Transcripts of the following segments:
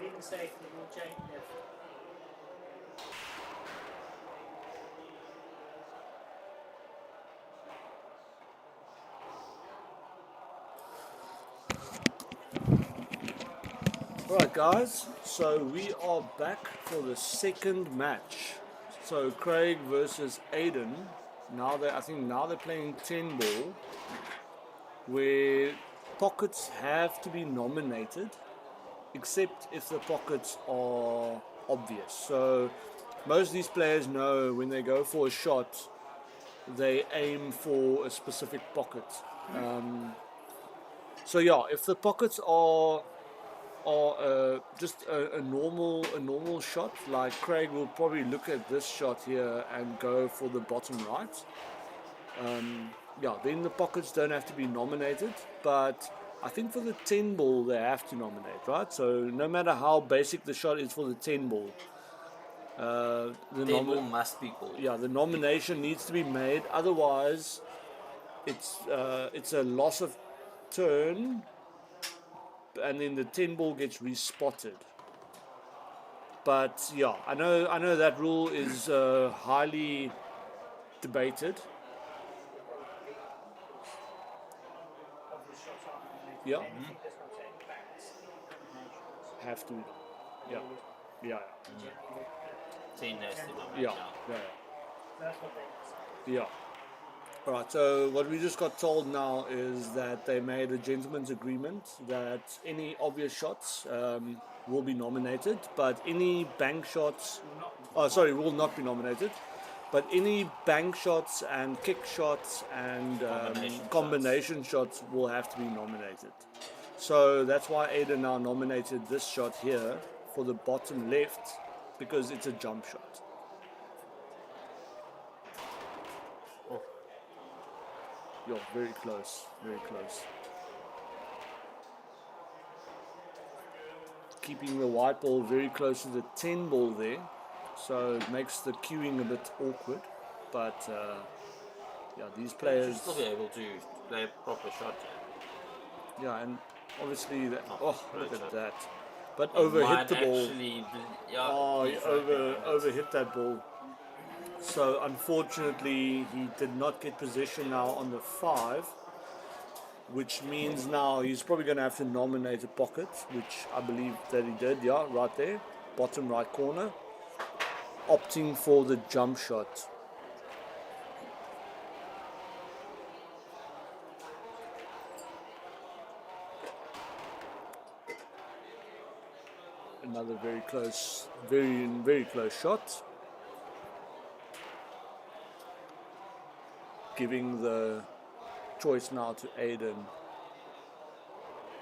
playing safe, he will change left. Alright guys, so we are back for the second match. So Craig versus Aden. I think now they're playing 10 ball, where pockets have to be nominated, except if the pockets are obvious. So most of these players know when they go for a shot, they aim for a specific pocket. So yeah, if the pockets are just a normal shot, like Craig will probably look at this shot here and go for the bottom right. Yeah, then the pockets don't have to be nominated, but I think for the 10 ball they have to nominate, right? So no matter how basic the shot is for the 10 ball, the 10 ball must be called. yeah, the nomination needs to be made. Otherwise, it's a loss of turn, and then the 10 ball gets respotted. But yeah, I know that rule is highly debated. Obvious shots aren't nominated. Yeah. Anything that's got to impact nominations. Have to. Yeah. Yeah. Generally, 10 has to nominate. Yeah. Yeah. that's what they Yeah. Alright, so what we just got told now is that they made a gentleman's agreement that any obvious shots will be nominated, but any bank shots, will not be nominated, but any bank shots and kick shots and combination shots will have to be nominated. So that's why Aden now nominated this shot here for the bottom left, because it's a jump shot. Yo, very close, very close. Keeping the white ball very close to the 10 ball there, so it makes the queuing a bit awkward. But yeah, these players should still be able to play a proper shot. Yeah, and obviously that. Oh, look at shot. that! But He overhit might the ball. actually, yeah, Oh, he he's right there. overhit that ball. So unfortunately, he did not get possession now on the 5, which means now he's probably going to have to nominate a pocket, which I believe that he did. Yeah, right there, bottom right corner, opting for the jump shot. Another very close, very close shot. Giving the choice now to Aden,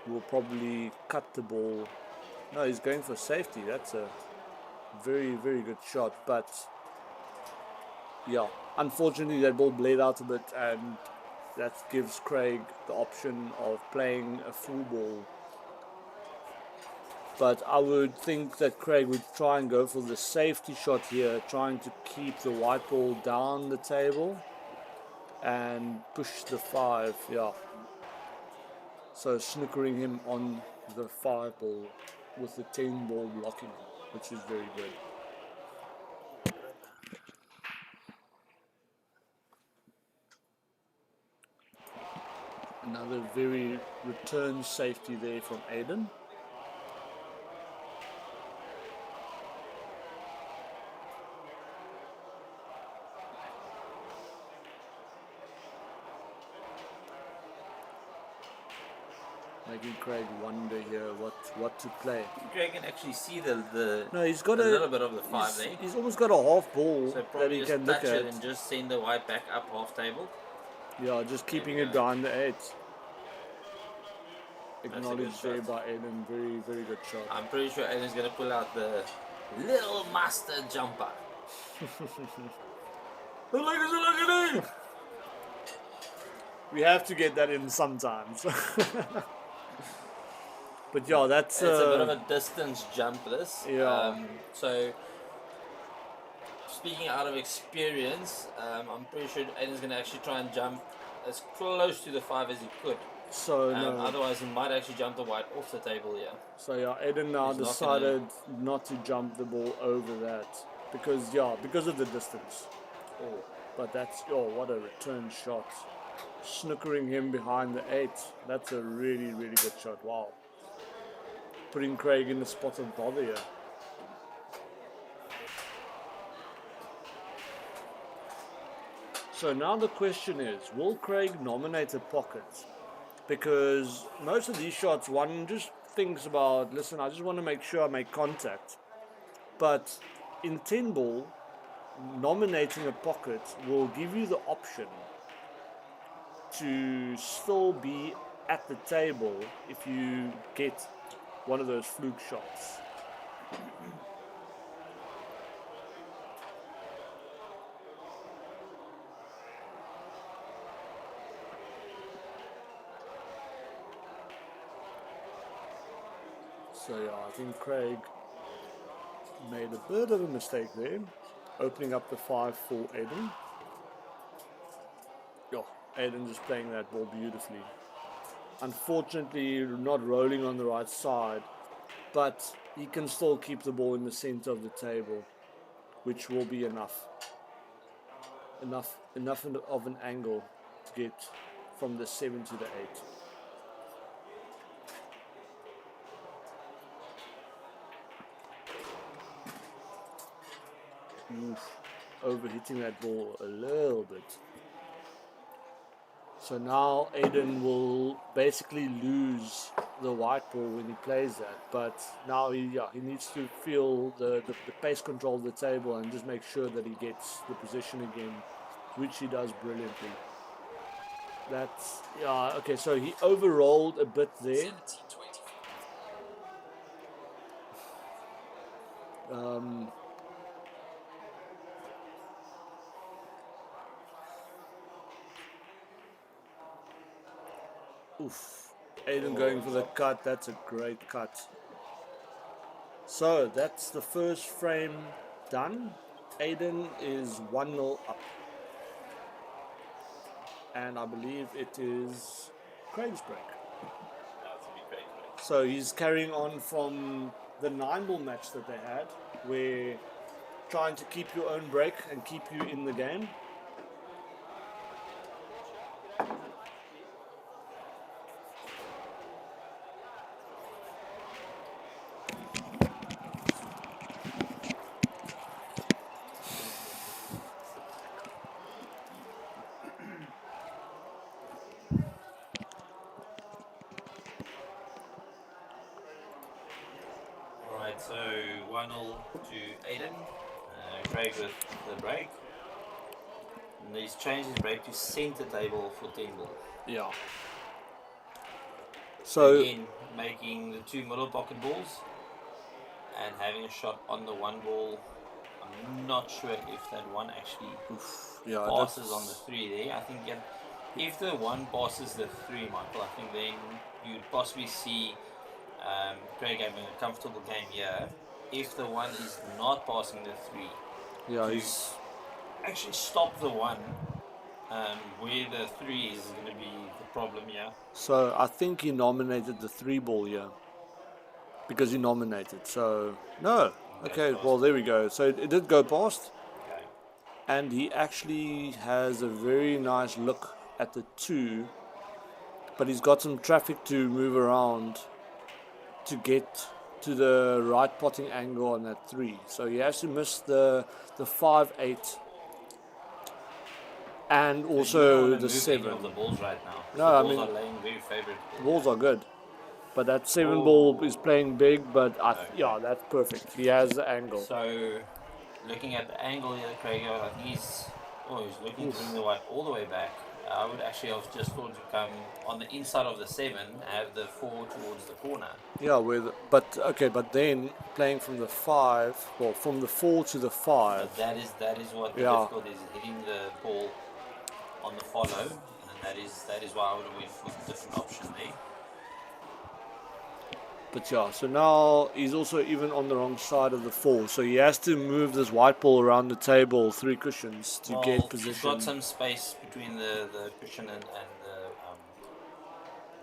who will probably cut the ball. No, he's going for safety. That's a very good shot. But yeah, unfortunately that ball bled out a bit, and that gives Craig the option of playing a full ball. But I would think that Craig would try and go for the safety shot here, trying to keep the white ball down the table and push the 5, yeah. So snookering him on the 5 ball with the 10 ball blocking, which is very good. Another very return safety there from Aden. Making Craig wonder here what to play. Craig can actually see the No, he's got a little bit of the 5 there. He's almost got a half ball So that probably he just can look touch at. it and just send the white back up half table. Yeah, just keeping it behind the 8. Acknowledged there shot. by Aden. Very good shot. I'm pretty sure Aden's going to pull out the little master jumper. Look at it! We have to get that in sometimes. But yeah, that's It's a bit of a distance jump, this. Yeah. So, speaking out of experience, I'm pretty sure Aiden's going to actually try and jump as close to the 5 as he could. So no. Otherwise, he might actually jump the white off the table here. So yeah, Aden now He's not decided not to jump the ball over that because of the distance. Oh, But that's what a return shot. Snookering him behind the 8. That's a really, really good shot. Wow. Putting Craig in the spot of bother here. So now the question is, will Craig nominate a pocket? Because most of these shots, one just thinks about, listen, I just want to make sure I make contact. But in 10 ball, nominating a pocket will give you the option to still be at the table if you get one of those fluke shots. So yeah, I think Craig made a bit of a mistake there, opening up the 5 for Aden. Aden just playing that ball beautifully. Unfortunately, not rolling on the right side, but he can still keep the ball in the center of the table, which will be enough of an angle to get from the 7 to the 8. Oof, overhitting that ball a little bit. So now Aden will basically lose the white ball when he plays that, but now he needs to feel the pace control of the table and just make sure that he gets the position again, which he does brilliantly. That's okay. So he overrolled a bit there. Oof. Aden going for the cut. That's a great cut. So that's the first frame done. Aden is 1-0 up. And I believe it is Craig's break. that's a big break. So he's carrying on from the 9-ball match that they had, where trying to keep your own break and keep you in the game. Alright, so 1-0 to Aden. Craig with the break. And he's changed his break to center table for 10 ball. Yeah. So Again, making the 2 middle pocket balls and having a shot on the 1 ball. I'm not sure if that one actually passes on the 3 there. I think if the 1 passes the 3, Michael, I think then you'd possibly see Craig having a comfortable game here. If the 1 is not passing the 3, he's actually stop the 1 where the 3 is going to be the problem here. So I think he nominated the 3-ball here because he nominated. So no. Okay, well there we go. So it did go past. Okay. And he actually has a very nice look at the 2, but he's got some traffic to move around to get to the right potting angle on that 3. So he has to miss the 5-8 and also the 7. Of the balls right now. No, the balls are laying very favorable. Balls are good. But that 7-ball is playing big, but that's perfect. He has the angle. So, looking at the angle here, Craig, I think he's looking to bring the white all the way back. I would actually have just thought to come on the inside of the 7 and have the 4 towards the corner. Yeah, but then playing from the 5, from the 4 to the 5. But that is what the difficulty is, hitting the ball on the follow, and that is why I would have went for a different option there. But so now he's also even on the wrong side of the 4, so he has to move this white ball around the table 3 cushions to get position. He's got some space between the cushion and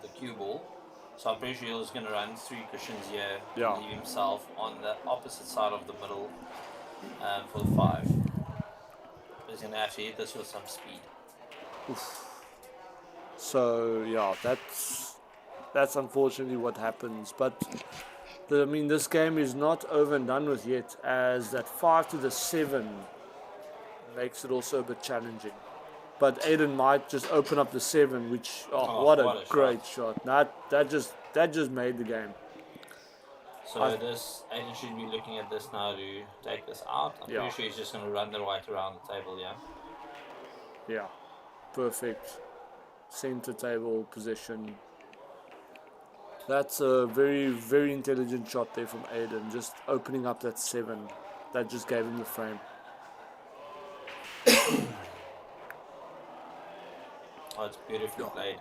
the cue ball. So I'm pretty sure he's going to run 3 cushions here, Yeah. leave himself on the opposite side of the middle for the 5. He's going to have to hit this with some speed. So yeah, that's unfortunately what happens. But I mean, this game is not over and done with yet, as that 5 to the 7 makes it also a bit challenging. But Aden might just open up the 7, which what a great shot! That just made the game. So Aden should be looking at this now to take this out. I'm pretty sure he's just going to run the right around the table, yeah? Yeah, perfect. Center table position. That's a very, very intelligent shot there from Aden, just opening up that 7. That just gave him the frame. Oh, it's beautifully played.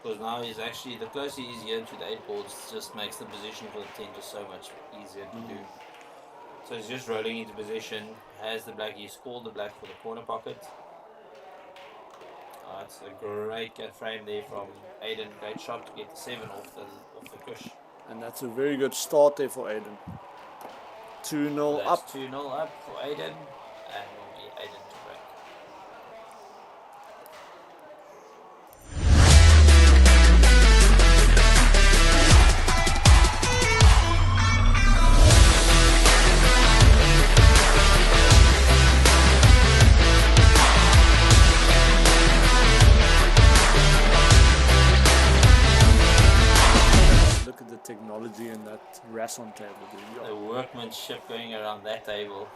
Because now he's actually, the closer he is here to the 8 boards, just makes the position for the 10 just so much easier to do. So he's just rolling into position, has the black, he's called the black for the corner pocket. It's a great get frame there from Aden, great shot to get the 7 off the cush. And that's a very good start there for Aden. 2-0 up. 2-0 up for Aden, and will be Aden to break. Look at the technology in that Rasson table, dude. The workmanship going around that table.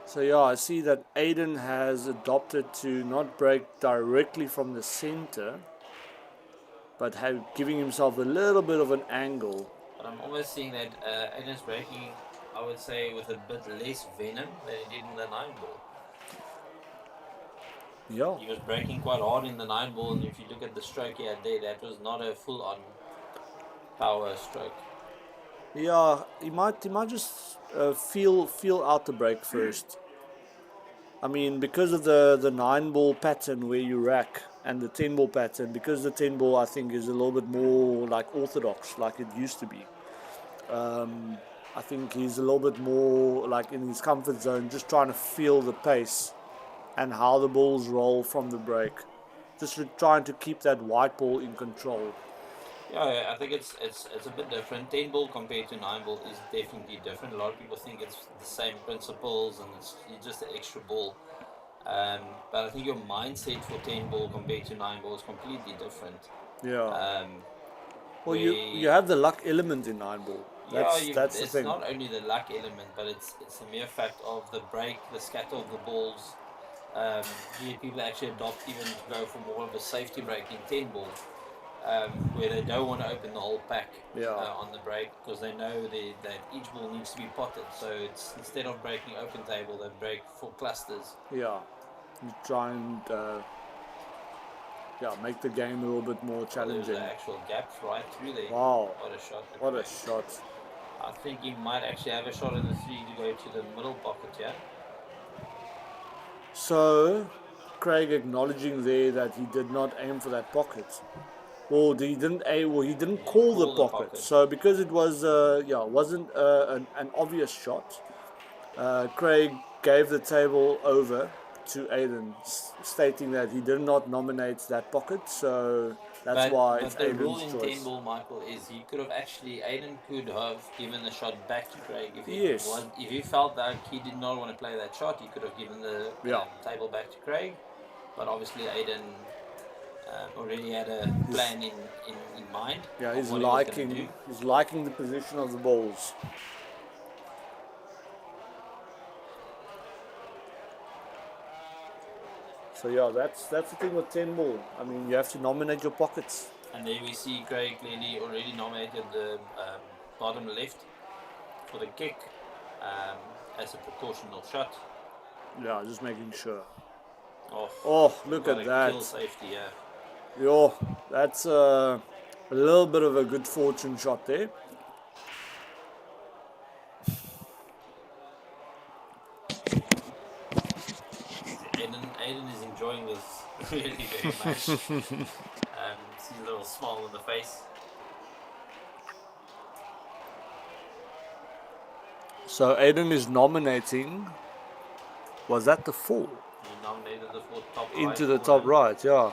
So yeah, I see that Aden has adopted to not break directly from the center, but giving himself a little bit of an angle. But I'm almost seeing that Aden's breaking, I would say, with a bit less venom than he did in the 9 ball. Yeah. He was breaking quite hard in the 9 ball, and if you look at the stroke he had there, that was not a full-on power stroke. Yeah, he might just feel out the break first. I mean, because of the 9 ball pattern where you rack and the 10 ball pattern, because the 10 ball I think is a little bit more like orthodox, like it used to be. I think he's a little bit more like in his comfort zone, just trying to feel the pace and how the balls roll from the break. Just trying to keep that white ball in control. Yeah, I think it's a bit different. 10 ball compared to 9 ball is definitely different. A lot of people think it's the same principles and it's just an extra ball. But I think your mindset for 10 ball compared to 9 ball is completely different. Yeah. Well, you have the luck element in 9 ball. That's the thing. It's not only the luck element, but it's the mere fact of the break, the scatter of the balls. People actually adopt even to go for more of a safety break in 10 ball. Where they don't want to open the whole pack on the break because they know that each ball needs to be potted. So it's instead of breaking open table, they break for clusters. Yeah, you try and make the game a little bit more challenging. There's the actual gaps right through there. Wow, what a shot! What a shot! I think he might actually have a shot in the 3 to go to the middle pocket. Yeah. So Craig acknowledging there that he did not aim for that pocket. Well, he didn't aim. Well, he didn't call the pocket. So because it was, wasn't an obvious shot, Craig gave the table over to Aden, stating that he did not nominate that pocket. So that's why it's Aden's choice. But the rule in 10 ball, Michael, is he could have actually Aden could have given the shot back to Craig if he felt that he did not want to play that shot. He could have given the table back to Craig, but obviously Aden. Already had a plan in mind. Yeah, he's liking the position of the balls. So yeah, that's the thing with 10 ball. I mean, you have to nominate your pockets. And there we see Craig clearly already nominated the bottom left for the kick as a precautional shot. Yeah, just making sure. Oh, look at that. Kill safety, yeah. Yo, that's a little bit of a good fortune shot there. Aden is enjoying this really very much. See a little smile on the face. So Aden is nominating. Was that the 4? He nominated the 4 top right. Into the top right, yeah.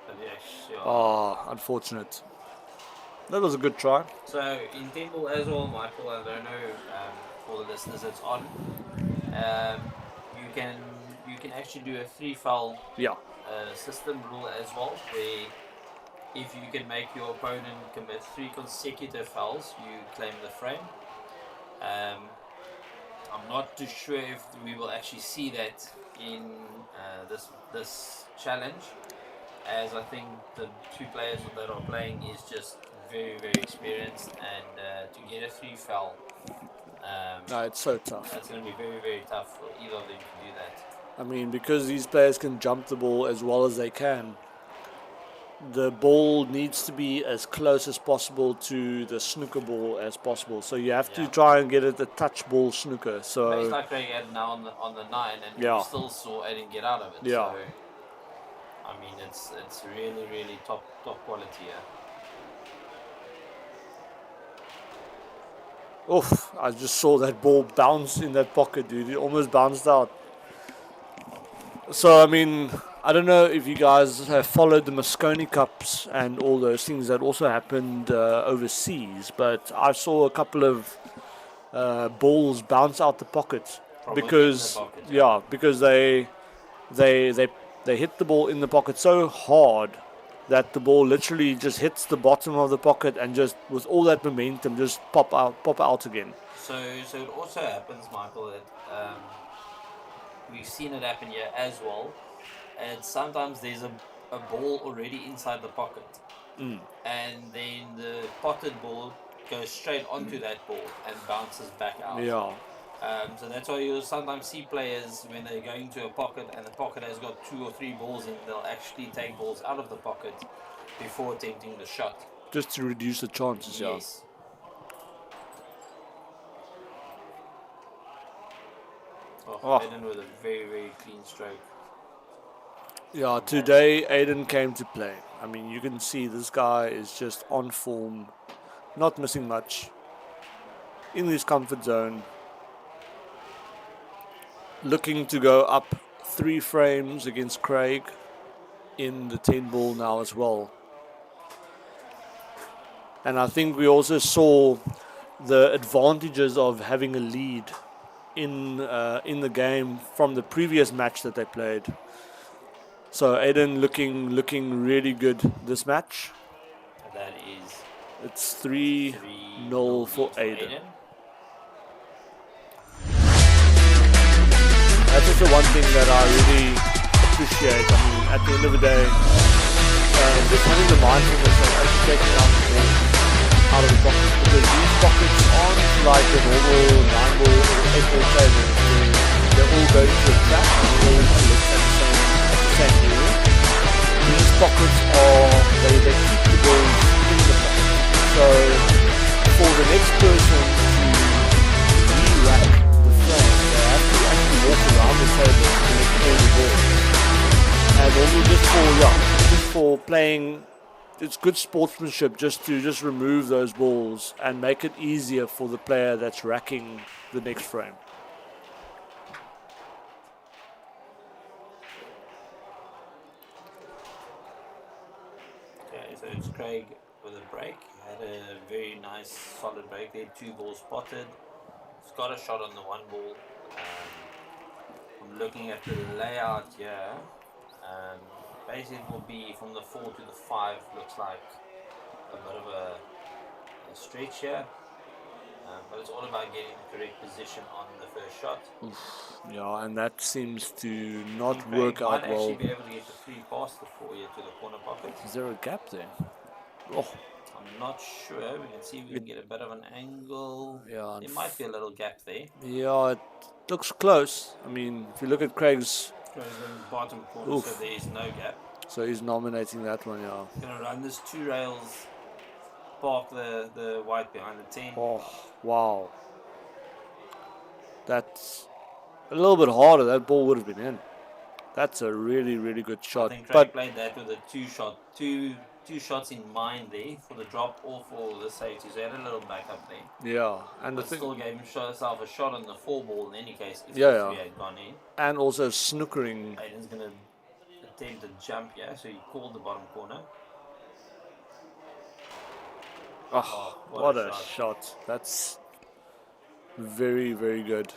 But yeah, Oh, unfortunate. That was a good try. So in 10 ball as well, Michael, I don't know for the listeners it's on. You can actually do a 3 foul system rule as well, where if you can make your opponent commit 3 consecutive fouls, you claim the frame. I'm not too sure if we will actually see that in this challenge, as I think the 2 players that are playing is just very, very experienced, and to get a 3 foul, No, it's so tough. that's going to be very, very tough for either of them to do that. I mean, because these players can jump the ball as well as they can, the ball needs to be as close as possible to the snooker ball as possible. So you have to try and get it a touch ball snooker. So it's like Craig had now on the 9, and you still saw Aden get out of it. Yeah. So, I mean, it's really, really top quality here. Oof, I just saw that ball bounce in that pocket, dude. It almost bounced out. So, I mean, I don't know if you guys have followed the Moscone Cups and all those things that also happened overseas, but I saw a couple of balls bounce out the pocket because because they hit the ball in the pocket so hard that the ball literally just hits the bottom of the pocket and just with all that momentum just pop out again. So it also happens, Michael, that we've seen it happen here as well. And sometimes there's a ball already inside the pocket, and then the potted ball goes straight onto that ball and bounces back out. Yeah. So that's why you'll sometimes see players when they're going to a pocket and the pocket has got 2 or 3 balls in, they'll actually take balls out of the pocket before attempting the shot. Just to reduce the chances, yes. Aden with a very, very clean stroke. Yeah, today Aden came to play. I mean, you can see this guy is just on form, not missing much, in his comfort zone, looking to go up 3 frames against Craig in the 10 ball now as well. And I think we also saw the advantages of having a lead in the game from the previous match that they played. So Aden looking really good this match. That is. It's 3-0 for Aden. That's also one thing that I really appreciate. I mean, at the end of the day, just having the mindfulness of actually taking out the ball out of the pockets, because these pockets aren't like the normal 9-ball or 8-ball tables where they're all going to a track and all look at the same area. These pockets they keep the balls in the pocket. So for the next person to re-rack the frame, they have to actually walk around the table to collect all the balls. And only just for playing, it's good sportsmanship just to remove those balls and make it easier for the player that's racking the next frame. Okay, so it's Craig with a break. Had a very nice solid break there. 2 balls spotted. He's got a shot on the 1 ball. I'm looking at the layout here. Basically it will be from the 4 to the 5, looks like a bit of a stretch here, but it's all about getting the correct position on the first shot. Yeah, and that seems to not work out well. Might actually be able to get the 3 past the 4 here to the corner pocket. Is there a gap there? Oh. I'm not sure. We can see if we can get a bit of an angle. Yeah, there might be a little gap there. Yeah, it looks close. I mean, if you look at Craig's in the bottom corner, so there is no gap. So he's nominating that one, yeah. Gonna run this 2 rails, park the white behind the 10. Oh, wow. That's a little bit harder. That ball would have been in. That's a really, really good I shot. think Craig But played that with a two shots in mind there for the drop or for the safety. So he had a little backup there. yeah, and the But thing, still gave himself a shot on the 4 ball in any case if yeah, the yeah, 3 had gone in. and also snookering. Aiden's going to attempt a jump here, so he called the bottom corner. Oh, what a shot! That's very, very good.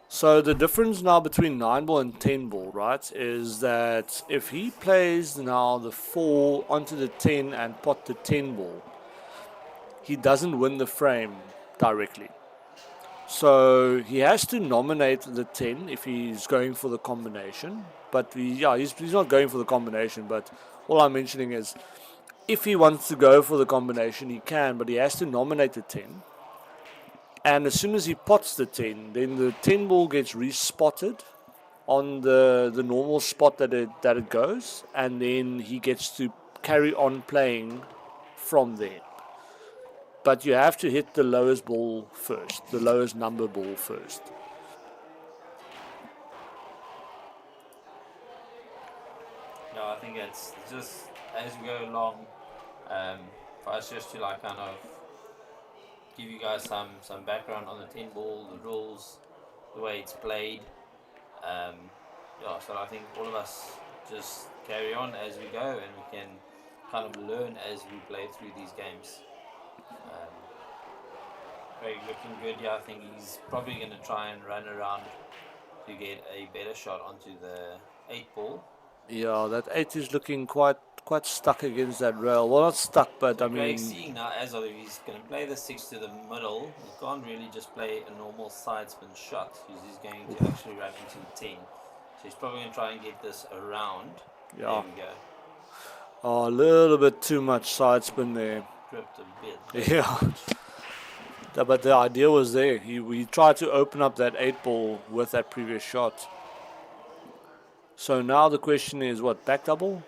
So the difference now between 9 ball and 10 ball, right, is that if he plays now the 4 onto the 10 and pot the 10 ball, he doesn't win the frame directly. So he has to nominate the 10 if he's going for the combination. But he's not going for the combination. But all I'm mentioning is if he wants to go for the combination, he can, but he has to nominate the 10. And as soon as he pots the 10, then the 10 ball gets respotted on the normal spot that it goes, and then he gets to carry on playing from there. But you have to hit the lowest ball first, the lowest number ball first. No, I think it's just as we go along, for us just to like kind of give you guys some background on the 10 ball, the rules, the way it's played. So I think all of us just carry on as we go and we can kind of learn as we play through these games. Craig looking good. Yeah, I think he's probably going to try and run around to get a better shot onto the 8 ball. Yeah, that 8 is looking quite stuck against that rail. Well, not stuck, but I mean... Craig's seeing now as though he's going to play the 6 to the middle. He can't really just play a normal side spin shot. He's going to actually run into the 10. So he's probably going to try and get this around. Yeah. There we go. Oh, a little bit too much side spin there. Tripped a bit. Yeah. But the idea was there. He tried to open up that 8 ball with that previous shot. So now the question is, what, back double?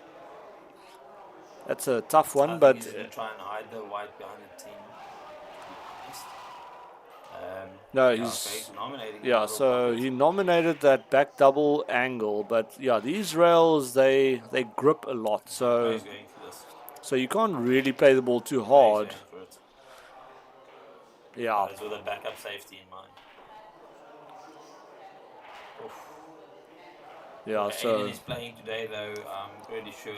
That's a tough one, I but... think he's going to try and hide the white behind the 10. No, Craig's nominating. Yeah, so he nominated that back double angle, but yeah, these rails, they grip a lot. So Craig's going for this. so you can't really play the ball too hard. Craig's going for it. Yeah. With a backup safety in mind. Oof. Yeah, so Aden is playing today, though. I'm pretty sure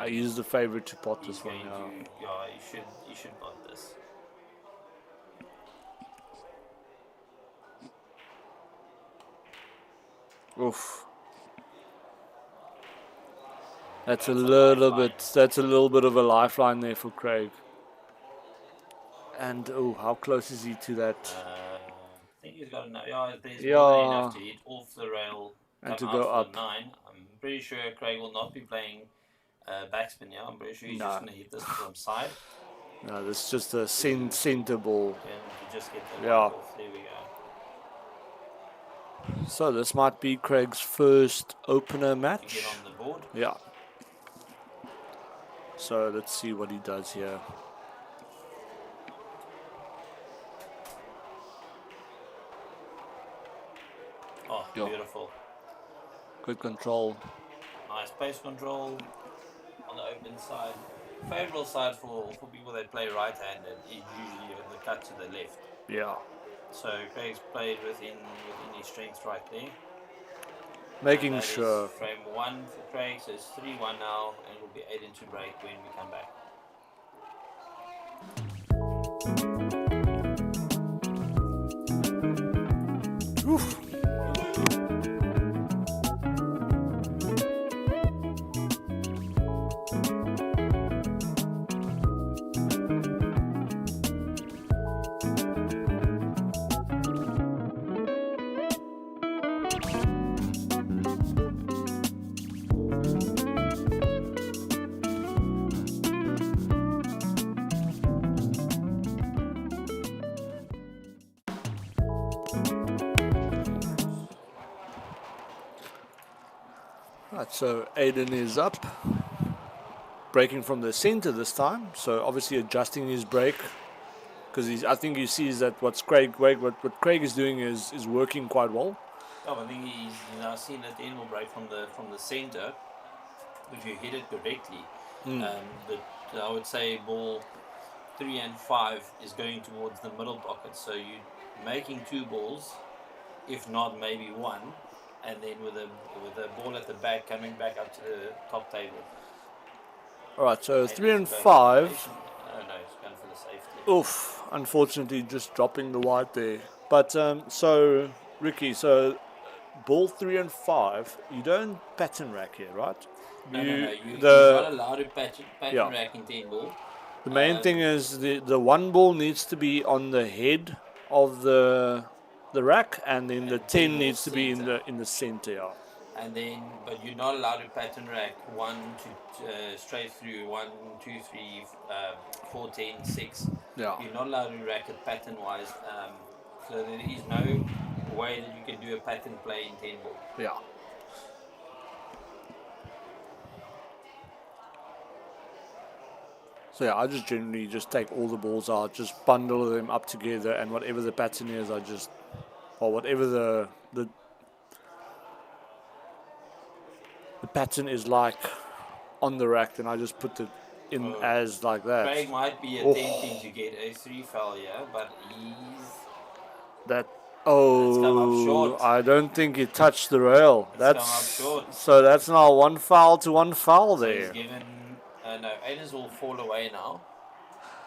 he's the favorite to pot he's this one. going Yeah. to. Yeah, he should pot this. Oof. That's a little bit of a lifeline there for Craig. And oh, how close is he to that? I think he's got enough. Yeah, there's Yeah. more than enough to hit off the rail And come to go out up. for the 9. I'm pretty sure Craig will not be playing backspin. Yeah, I'm pretty sure he's just going to hit this from side. No, this is just a center ball. And to just get the Yeah. off. There we go. So this might be Craig's first opener To match. get on the board. Yeah. So let's see what he does here. Oh, Yeah. beautiful. Good control. Nice pace control on the open side. Favorable side for people that play right-handed is usually the cut to the left. Yeah. So Craig's played within his strength right there. Making That is sure. frame 1 for Craig, so it's 3-1 now, and it will be 8 into break when we come back. Oof. Right, so Aden is up, breaking from the center this time. So obviously adjusting his break, because I think he sees that what Craig is doing is working quite well. I think he's now seen that the end will break from the center. If you hit it correctly, I would say ball 3 and 5 is going towards the middle pocket. So you're making 2 balls, if not maybe 1, and then with a ball at the back coming back up to the top table. Alright, so Maybe 3 and it's going 5. for the no, it's going for the safety. Oof, unfortunately just dropping the white there. But so Ricky, so ball 3 and 5, you don't pattern rack here, right? No. You're not allowed to pattern Yeah. rack in 10 ball. The main thing is the one ball needs to be on the head of the rack, and then the 10 needs to be in the center. Yeah. And then, but you're not allowed to pattern rack 1 to straight through 1, 2, 3, 4, 10, 6. Yeah. You're not allowed to rack it pattern wise. So there is no way that you can do a pattern play in 10 ball. Yeah. So yeah, I just generally just take all the balls out, just bundle them up together, and whatever the pattern is, or whatever the pattern is like on the rack, then I just put it in as like that. Craig might be attempting to get a 3 foul here, but That's come up short. I don't think he touched the rail. That's come up short. So that's now 1 foul to 1 foul So there. he's given. No, Aden's will fall away now.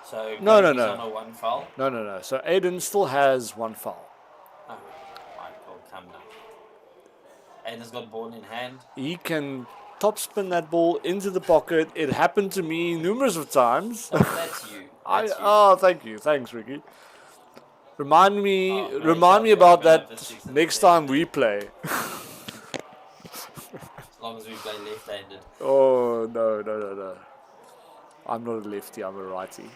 So No. on a 1 foul. No. So Aden still has 1 foul. Oh, Michael, come now. Aden's got ball in hand. He can top spin that ball into the pocket. It happened to me numerous of times. Oh, that's you. That's you. Oh, thank you. Thanks, Ricky. Remind me about that next time we play. As long as we play left-handed. Oh, no. I'm not a lefty, I'm a righty.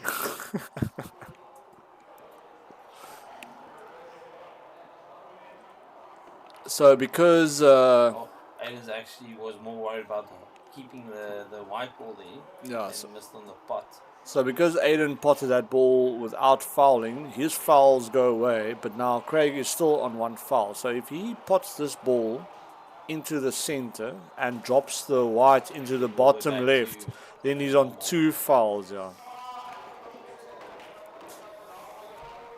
So because Aden's actually was more worried about keeping the white ball there. And missed on the pot. So because Aden potted that ball without fouling, his fouls go away, but now Craig is still on 1 foul. So if he pots this ball into the center and drops the white into the bottom left, then he's on 2 fouls. Yeah.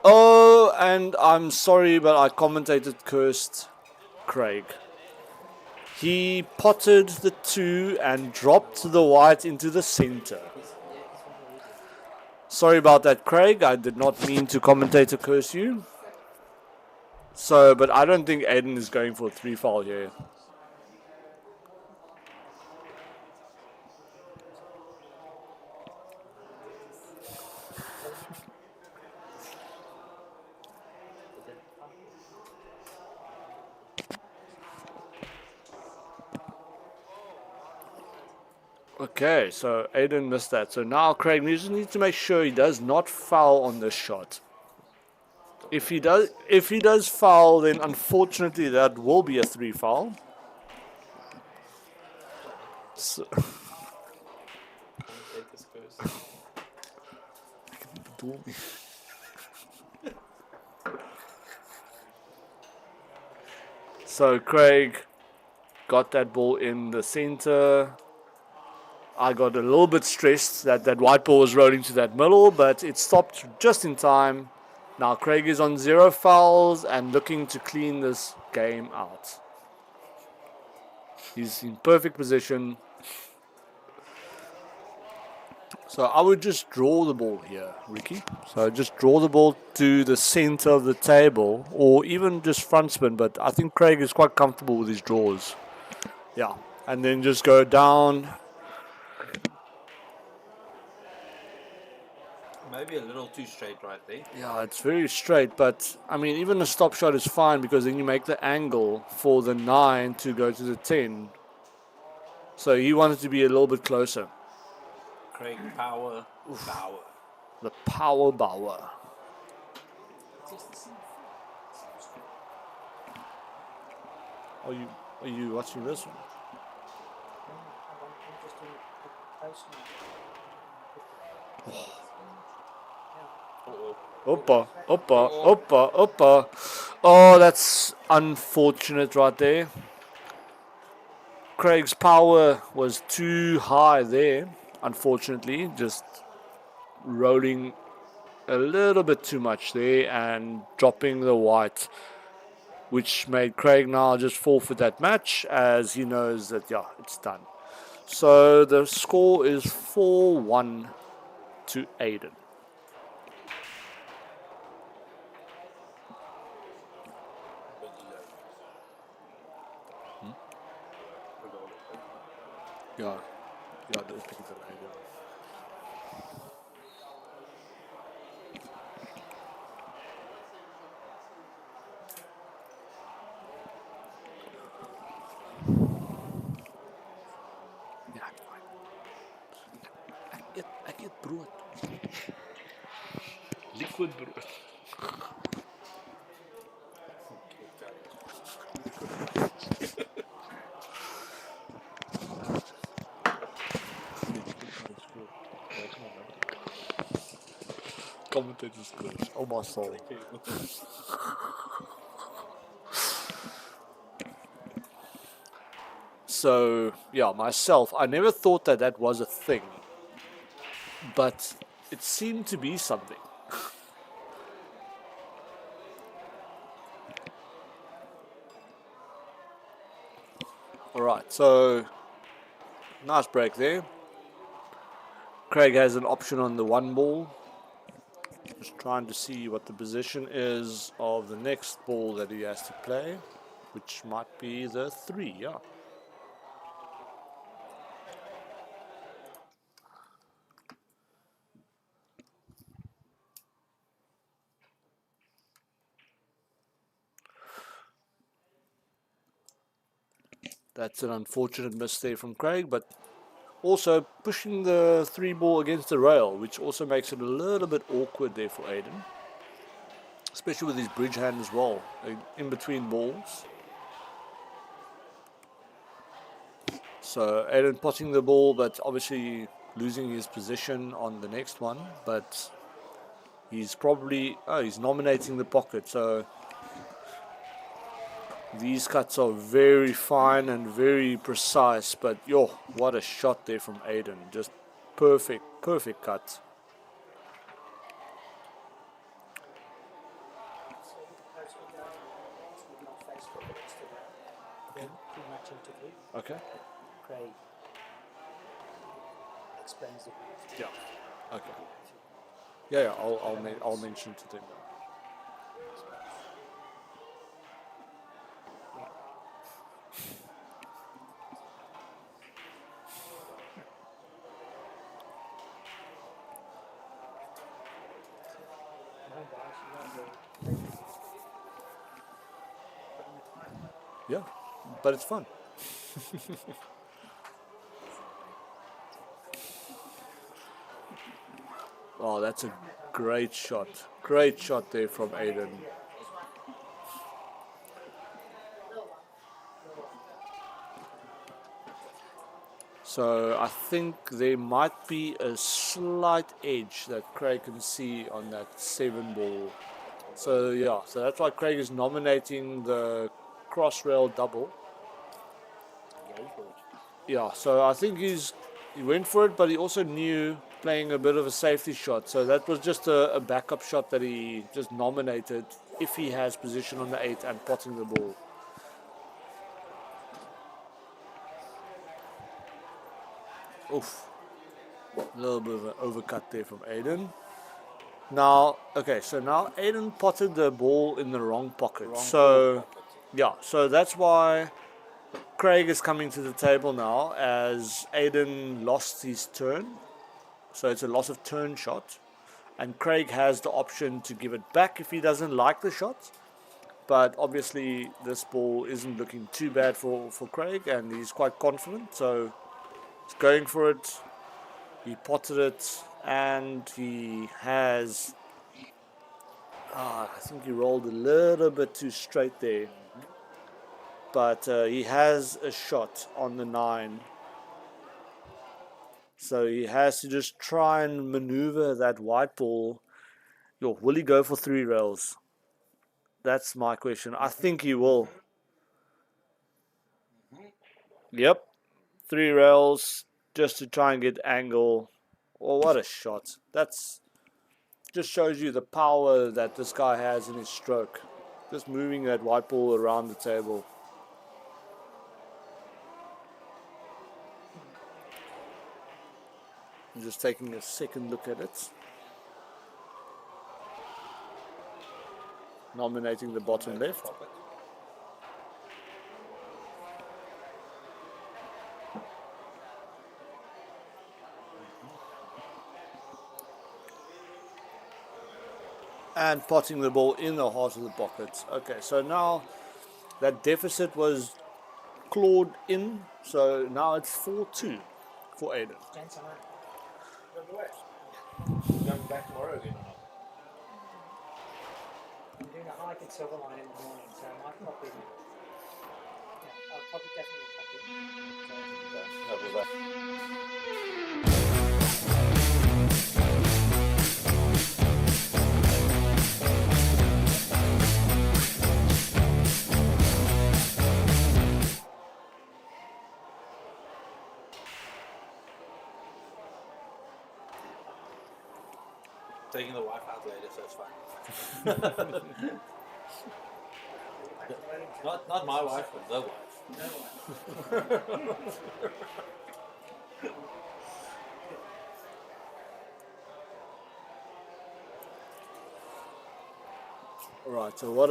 Oh, and I'm sorry, but I commentated cursed Craig. He potted the 2 and dropped the white into the center. Sorry about that, Craig. I did not mean to commentator curse you. So, but I don't think Aden is going for a 3 foul here. Okay, so Aden missed that. So now Craig needs to make sure he does not foul on this shot. If he does foul, then unfortunately that will be a 3 foul. So So Craig got that ball in the center. I got a little bit stressed that white ball was rolling to that middle, but it stopped just in time. Now Craig is on 0 fouls and looking to clean this game out. He's in perfect position. So I would just draw the ball here, Ricky. So just draw the ball to the center of the table, or even just front spin, but I think Craig is quite comfortable with his draws. Yeah, and then just go down. Maybe a little too straight right there. Yeah, it's very straight, but I mean, even a stop shot is fine because then you make the angle for the 9 to go to the 10. So he wanted to be a little bit closer. Craig Bouwer. The power Bouwer. Are you watching this one? I'm just doing it personally. Oppa, oppa, oppa, oppa. Oh, that's unfortunate right there. Craig's power was too high there, unfortunately. Just rolling a little bit too much there and dropping the white, which made Craig now just forfeit that match as he knows that, yeah, it's done. So the score is 4-1 to Aden. Ja, ja, dat is het alleen. Ja. Ja, ik eet brood. Liquid brood. Commentator's good. Oh my soul. So, yeah, myself, I never thought that that was a thing. But it seemed to be something. Alright, so nice break there. Craig has an option on the one ball. Just trying to see what the position is of the next ball that he has to play, which might be the 3, yeah. That's an unfortunate miss there from Craig, but also pushing the 3 ball against the rail, which also makes it a little bit awkward there for Aden. Especially with his bridge hand as well, in between balls. So Aden potting the ball, but obviously losing his position on the next one. But he's probably, he's nominating the pocket. So these cuts are very fine and very precise. But yo, what a shot there from Aden. Just perfect, perfect cut. Okay. Craig explains the Yeah. Okay. Yeah, I'll mention to them. Yeah, but it's fun. Oh, that's a great shot. Great shot there from Aden. So I think there might be a slight edge that Craig can see on that 7 ball. So yeah, so that's why Craig is nominating the cross rail double. Yeah, so I think he went for it, but he also knew playing a bit of a safety shot. So that was just a backup shot that he just nominated if he has position on the 8 and potting the ball. Oof. A little bit of an overcut there from Aden. Now, okay, so now Aden potted the ball in the wrong pocket. Yeah, so that's why Craig is coming to the table now as Aden lost his turn. So it's a loss of turn shot. And Craig has the option to give it back if he doesn't like the shot. But obviously this ball isn't looking too bad for Craig and he's quite confident. So he's going for it. He potted it and he has... I think he rolled a little bit too straight there. But he has a shot on the 9. So he has to just try and maneuver that white ball Yo, will he go for 3 rails? That's my question. I think he will. Yep. 3 rails just to try and get angle. Oh, what a shot. That's just shows you the power that this guy has in his stroke. Just moving that white ball around the table. I'm just taking a second look at it. Nominating the bottom left. And potting the ball in the heart of the pocket. Okay, so now that deficit was clawed in, so now it's 4-2 for Aden. Gents, I'm Going back tomorrow again or not? doing a hike at Silver Line in the morning, so I might pop in. Yeah, I'll probably definitely pop in. That was that. Taking the wife out later, so it's fine. Not my wife, but the wife. Alright, so what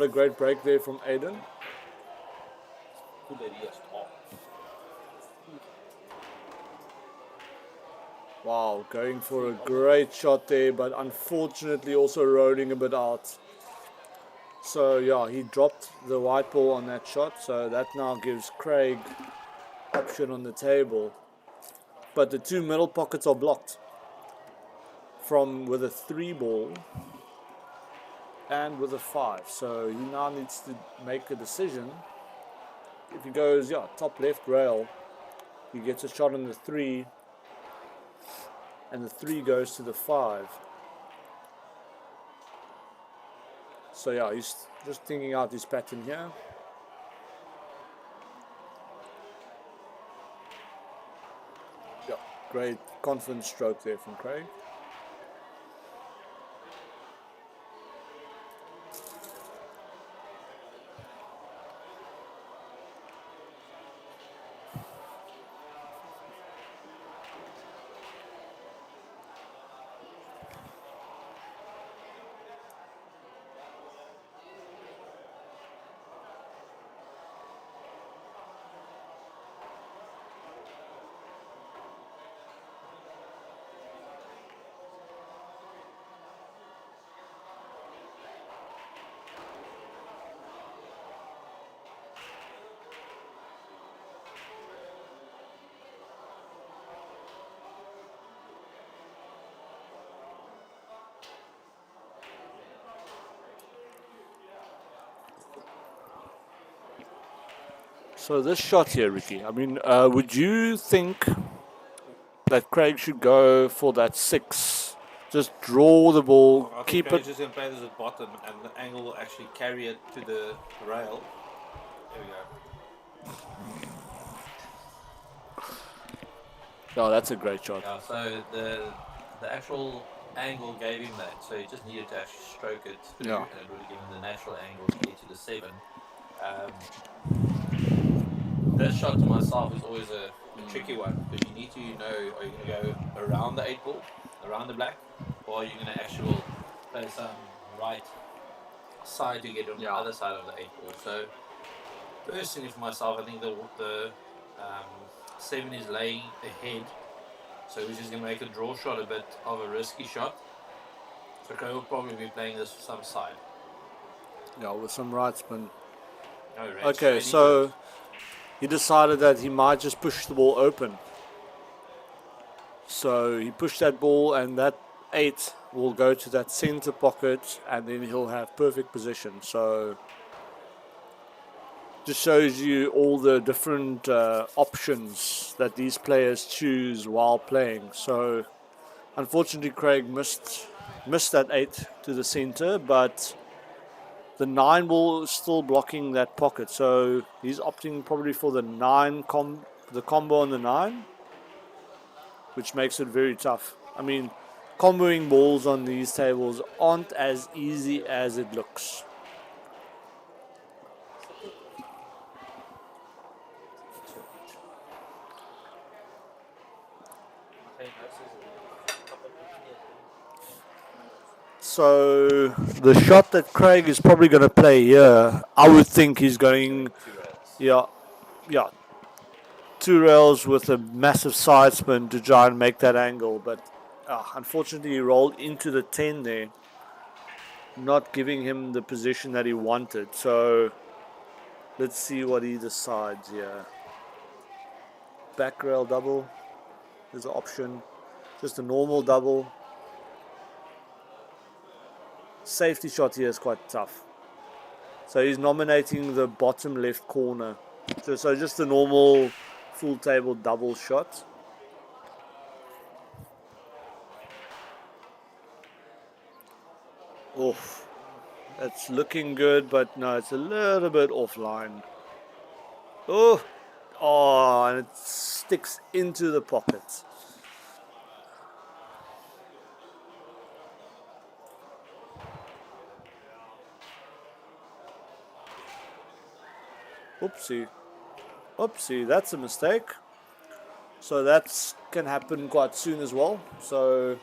a great break there from Aden. Good idea, stop. Wow, going for a great shot there, but unfortunately also rolling a bit out. So yeah, he dropped the white ball on that shot, so that now gives Craig option on the table. But the 2 middle pockets are blocked from with a 3 ball and with a 5. So he now needs to make a decision. If he goes, yeah, top left rail, he gets a shot on the 3, and the 3 goes to the 5. So yeah, he's just thinking out his pattern here. Yeah, great confident stroke there from Craig. So this shot here, Ricky, I mean, would you think that Craig should go for that 6? Just draw the ball, I think keep Craig's it. just going to play this at bottom, and the angle will actually carry it to the rail. There we go. Oh, that's a great shot. Yeah, so the actual angle gave him that, so he just needed to actually stroke it through, Yeah. and it would have given the natural angle to get to the 7. That shot to myself is always a tricky one, because you need to know, are you going to go around the 8 ball, around the black, or are you going to actually play some right side to get on the other side of the 8 ball? So personally for myself, I think the 7 is laying ahead, so he's just going to make the draw shot a bit of a risky shot. So Craig will probably be playing this some side. Yeah, with some right spin. No range, Okay, so he decided that he might just push the ball open. So he pushed that ball, and that 8 will go to that center pocket, and then he'll have perfect position. So just shows you all the different options that these players choose while playing. So unfortunately Craig missed missed that 8 to the center, but the 9 ball is still blocking that pocket. So he's opting probably for the 9 the combo on the 9, which makes it very tough. I mean, comboing balls on these tables aren't as easy as it looks. So the shot that Craig is probably going to play here, I would think he's going, yeah, 2 rails with a massive side spin to try and make that angle, but unfortunately he rolled into the 10 there, not giving him the position that he wanted. So let's see what he decides here. Back rail double is an option, just a normal double. Safety shot here is quite tough. So he's nominating the bottom left corner. So just a normal full table double shot. Oof. It's looking good, but no, it's a little bit offline. Oh, and it sticks into the pocket. Oopsie, that's a mistake. So that can happen quite soon as well. So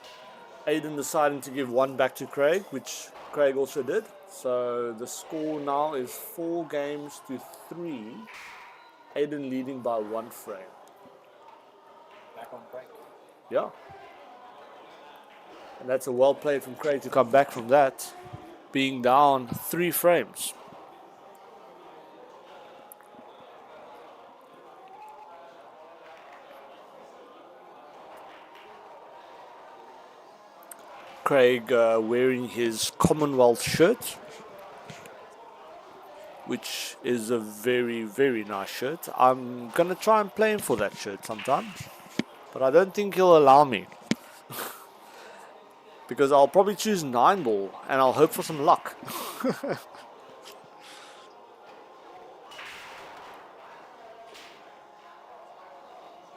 Aden deciding to give 1 back to Craig, which Craig also did. So the score now is 4 games to 3. Aden leading by 1 frame. Back on Craig. Yeah. And that's a well played from Craig to come back from that, being down 3 frames. Craig wearing his Commonwealth shirt, which is a very, very nice shirt. I'm going to try and play him for that shirt sometime, but I don't think he'll allow me. Because I'll probably choose 9 ball and I'll hope for some luck.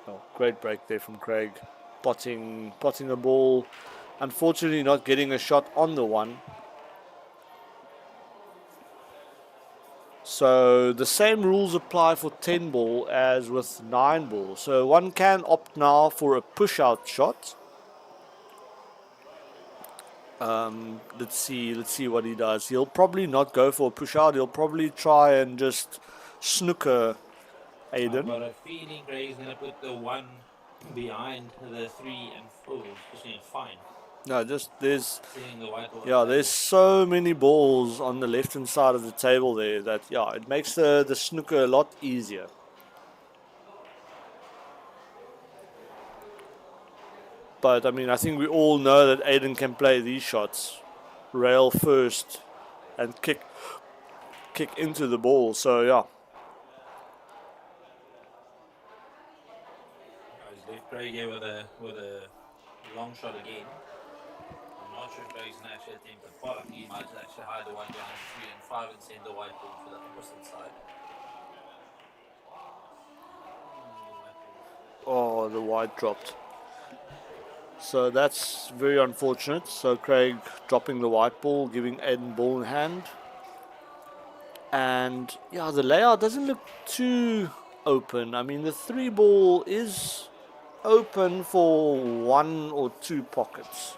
Oh, great break there from Craig. Potting the ball. Unfortunately not getting a shot on the 1. So the same rules apply for 10 ball as with 9 ball. So one can opt now for a push out shot. Let's see what he does. He'll probably not go for a push out. He'll probably try and just snooker Aden. I've got a feeling Gray's going to put the 1 behind the 3 and 4. Just going to fine. No, just there's The white ball there's so many balls on the left hand side of the table there that it makes the snooker a lot easier. But I mean, I think we all know that Aden can play these shots, rail first, and kick into the ball. So yeah. He's left Gray here with a long shot again. I'm not sure if Gray's going to actually attempt the pot. I think he might actually hide the 1 behind 3 and 5 and send the white ball to the opposite side. Oh, the white dropped. So that's very unfortunate. So Craig dropping the white ball, giving Aden ball in hand. And the layout doesn't look too open. I mean, the 3 ball is open for 1 or 2 pockets,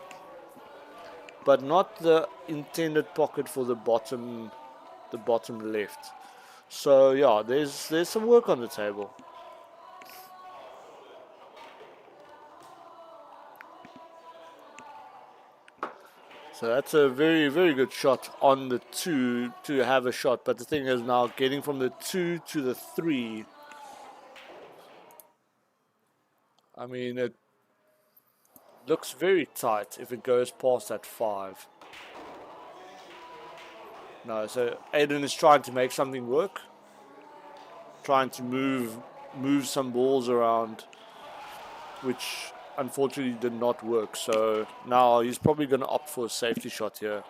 but not the intended pocket for the bottom left. So there's some work on the table. So that's a very, very good shot on the 2 to have a shot. But the thing is now getting from the 2 to the 3. I mean, it looks very tight if it goes past that 5. No, so Aden is trying to make something work. Trying to move some balls around, which unfortunately did not work. So now he's probably going to opt for a safety shot here.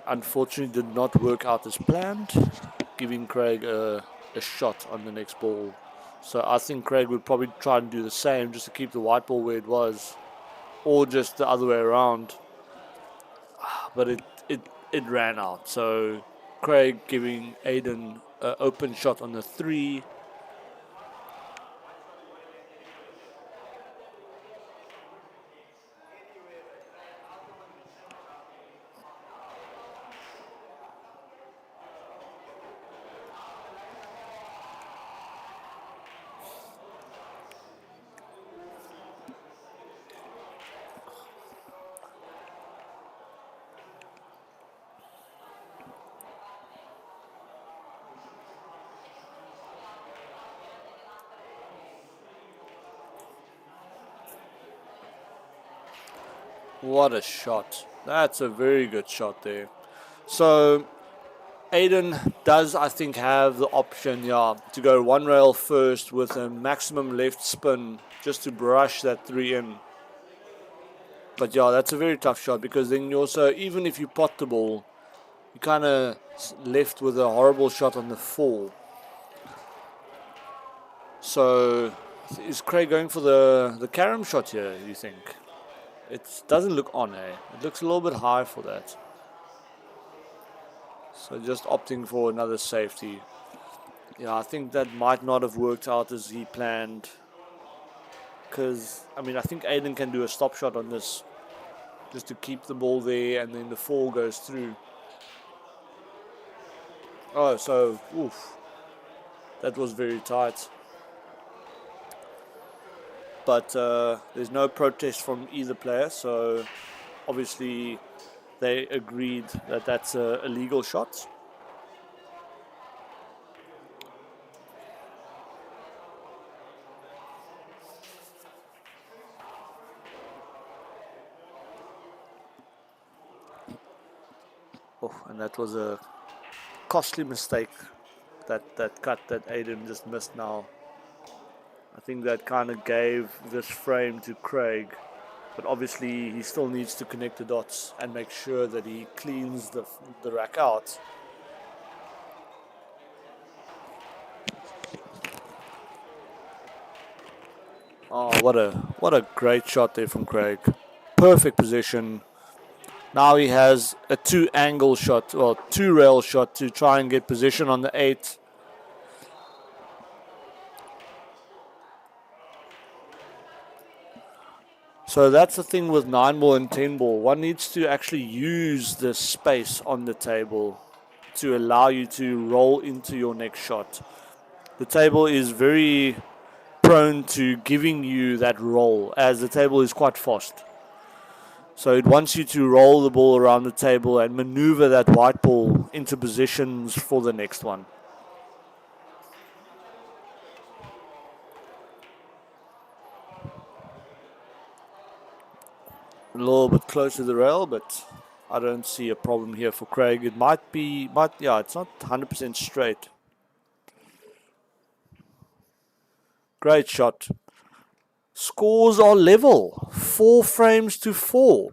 Unfortunately did not work out as planned, giving Craig a shot on the next ball. So I think Craig would probably try and do the same just to keep the white ball where it was, or just the other way around. But it ran out. So Craig giving Aden an open shot on the 3. What a shot. That's a very good shot there. So Aden does, I think, have the option, to go one rail first with a maximum left spin just to brush that 3 in. But that's a very tough shot, because then you also, even if you pot the ball, you kind of left with a horrible shot on the 4. So is Craig going for the carom shot here, you think? It doesn't look on, eh? It looks a little bit high for that. So just opting for another safety. Yeah, I think that might not have worked out as he planned. Because, I mean, I think Aden can do a stop shot on this, just to keep the ball there, and then the 4 goes through. Oh, so, oof. That was very tight. But there's no protest from either player, so obviously they agreed that that's a legal shot. Oh, and that was a costly mistake, that cut that Aden just missed now. I think that kind of gave this frame to Craig, but obviously he still needs to connect the dots and make sure that he cleans the rack out. Oh, what a great shot there from Craig. Perfect position. Now he has a 2-angle shot, or 2-rail shot, to try and get position on the 8. So that's the thing with 9-ball and 10-ball. One needs to actually use the space on the table to allow you to roll into your next shot. The table is very prone to giving you that roll, as the table is quite fast. So it wants you to roll the ball around the table and maneuver that white ball into positions for the next one. A little bit close to the rail, but I don't see a problem here for Craig. It might be, it's not 100% straight. Great shot. Scores are level, 4 frames to 4.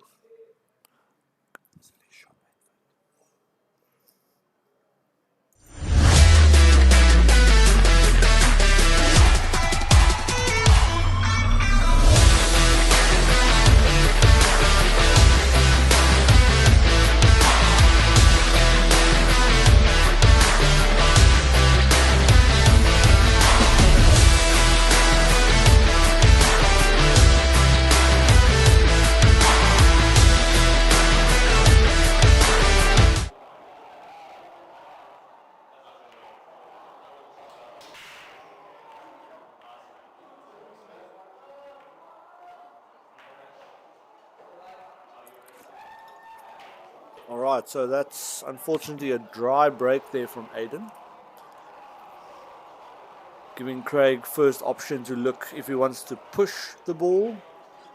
Alright, so that's unfortunately a dry break there from Aden. Giving Craig first option to look if he wants to push the ball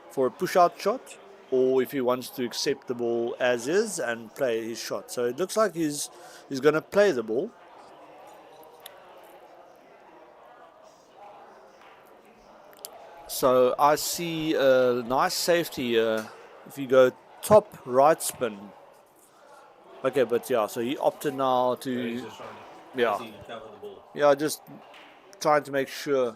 for a push-out shot, or if he wants to accept the ball as is and play his shot. So it looks like he's going to play the ball. So I see a nice safety here. If you go top right spin. Okay, but yeah, so he opted now to, yeah, just trying to make sure.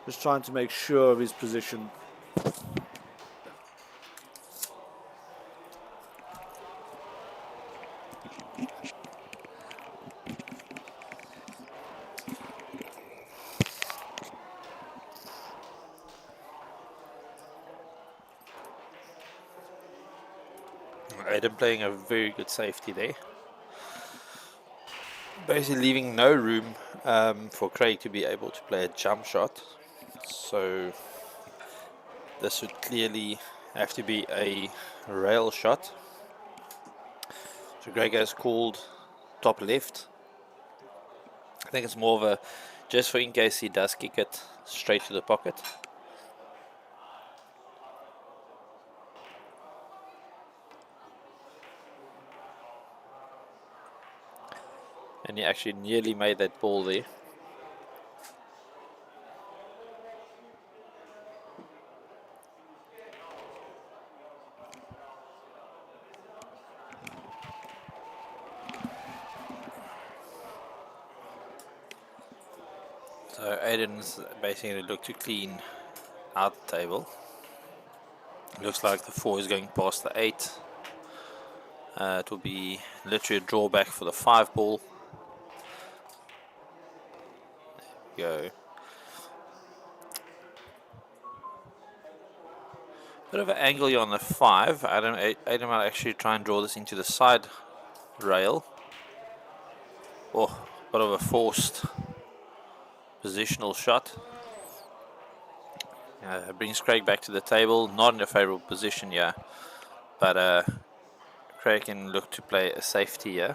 Just trying to make sure of his position. Aden playing a very good safety there. Basically leaving no room for Craig to be able to play a jump shot. So this would clearly have to be a rail shot. So Craig has called top left. I think it's more of a just for in case he does kick it straight to the pocket. And he actually nearly made that ball there. So Aden's basically look to clean out the table. Looks like the 4 is going past the 8. It will be literally a drawback for the 5 ball. There we go. Bit of an angle here on the 5. Aden might actually try and draw this into the side rail. Oh, bit of a forced positional shot. Brings Craig back to the table. Not in a favourable position here, but Craig can look to play a safety here.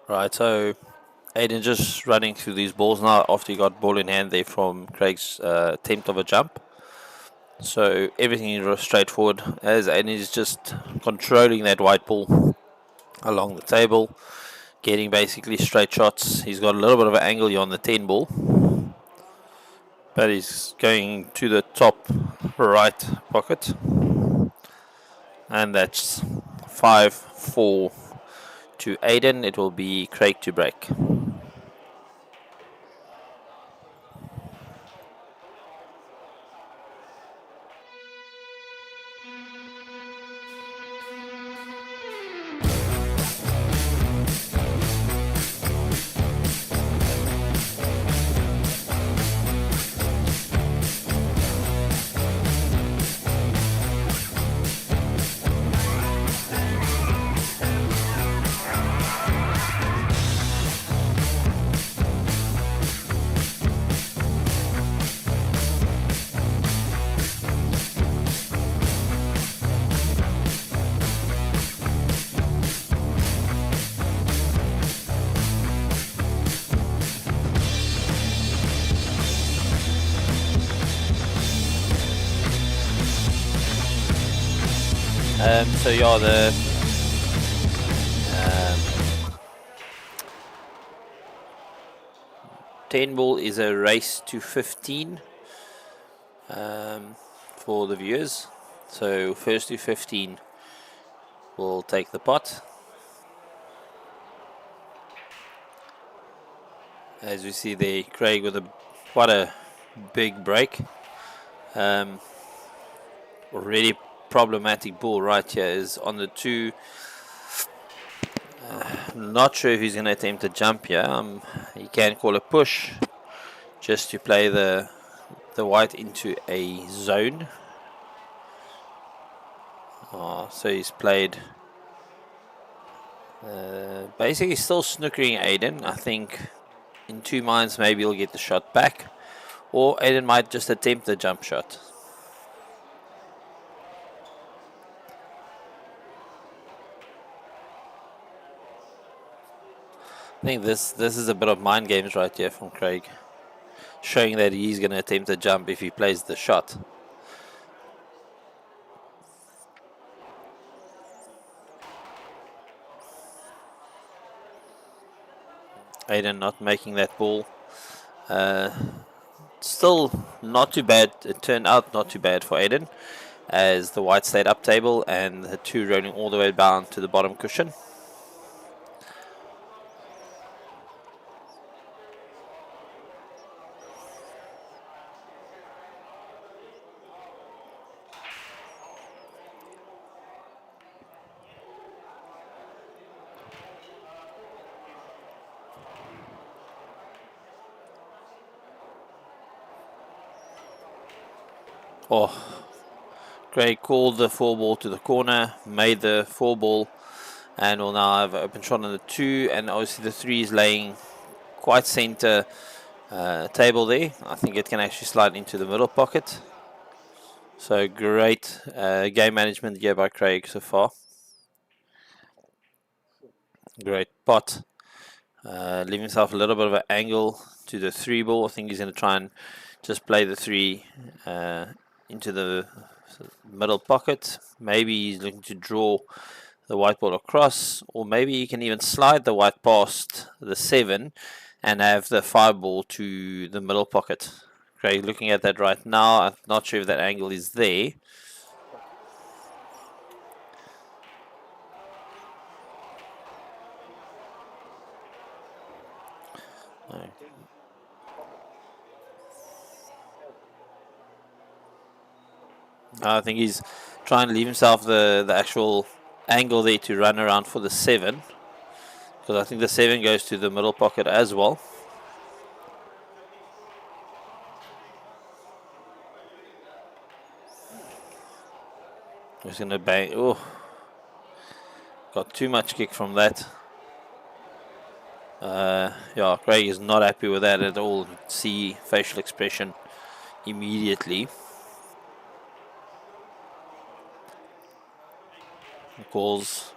Right, so Aden just running through these balls now after he got ball in hand there from Craig's attempt of a jump. So everything is straightforward as Aden is just controlling that white ball along the table, getting basically straight shots. He's got a little bit of an angle here on the 10 ball, but he's going to the top right pocket, and that's 5-4 to Aden. It will be Craig to break. So yeah, the 10 ball is a race to 15 for the viewers. So first to 15 will take the pot. As we see there, Craig with quite a big break. Already problematic ball right here is on the 2. Not sure if he's going to attempt a jump here. He can call a push just to play the white into a zone. So he's played basically still snookering Aden. I think in 2 minds maybe he'll get the shot back, or Aden might just attempt the jump shot. I think this is a bit of mind games right here from Craig, showing that he's going to attempt a jump if he plays the shot. Aden not making that ball. Still not too bad. It turned out not too bad for Aden, as the white stayed up table and the 2 rolling all the way down to the bottom cushion. Oh, Craig called the 4 ball to the corner, made the 4 ball, and will now have an open shot on the 2, and obviously the 3 is laying quite center table there. I think it can actually slide into the middle pocket. So great game management here by Craig so far. Great pot. Leaving himself a little bit of an angle to the 3 ball. I think he's going to try and just play the 3 into the middle pocket. Maybe he's looking to draw the white ball across, or maybe he can even slide the white past the 7 and have the 5 ball to the middle pocket. Craig looking at that right now. I'm not sure if that angle is there. No. I think he's trying to leave himself the actual angle there to run around for the 7, because I think the 7 goes to the middle pocket as well. He's going to bang. Oh, got too much kick from that. Yeah, Craig is not happy with that at all. See facial expression immediately. He calls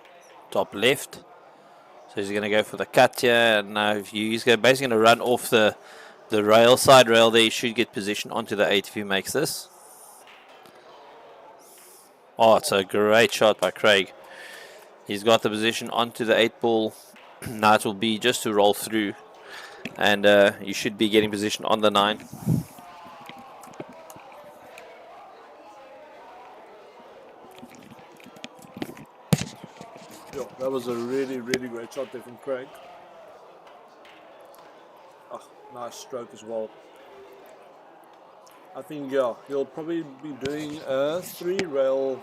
top left. So he's going to go for the cut here. And now he's basically going to run off the rail, side rail there. He should get position onto the 8 if he makes this. Oh, it's a great shot by Craig. He's got the position onto the 8 ball. Now it will be just to roll through. And you should be getting position on the 9. Yeah, that was a really, really great shot there from Craig. Oh, nice stroke as well. I think, yeah, he'll probably be doing a 3 rail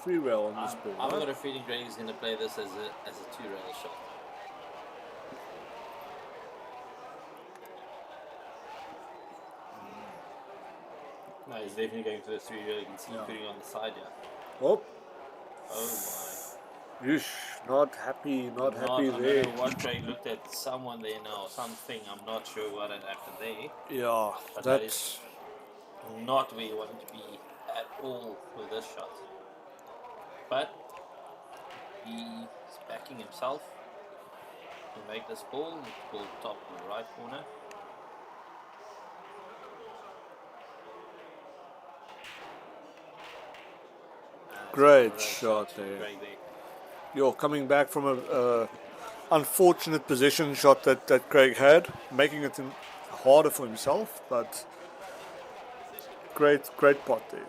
on this ball. I've got a feeling Craig is going to play this as a 2 rail shot. No, he's definitely going for the 3 rail. You can see him putting on the side here. Oh. Oh my. Yeesh, not happy there. I don't know what Craig looked at someone there now, something. I'm not sure what had happened there. Yeah, but that is not where you want to be at all with this shot. But he's backing himself to make this ball. It's ball top in the right corner. Great shot there. Craig there. You're coming back from a unfortunate position shot that Craig had, making it harder for himself, but great pot there.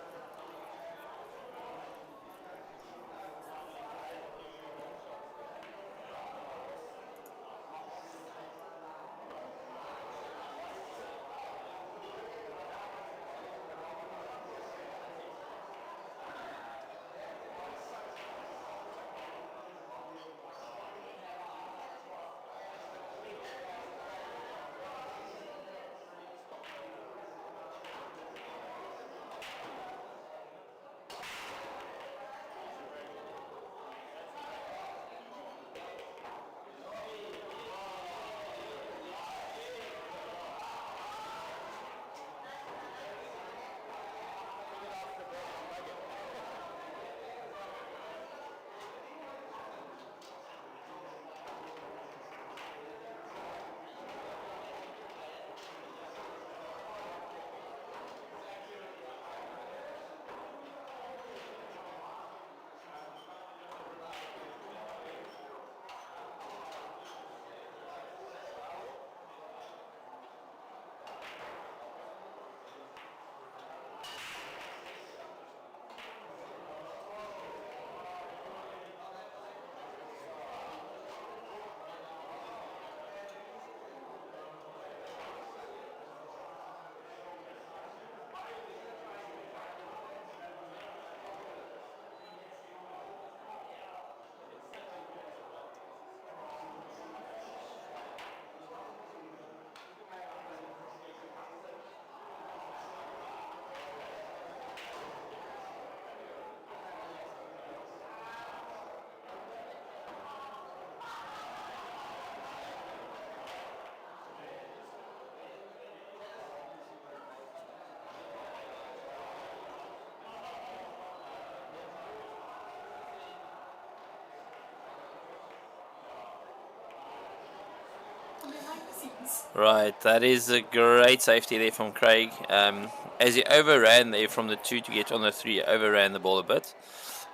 Right, that is a great safety there from Craig. As he overran there from the 2 to get on the 3, overran the ball a bit,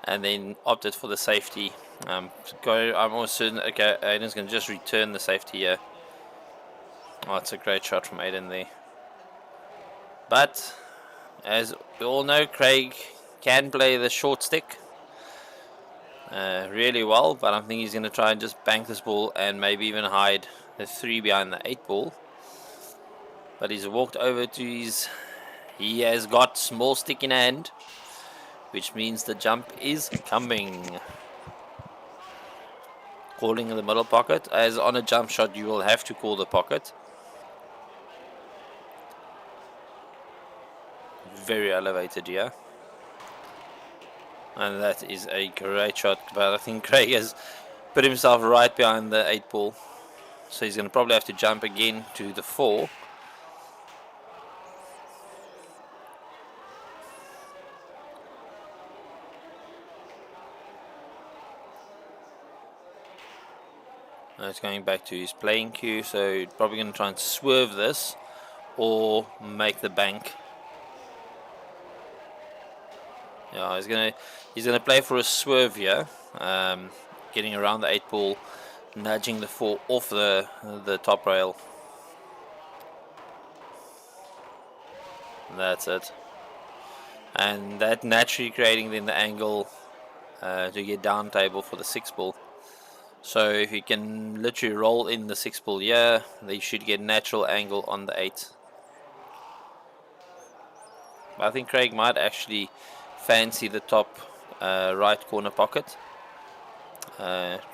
and then opted for the safety. I'm almost certain, okay, Aden's going to just return the safety here. Oh, it's a great shot from Aden there. But, as we all know, Craig can play the short stick really well, but I think he's going to try and just bank this ball and maybe even hide the 3 behind the 8 ball. But he's walked over to his... He has got small stick in hand, which means the jump is coming. Calling in the middle pocket. As on a jump shot, you will have to call the pocket. Very elevated here. And that is a great shot. But I think Craig has put himself right behind the 8 ball. So he's going to probably have to jump again to the 4. Now it's going back to his playing cue, so probably going to try and swerve this or make the bank. Yeah, he's gonna play for a swerve here, getting around the 8 ball, nudging the 4 off the top rail. That's it, and that naturally creating then the angle to get down table for the 6 ball. So if you can literally roll in the 6 ball here, they should get natural angle on the 8. I think Craig might actually fancy the top right corner pocket.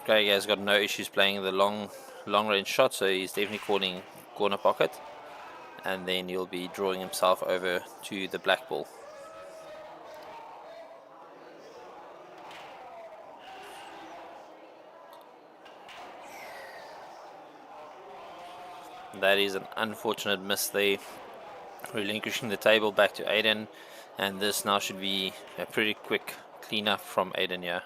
Craig has got no issues playing the long range shot, so he's definitely calling corner pocket, and then he'll be drawing himself over to the black ball. That is an unfortunate miss there, relinquishing the table back to Aden, and this now should be a pretty quick cleanup from Aden here.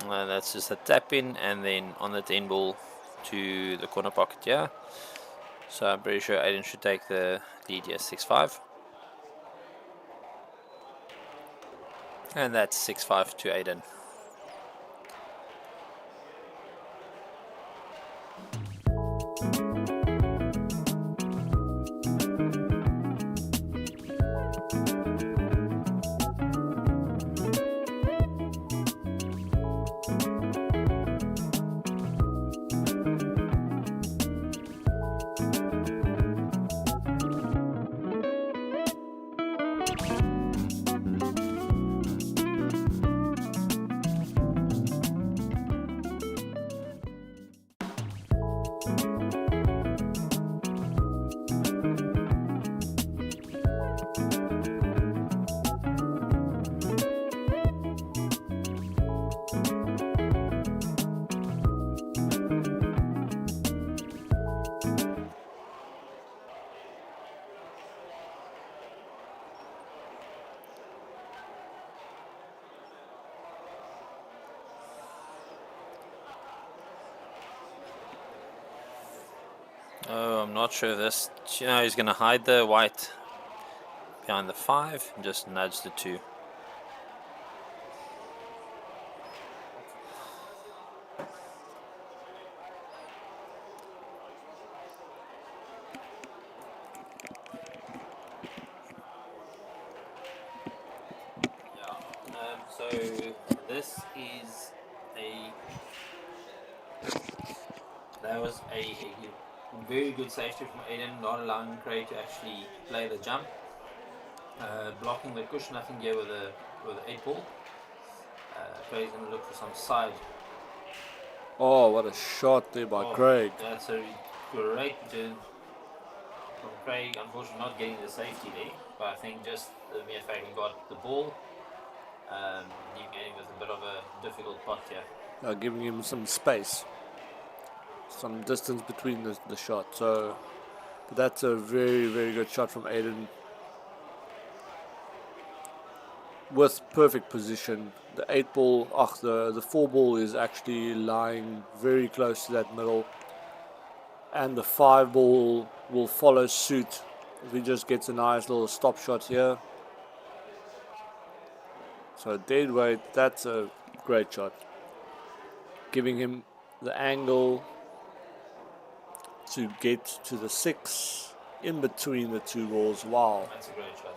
That's just a tap in, and then on the 10 ball to the corner pocket here. So I'm pretty sure Aden should take the lead here, 6-5. And that's 6-5 to Aden. Oh, I'm not sure if this. He's going to hide the white behind the 5 and just nudge the 2. So this is that was a very good safety from Aden, not allowing Craig to actually play the jump, blocking the cushion. I think here with the 8 ball. Craig's going to look for some side. Oh, what a shot there by Craig. That's a great turn from Craig. Unfortunately, not getting the safety there, but I think just the mere fact he got the ball. New game was a bit of a difficult pot here. Giving him some space, some distance between the shot. So, but that's a very, very good shot from Aden. With perfect position. The 8 ball, the 4 ball is actually lying very close to that middle. And the 5 ball will follow suit if he just gets a nice little stop shot here. So dead weight, that's a great shot. Giving him the angle to get to the 6 in between the 2 balls. Wow. That's a great shot.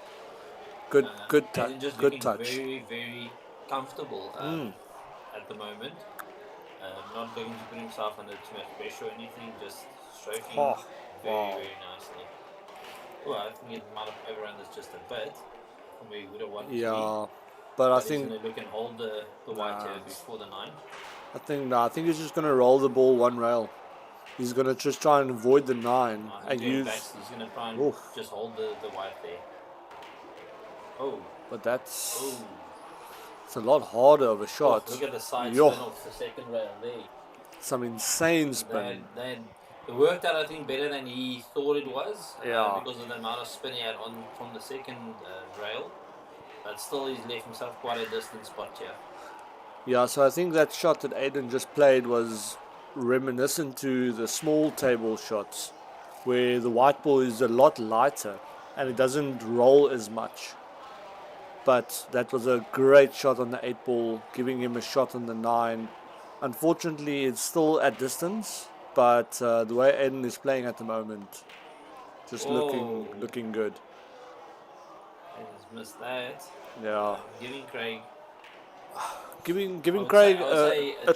Good touch. Just Good looking touch. very, very comfortable at the moment. Not looking to put himself under too much pressure or anything, just stroking very nicely. Well, I think it might have overrun this just a bit from where he would have wanted to be. But I He's think going to look and hold the white here before the 9. I think he's just going to roll the ball one rail. He's going to just try and avoid the 9 and use. He's going to try and just hold the white there. Oh. But that's it's a lot harder of a shot. Look at the side spin off the second rail there. Some insane spin. It worked out, I think, better than he thought it was. Yeah. Because of the amount of spin he had from the second rail. But still, he's left himself quite a distant spot here. Yeah, so I think that shot that Aden just played was reminiscent to the small table shots, where the white ball is a lot lighter and it doesn't roll as much. But that was a great shot on the 8 ball, giving him a shot on the 9. Unfortunately, it's still at distance, but the way Aden is playing at the moment, just looking good. He's missed that. Yeah. Giving Craig. Giving Craig a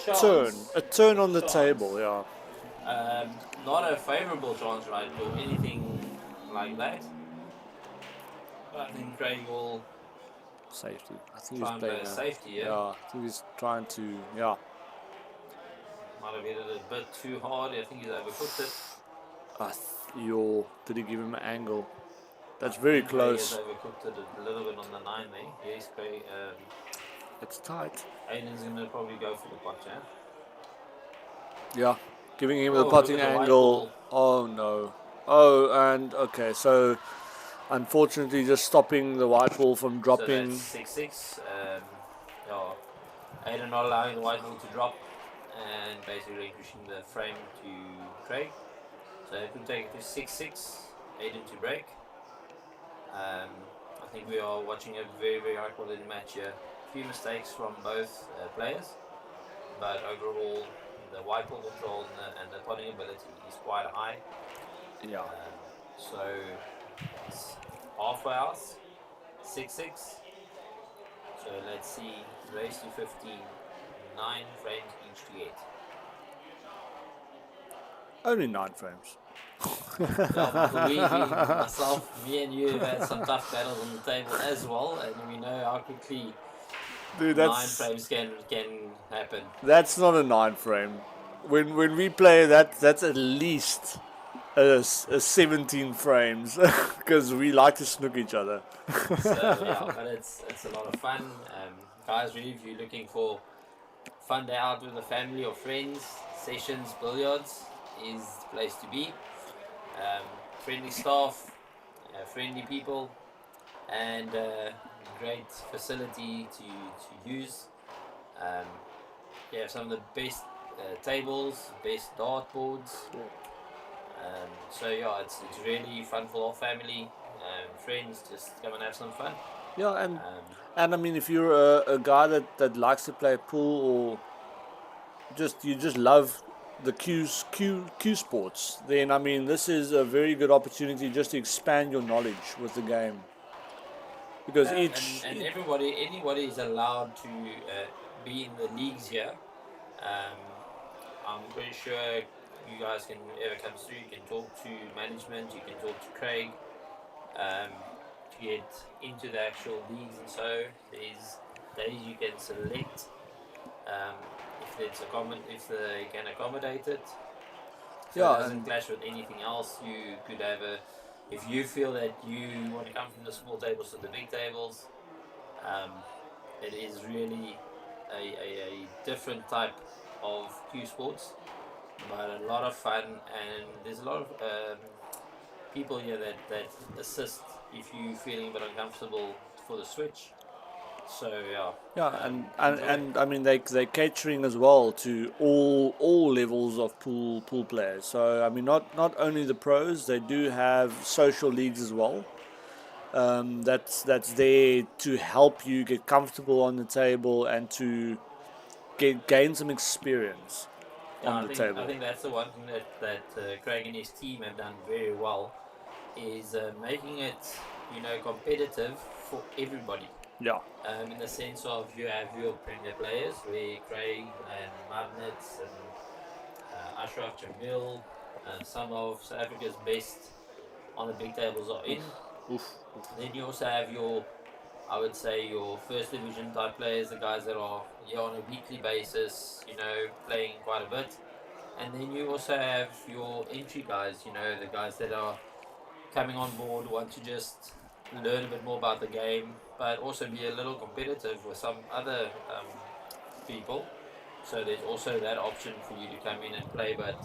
turn on the table, yeah. Not a favourable chance, right, or anything like that. But I think Craig will safety. I think try he's and play playing safety, yeah. I think he's trying to, Might have hit it a bit too hard. I think he's overcooked it. Did he give him an angle? That's very close. He has overcooked it a little bit on the 9 there. Yes, Craig. It's tight. Aden's going to probably go for the pot, yeah? Yeah, giving him the putting angle. Oh no. Oh, and okay, so unfortunately just stopping the white ball from dropping. So that's 6-6. Aden not allowing the white ball to drop and basically relinquishing the frame to Craig. So it will take it to 6-6, Aden to break. I think we are watching a very, very high quality match here. A few mistakes from both players, but overall the white ball control and the potting ability is quite high. Yeah. So it's halfway house, 6-6. So let's see, race to 15, 9 frames each to get. Only 9 frames. Well, Michael, myself, me and you have had some tough battles on the table as well, and we know how quickly Dude, 9 frames can happen. That's not a 9 frame. When we play that's at least a 17 frames because we like to snook each other. So yeah, but it's a lot of fun. Guys, really, if you're looking for fun day out with the family or friends, Sessions Billiards is the place to be. Friendly staff, friendly people, and great facility to use. You have some of the best tables, best dart boards. So yeah, it's really fun for all family, friends. Just come and have some fun. Yeah, and I mean, if you're a guy that likes to play pool or you just love the Q sports, then I mean, this is a very good opportunity just to expand your knowledge with the game. Because anybody is allowed to be in the leagues here. I'm pretty sure you guys can ever come through. You can talk to management. You can talk to Craig to get into the actual leagues, and so there's days you can select if they can accommodate it. So Yeah, it doesn't clash with anything else. You could have if you feel that you want to come from the small tables to the big tables, it is really a different type of Q sports, but a lot of fun, and there's a lot of people here that assist if you're feeling a bit uncomfortable for the switch. So yeah, and I mean they're catering as well to all levels of pool players. So I mean not only the pros, they do have social leagues as well. That's there to help you get comfortable on the table and to gain some experience on the table. I think that's the one thing that Craig and his team have done very well, is making it competitive for everybody. Yeah. In the sense of you have your premier players, where Craig and Magnets and Ashraf Jamil, some of South Africa's best on the big tables are in. Then you also have your first division type players, the guys that are here on a weekly basis, playing quite a bit. And then you also have your entry guys, the guys that are coming on board, want to just learn a bit more about the game, but also be a little competitive with some other people. So there's also that option for you to come in and play, but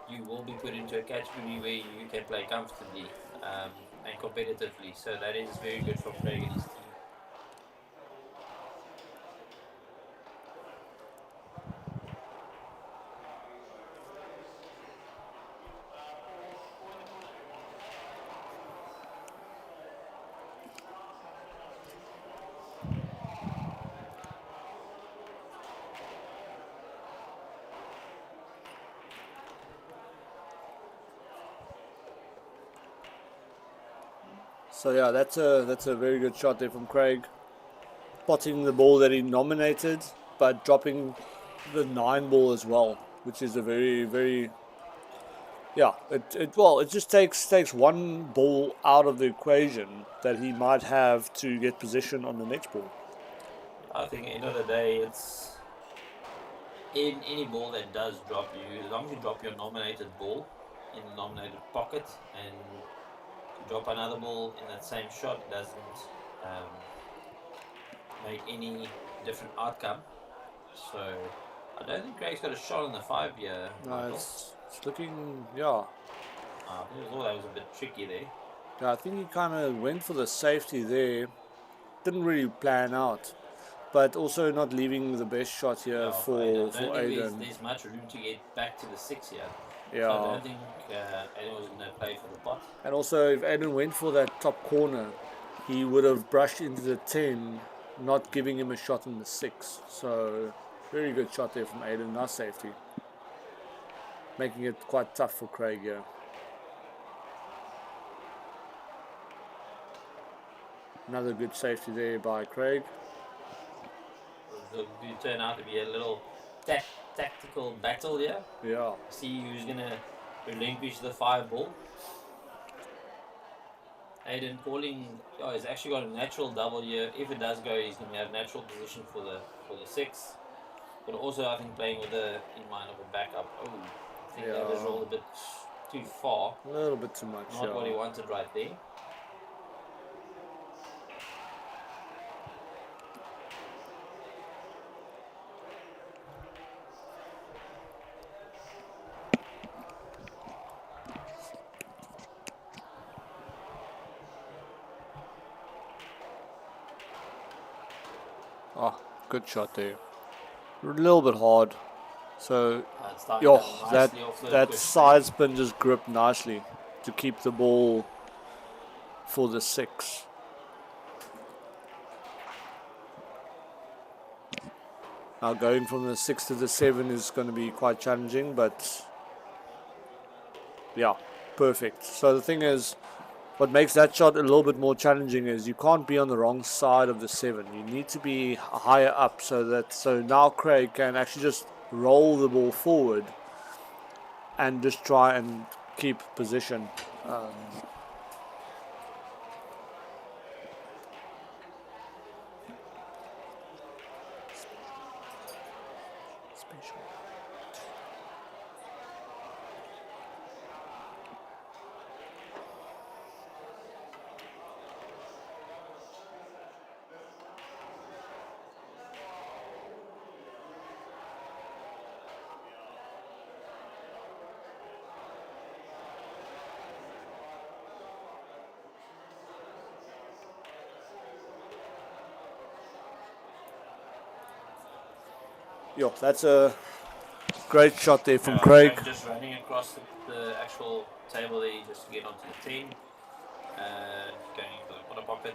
you will be put into a category where you can play comfortably and competitively. So that is very good for Craig and his team. So yeah, that's a very good shot there from Craig. Potting the ball that he nominated, but dropping the 9 ball as well, which is a very, very it just takes one ball out of the equation that he might have to get position on the next ball. I think at the end of the day, it's in any ball that does drop you, as long as you drop your nominated ball in the nominated pocket and drop another ball in that same shot, it doesn't make any different outcome. So I don't think Craig's got a shot on the 5 here. No, it's looking, yeah. I thought that was a bit tricky there. Yeah, I think he kind of went for the safety there. Didn't really plan out, but also not leaving the best shot here for Aden. There's much room to get back to the 6 here. So I don't think Aden was going to play for the pot. And also, if Aden went for that top corner, he would have brushed into the 10, not giving him a shot in the 6. So, very good shot there from Aden. Nice safety. Making it quite tough for Craig here. Another good safety there by Craig. It will turn out to be a little tactical battle here. Yeah. See who's going to relinquish the 5 ball. Aden calling, he's actually got a natural double here. If it does go, he's going to have natural position for the 6. But also, I think playing with the in mind of a backup. Oh, I think that was rolled a bit too far. A little bit too much. Not what he wanted right there. Oh, good shot there. A little bit hard. So, that side spin just gripped nicely to keep the ball for the 6. Now going from the 6 to the 7 is going to be quite challenging, but yeah, perfect. So the thing is, what makes that shot a little bit more challenging is you can't be on the wrong side of the 7. You need to be higher up so now Craig can actually just roll the ball forward and just try and keep position. Yo, that's a great shot there from Craig. Just running across the actual table there just to get onto the 10. Going into the corner pocket.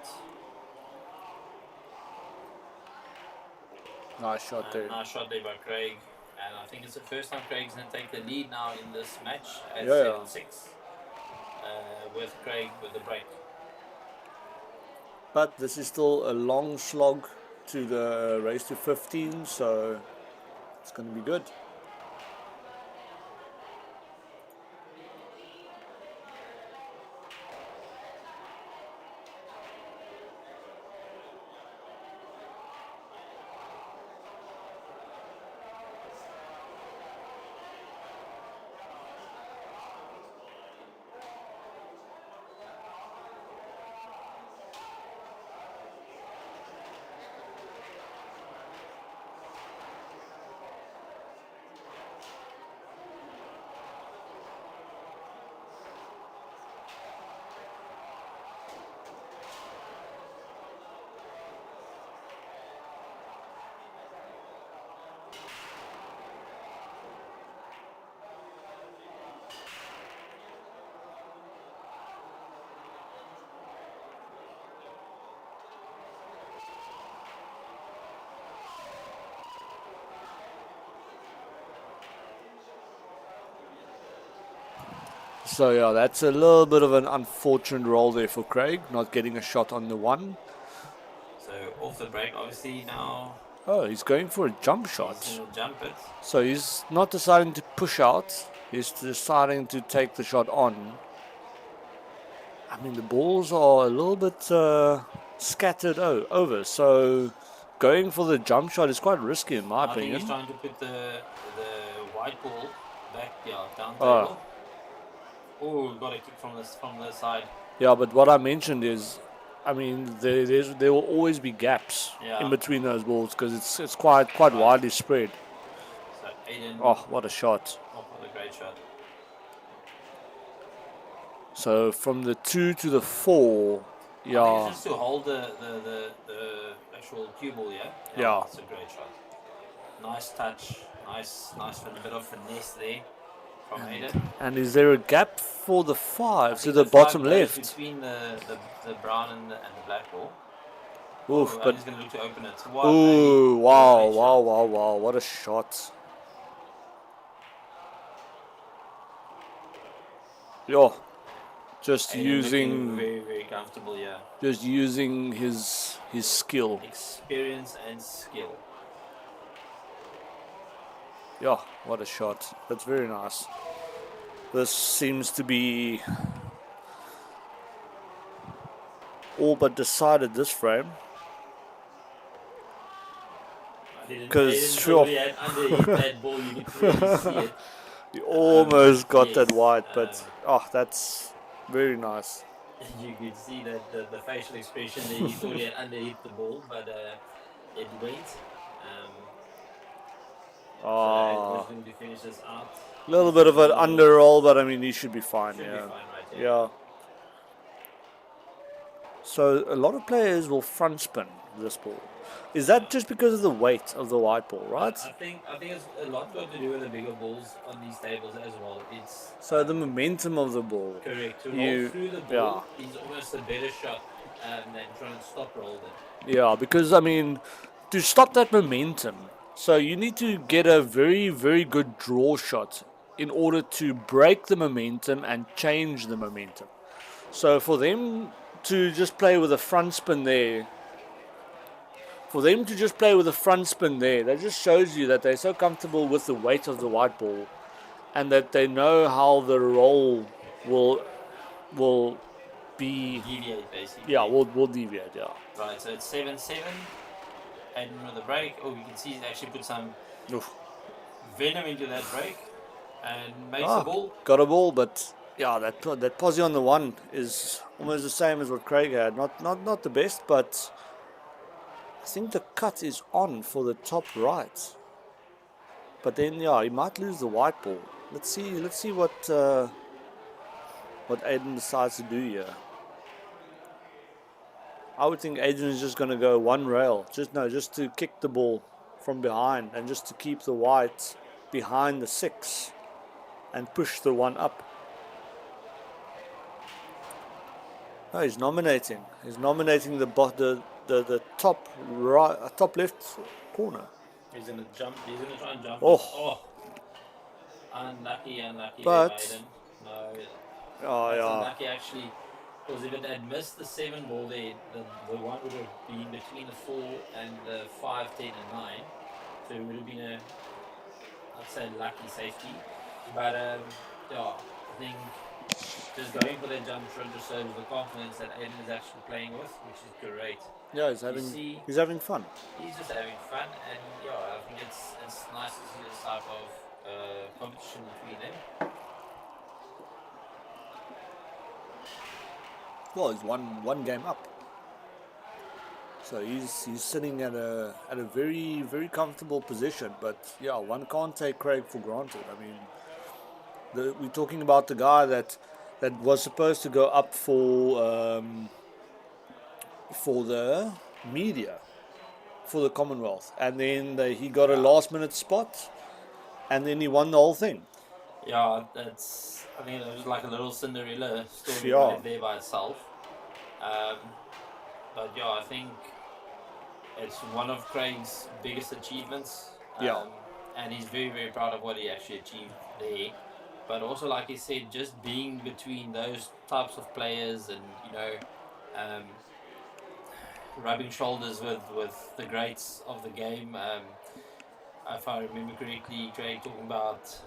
Nice shot there. Nice shot there by Craig. And I think it's the first time Craig's going to take the lead now in this match at 7-6. With Craig with the break. But this is still a long slog to the race to 15, so it's going to be good. So yeah, that's a little bit of an unfortunate roll there for Craig, not getting a shot on the 1. So off the break, obviously now. Oh, he's going for a jump shot. He's going to jump it. So he's not deciding to push out, he's deciding to take the shot on. I mean, the balls are a little bit scattered over, so going for the jump shot is quite risky in my opinion. I think he's trying to put the white ball back, down table. Oh, got a kick from the side. Yeah, but what I mentioned is, I mean, there will always be gaps in between those balls because it's quite widely spread. So Aden. Oh, what a shot! Oh, what a great shot. So from the 2 to the 4, yeah. I think it's just to hold the actual cue ball, yeah. Yeah. It's a great shot. Nice touch. Nice bit of finesse there. from Aden. And is there a gap for the 5 to think the five bottom goes left? between the brown and the black ball. Oof, But but he's going to look to open it. What ooh, a wow, great wow, shot. wow, wow, what a shot. Yo, just Aden looking using very, very comfortable here. just using his skill. Experience and skill. Yeah, what a shot. That's very nice. This seems to be all but decided this frame. Because sure, He had underhit that ball, you could clearly see it. he almost got that yes, white, but that's very nice. You could see that the facial expression there, he thought he had underhit the ball, but it went. So Aden was going to finish this out. A little bit of an under roll, but I mean, he should be fine. Should yeah. be fine right here. Yeah. So a lot of players will front spin this ball. Is that just because of the weight of the white ball, right? I think it's a lot got to do with the bigger balls on these tables as well. It's So the momentum of the ball. correct. To roll through the ball is almost a better shot than trying to stop roll it. Yeah, because I mean, to stop that momentum, so you need to get a very, very good draw shot in order to break the momentum and change the momentum. So for them to just play with a front spin there, that just shows you that they're so comfortable with the weight of the white ball and that they know how the roll will be. Deviate basically. Yeah, will deviate, yeah. Right, so it's 7-7. Aden with a break. Oh, you can see he's actually put some Oof. venom into that break and makes the ball. Got a ball, but yeah, that posse on the 1 is almost the same as what Craig had. Not the best, but I think the cut is on for the top right. But then yeah, he might lose the white ball. Let's see what Aden decides to do here. I would think Aden is just going to go one rail, just to kick the ball from behind and just to keep the white behind the 6 and push the 1 up. No, he's nominating. He's nominating the top right, top left corner. He's gonna jump. He's gonna try and jump. Oh. Unlucky. But Aden. No. Oh That's yeah. unlucky actually. Because if it had missed the 7 ball there, the 1 would have been between the 4 and the 5, 10 and 9. So it would have been I'd say lucky safety. But yeah, I think just going for that jump shot just shows the confidence that Aden is actually playing with, which is great. Yeah, he's having fun. He's just having fun, and yeah, I think it's nice to see this type of competition between them. Well, he's one game up, so he's sitting at a very, very comfortable position. But yeah, one can't take Craig for granted. I mean, we're talking about the guy that was supposed to go up for the media for the Commonwealth, and then he got a last minute spot, and then he won the whole thing. Yeah, I think it was like a little Cinderella story Yeah. right there by itself. But yeah, I think it's one of Craig's biggest achievements. And he's very, very proud of what he actually achieved there. But also, like he said, just being between those types of players and, rubbing shoulders with the greats of the game. If I remember correctly, Craig talking about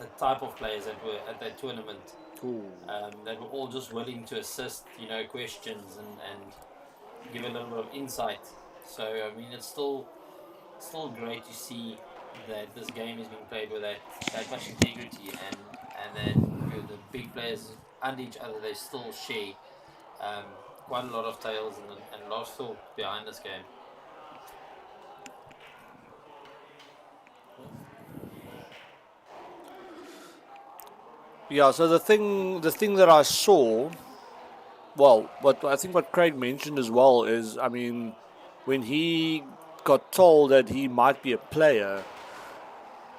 the type of players that were at that tournament. That were all just willing to assist, questions and give a little bit of insight. So I mean, it's still great to see that this game is being played with that much integrity, and then the big players and each other, they still share quite a lot of tales and a lot of thought behind this game. Yeah, so the thing that I saw, well, what Craig mentioned as well is, I mean, when he got told that he might be a player,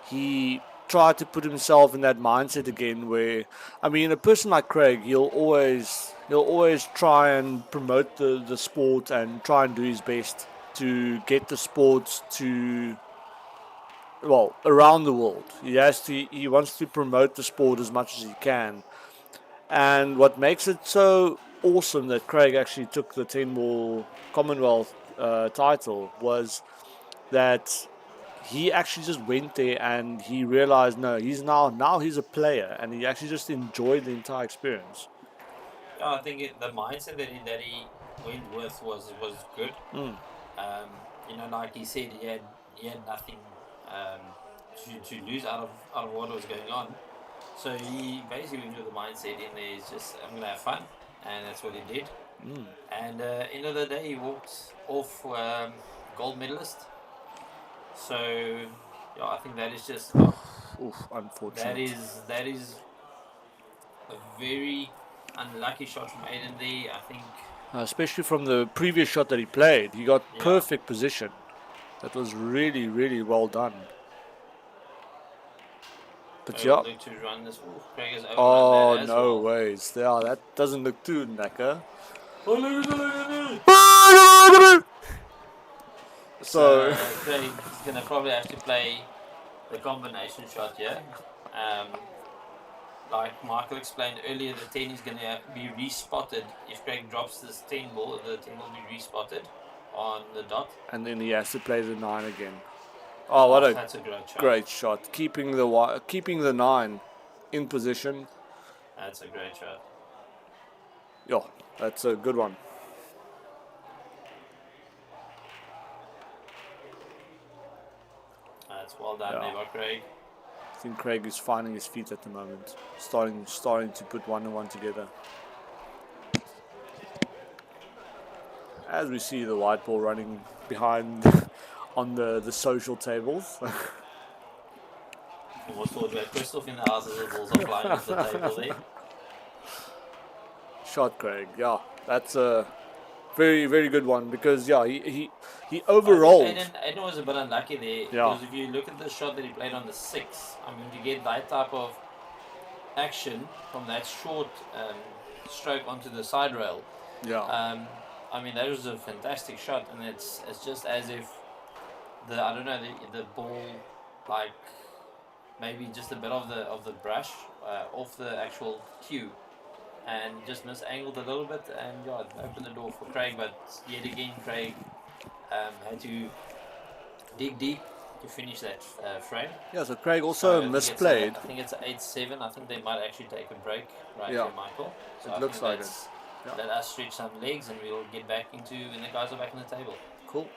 he try to put himself in that mindset again where, I mean, a person like Craig, he'll always try and promote the sport and try and do his best to get the sport to, well, around the world. He wants to promote the sport as much as he can. And what makes it so awesome that Craig actually took the 10-ball Commonwealth title was that he actually just went there and he realized, no, he's now he's a player, and he actually just enjoyed the entire experience. Yeah, I think the mindset that he went with was good. You know, like he said, he had nothing to lose out of what was going on. So he basically went with the mindset in there is just, I'm gonna have fun, and that's what he did. And end of the day, he walked off gold medalist. So yeah, I think that is just Unfortunate. that is a very unlucky shot from Aden there. I think, especially from the previous shot that he played, he got perfect position. That was really, really well done. But to run this. Craig has overrun oh that as no well. ways! Yeah, that doesn't look too knacker. So Craig's gonna probably have to play the combination shot here. Like Michael explained earlier, the 10 is gonna be respotted if Craig drops this 10 ball. The 10 will be respotted on the dot, and then he has to play the 9 again. Oh, what that's a great shot! Great shot, keeping the 9 in position. That's a great shot. Yeah, that's a good one. That's well done there by Craig. I think Craig is finding his feet at the moment, starting to put one and one together. As we see the white ball running behind on the social tables. Almost thought we had Christoph in the house as the balls are flying off the table there. Shot, Craig. Yeah, that's a very, very good one because he overrolled. Aden was a bit unlucky there because if you look at the shot that he played on the 6, I mean, to get that type of action from that short stroke onto the side rail. Yeah. I mean, that was a fantastic shot, and it's just as if the ball, like maybe just a bit of the brush off the actual cue, and just misangled a little bit, and it opened the door for Craig. But yet again, Craig had to dig deep to finish that frame. Yeah, so Craig also misplayed. I think it's 8-7. I think they might actually take a break here, Michael. So it looks like it. Let us stretch some legs and we'll get back into when the guys are back on the table. Cool.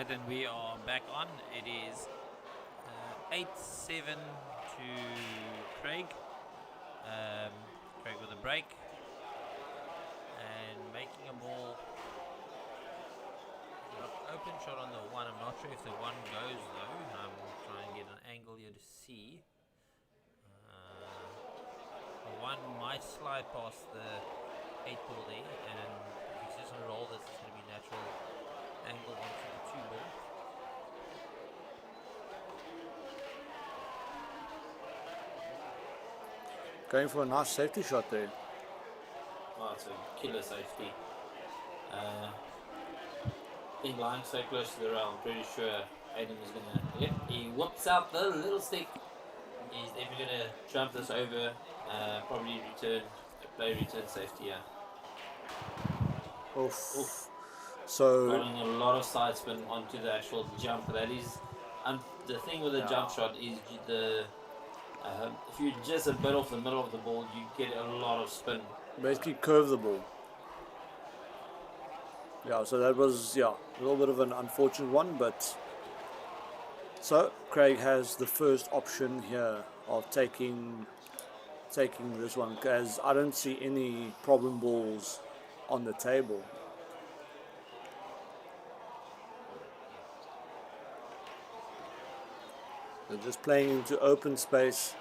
Right, and we are back on. It is 8-7 to Craig. Craig with a break and making a ball. Open shot on the one. I'm not sure if the one goes though. I'm trying to get an angle here to see. The one might slide past the 8-ball there, and if he's just going to roll this, it's going to be natural angle onto the 2-ball. Going for a nice safety shot there. Oh, it's a killer safety. In lying so close to the rail, I'm pretty sure Aden is going to. Yep, he whips out the little stick. He's definitely going to jump this over. Probably play return safety. Yeah. Oof. So Running a lot of side spin onto the actual jump. That is, the thing with the jump shot is if you just a bit off the middle of the ball, you get a lot of spin. basically curve the ball. Yeah, so that was a little bit of an unfortunate one, but so Craig has the first option here of taking this one, as I don't see any problem balls on the table. They're just playing into open space.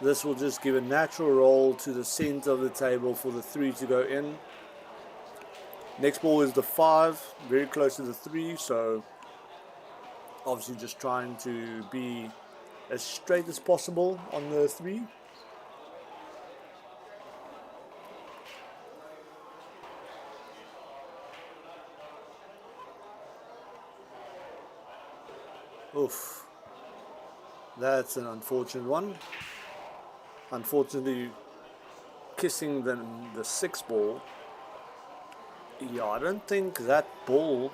This will just give a natural roll to the center of the table for the 3 to go in. Next ball is the 5, very close to the 3, so obviously just trying to be as straight as possible on the 3. Oof. That's an unfortunate one. Unfortunately, kissing the 6-ball. Yeah, I don't think that ball,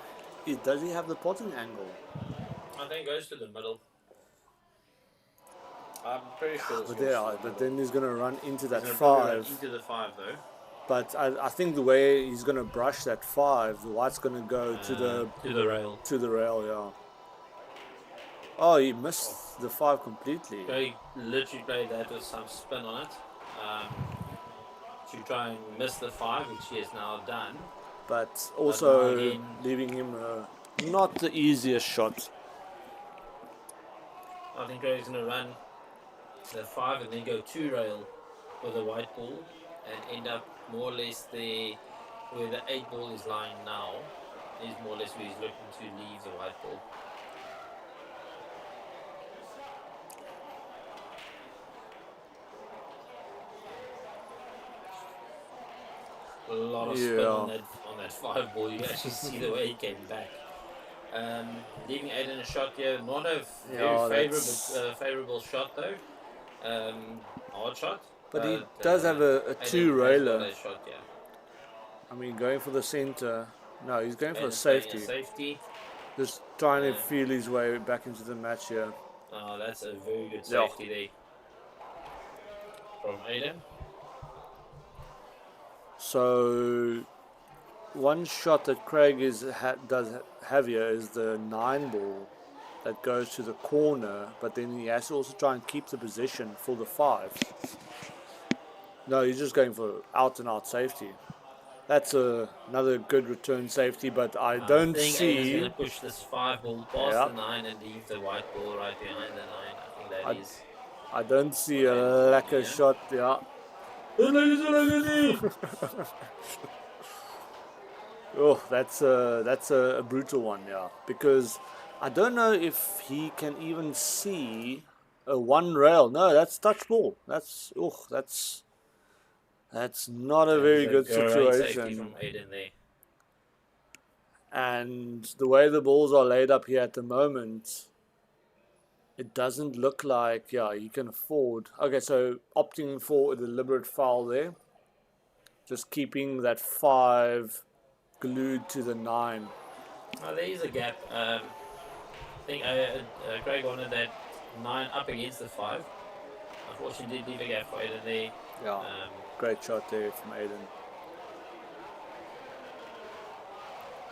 does he have the potting angle? I think it goes to the middle. I'm pretty sure it's But then he's going to run into that He's 5. run into the 5 though. But I think the way he's going to brush that 5, the white's going to go to the rail. To the rail, yeah. Oh, he missed the 5 completely. So he literally played that with some spin on it. To try and miss the 5, which he has now done. But also again, leaving him not the easiest shot. I think Craig's going to run the 5 and then go 2 rail with a white ball and end up more or less there where the 8-ball is lying now. Is more or less where he's looking to leave the white ball. A lot of spin on that 5-ball. You actually see the way he came back. Leaving Aden a shot here. Not a very favourable shot though. Hard shot. But he does have a 2-railer. Shot, yeah. I mean, going for the center. No, he's going for a Aden's safety. playing a safety. Just trying to feel his way back into the match here. Oh, that's a very good safety there from Aden. So one shot that Craig does have here is the 9-ball that goes to the corner, but then he has to also try and keep the position for the 5. No, he's just going for out and out safety. That's another good return safety, but I don't see. He's going to push this 5-ball past the 9 and leave the white ball right behind the 9. I think that is. I don't see a lacquer shot. Yeah. Oh, that's a brutal one, yeah. Because I don't know if he can even see a 1 rail. No, that's touch ball. That's not a very good situation. From Aden there. And the way the balls are laid up here at the moment, it doesn't look like he can afford. Okay, so opting for a deliberate foul there. Just keeping that 5 glued to the 9. Well, there is a gap. I think Craig wanted that 9 up against the 5. Unfortunately, did leave a gap for Aden there. Yeah, great shot there from Aden.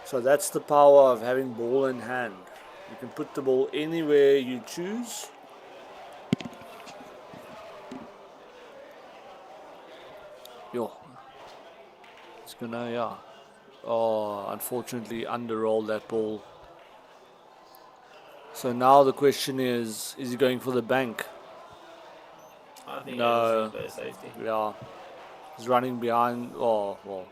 So that's the power of having ball in hand. You can put the ball anywhere you choose. Yo, it's gonna, yeah. Oh, unfortunately underrolled that ball. So now the question is he going for the bank? I think No. play safety. Yeah. He's running behind, oh, well,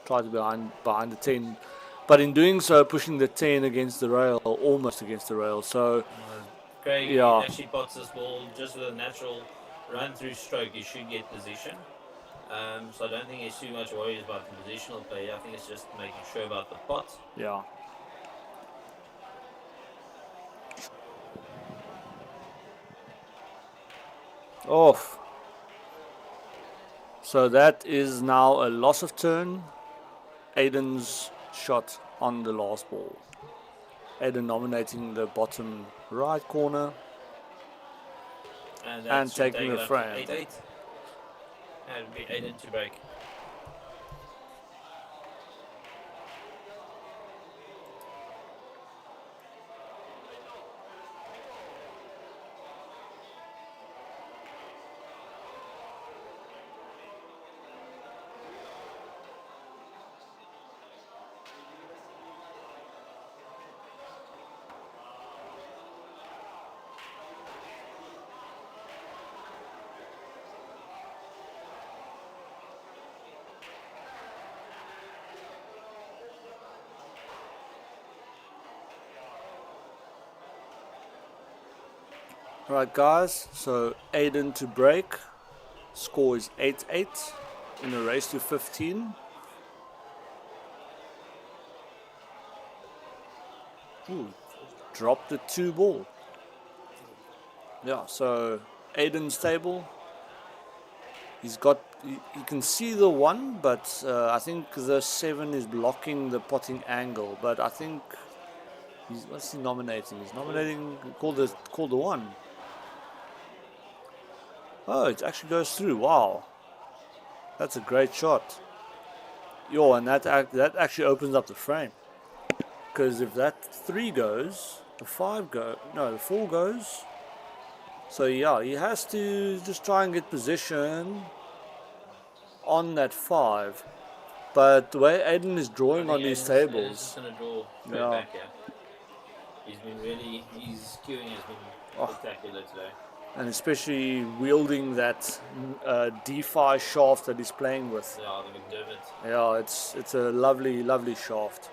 tried to behind the 10. But in doing so, pushing the 10 against the rail, almost against the rail. So, Craig yeah. actually pots this ball just with a natural run through stroke. You should get position. So I don't think he's too much worried about the positional play. I think it's just making sure about the pot. Yeah. Off. So that is now a loss of turn. Aden's shot on the last ball. Aden nominating the bottom right corner. And taking the frame. 8-8. And it'll be Aden to break. Right, guys, so Aden to break. Score is 8-8 in a race to 15. Ooh, dropped the 2 ball. Yeah, so Aden's table. He's got, you can see the 1, but I think the 7 is blocking the potting angle. But I think, what's he nominating? He's nominating, call the 1. Oh, it actually goes through. Wow, that's a great shot. Yo, and that actually opens up the frame. Because if that 3 goes, the 5 go, no, the 4 goes. So yeah, he has to just try and get position on that 5. But the way Aden is drawing on these tables, just gonna draw straight back here. He's been really, his queuing has been spectacular today. And especially wielding that DeFi shaft that he's playing with. Yeah, the McDermott. Yeah, it's a lovely, lovely shaft.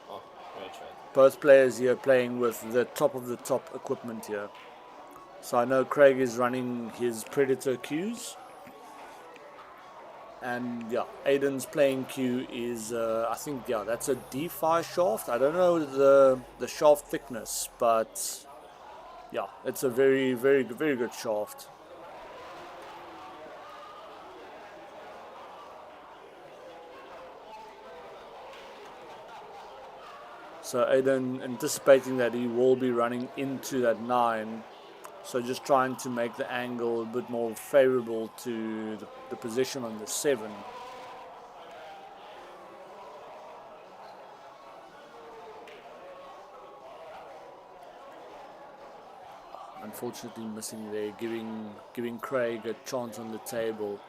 Oh, great shot. Both players here playing with the top of the top equipment here. So I know Craig is running his Predator cues. And yeah, Aden's playing cue is, I think, yeah, that's a DeFi shaft. I don't know the shaft thickness, but yeah, it's a very, very, very good shaft. So Aden anticipating that he will be running into that 9. So just trying to make the angle a bit more favorable to the position on the 7. Unfortunately missing there, giving Craig a chance on the table.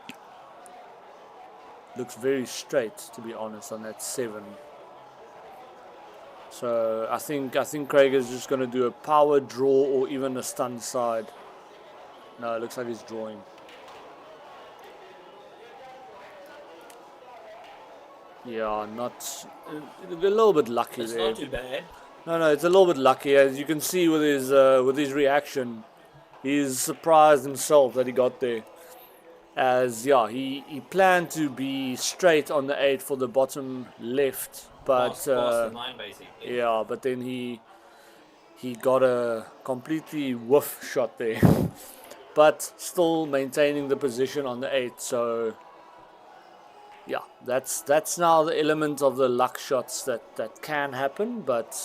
Looks very straight, to be honest, on that 7. So I think Craig is just going to do a power draw or even a stunned side. No, it looks like he's drawing. Yeah, not a little bit lucky It's there. not too bad. No, it's a little bit lucky, as you can see with his reaction. He's surprised himself that he got there. As yeah, he planned to be straight on the 8 for the bottom left, but Past the 9 basically. yeah, but then he got a completely whiff shot there. But still maintaining the position on the 8, so yeah, that's now the element of the luck shots that can happen. But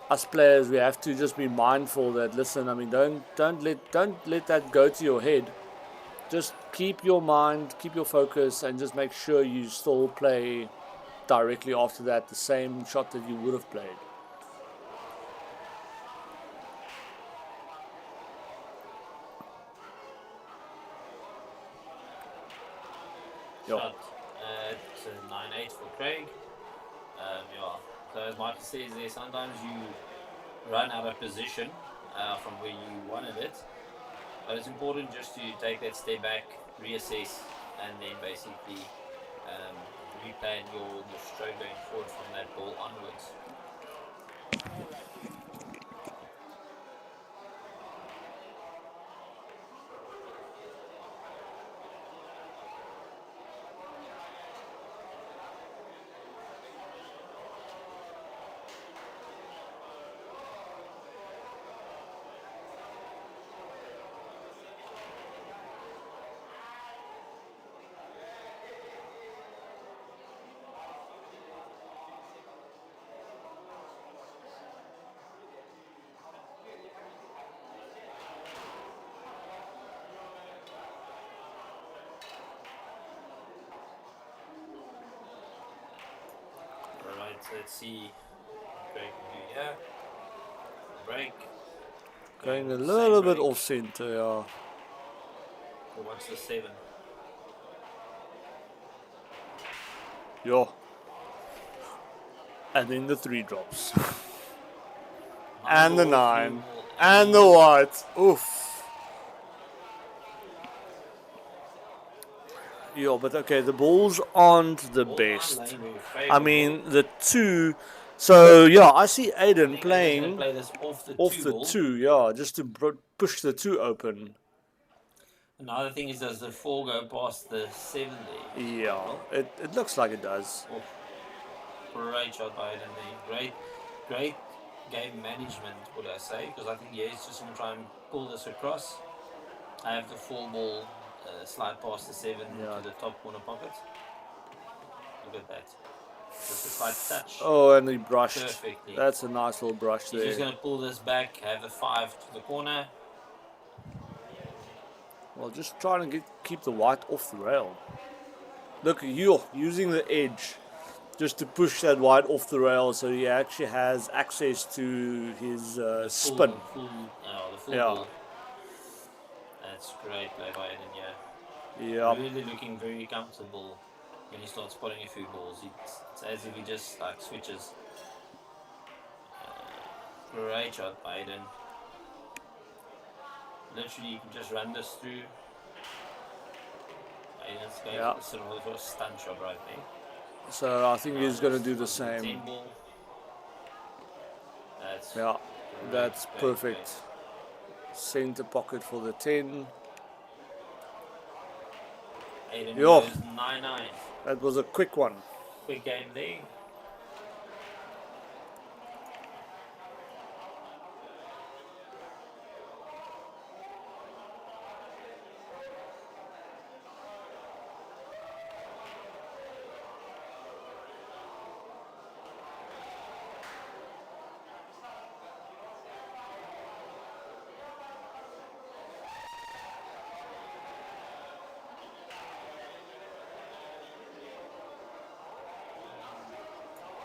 us players, we have to just be mindful that, listen, I mean, don't let that go to your head. Just keep your mind, keep your focus, and just make sure you still play directly after that the same shot that you would have played. Yo. Shot at 9-8 for Craig. Yeah. So as Michael says there, sometimes you run out of position from where you wanted it. But it's important just to take that step back, reassess, and then basically replan your stroke going forward from that ball onwards. Alright, so let's see. Break Duya. Break. Going a Same little bit break. off center, yeah. So what's the 7? Yo. And then the 3 drops. And the 9. And the white. Oof. Yo, but okay, the balls aren't the best. I mean, the 2. So, yeah, I see Aden playing Play this off the off 2 the ball. 2, yeah, just to push the 2 open. Another thing is, does the 4 go past the 7 there? Yeah, it looks like it does. Oh, great shot by Aden there. Great game management, would I say, because I think he's just going to try and pull this across. I have the 4 ball slide past the 7 Yeah. to the top corner pocket. Look at that. Just a slight touch. Oh, and he brushed. Perfectly. That's a nice little brush He's just there. going to pull this back, have the 5 to the corner. Well, just trying to keep the white off the rail. Look, you're using the edge just to push that white off the rail, so he actually has access to his spin. The full Yeah. ball. That's great play by Aden, yeah. Yeah. Really looking very comfortable when he starts spotting a few balls. It's as if he just like switches. Great shot by Aden. Literally, you can just run this through. Aden's going Yeah. for sort of a stunt shot right there. So I think he's going to do the Onto 10 same. ball. That's Yeah, great, that's great, perfect. great. Center pocket for the 10. Aden Yo. goes 9-9. That was a quick one. Quick game there.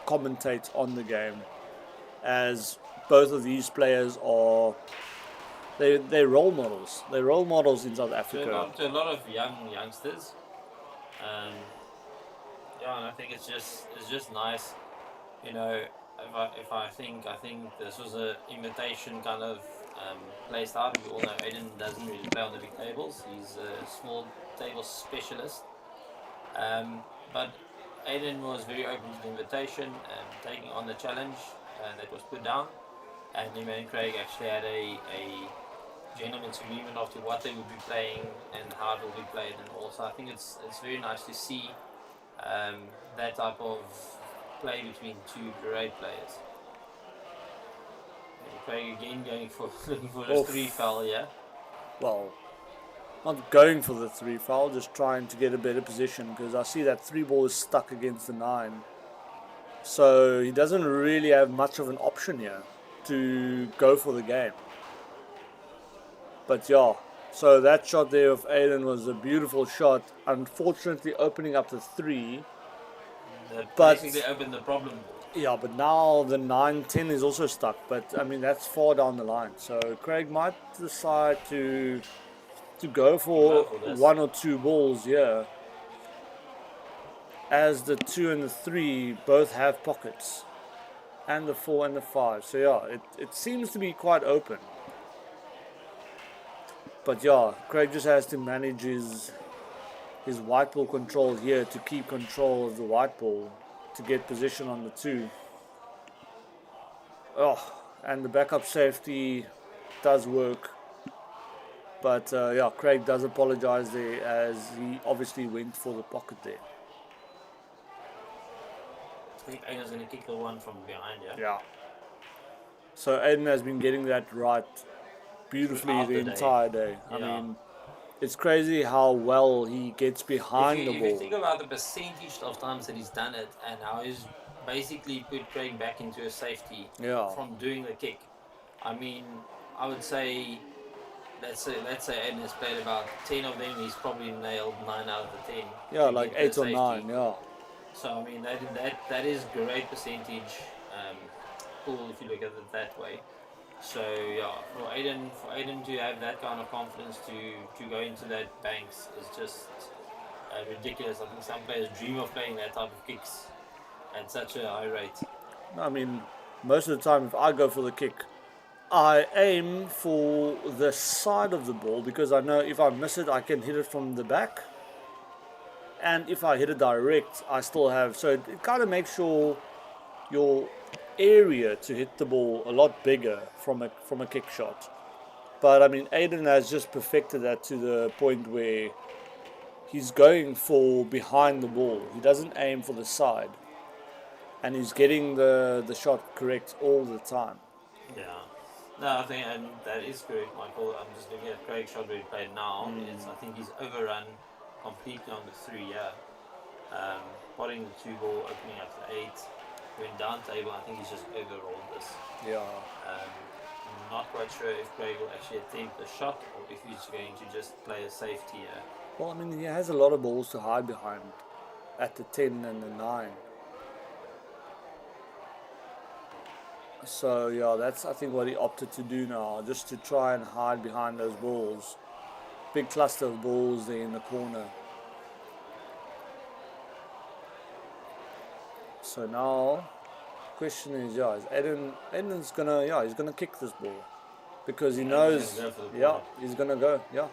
Commentate on the game, as both of these players are they're role models. They're role models in South Africa. To a lot of youngsters. Yeah, and I think it's just nice. You know, if I think this was an invitation kind of play style. We all know Aden doesn't really play on the big tables. He's a small table specialist. But Aden was very open to the invitation and taking on the challenge that was put down. And him and Craig actually had a gentleman's agreement of to what they would be playing and how it will be played. And also, I think it's very nice to see that type of play between two great players. And Craig again looking for a 3 foul, yeah. Well, not going for the 3 foul, just trying to get a better position, because I see that 3 ball is stuck against the 9. So he doesn't really have much of an option here to go for the game. But yeah, so that shot there of Aden was a beautiful shot. Unfortunately, opening up the 3 That But- basically opened the problem board. Yeah, but now the 9-10 is also stuck. But I mean, that's far down the line. So Craig might decide to go for for this. 1 or 2 balls here, as the 2 and the 3 both have pockets, and the 4 and the 5. So yeah, it seems to be quite open. But yeah, Craig just has to manage his white ball control here to keep control of the white ball to get position on the 2. Oh, and the backup safety does work. But yeah, Craig does apologize there, as he obviously went for the pocket there. I think Aden's going to kick the one from behind, yeah? Yeah. So Aden has been getting that right beautifully Throughout the the day. entire day. I Yeah. mean, it's crazy how well he gets behind If the you ball. think about the percentage of times that he's done it and how he's basically put Craig back into a safety Yeah. from doing the kick. I mean, I would say, let's say Aden has played about 10 of them, he's probably nailed 9 out of the 10. Yeah, to like get the 8 or 9, safety. yeah. So I mean that is great percentage pool if you look at it that way. So yeah, for Aden to have that kind of confidence to go into that banks is just ridiculous. I think some players dream of playing that type of kicks at such a high rate. I mean, most of the time if I go for the kick, I aim for the side of the ball, because I know if I miss it, I can hit it from the back. And if I hit it direct, I still have... So it kind of makes your area to hit the ball a lot bigger from a kick shot. But I mean, Aden has just perfected that to the point where he's going for behind the ball. He doesn't aim for the side. And he's getting the shot correct all the time. Yeah. No, I think and that is correct, Michael. I'm just looking at Craig's shot where he played now. I think he's overrun completely on the 3, yeah. Potting the 2 ball, opening up the 8. Went down table, I think he's just overrolled this. Yeah. I'm not quite sure if Craig will actually attempt the shot or if he's going to just play a safety here. Well, I mean, he has a lot of balls to hide behind at the 10 and the 9. So, yeah, that's, I think, what he opted to do now, just to try and hide behind those balls. Big cluster of balls there in the corner. So now, question is, yeah, is Aden's gonna, yeah, he's gonna kick this ball, because he knows, gonna go for the yeah, ball. he's gonna go, yeah.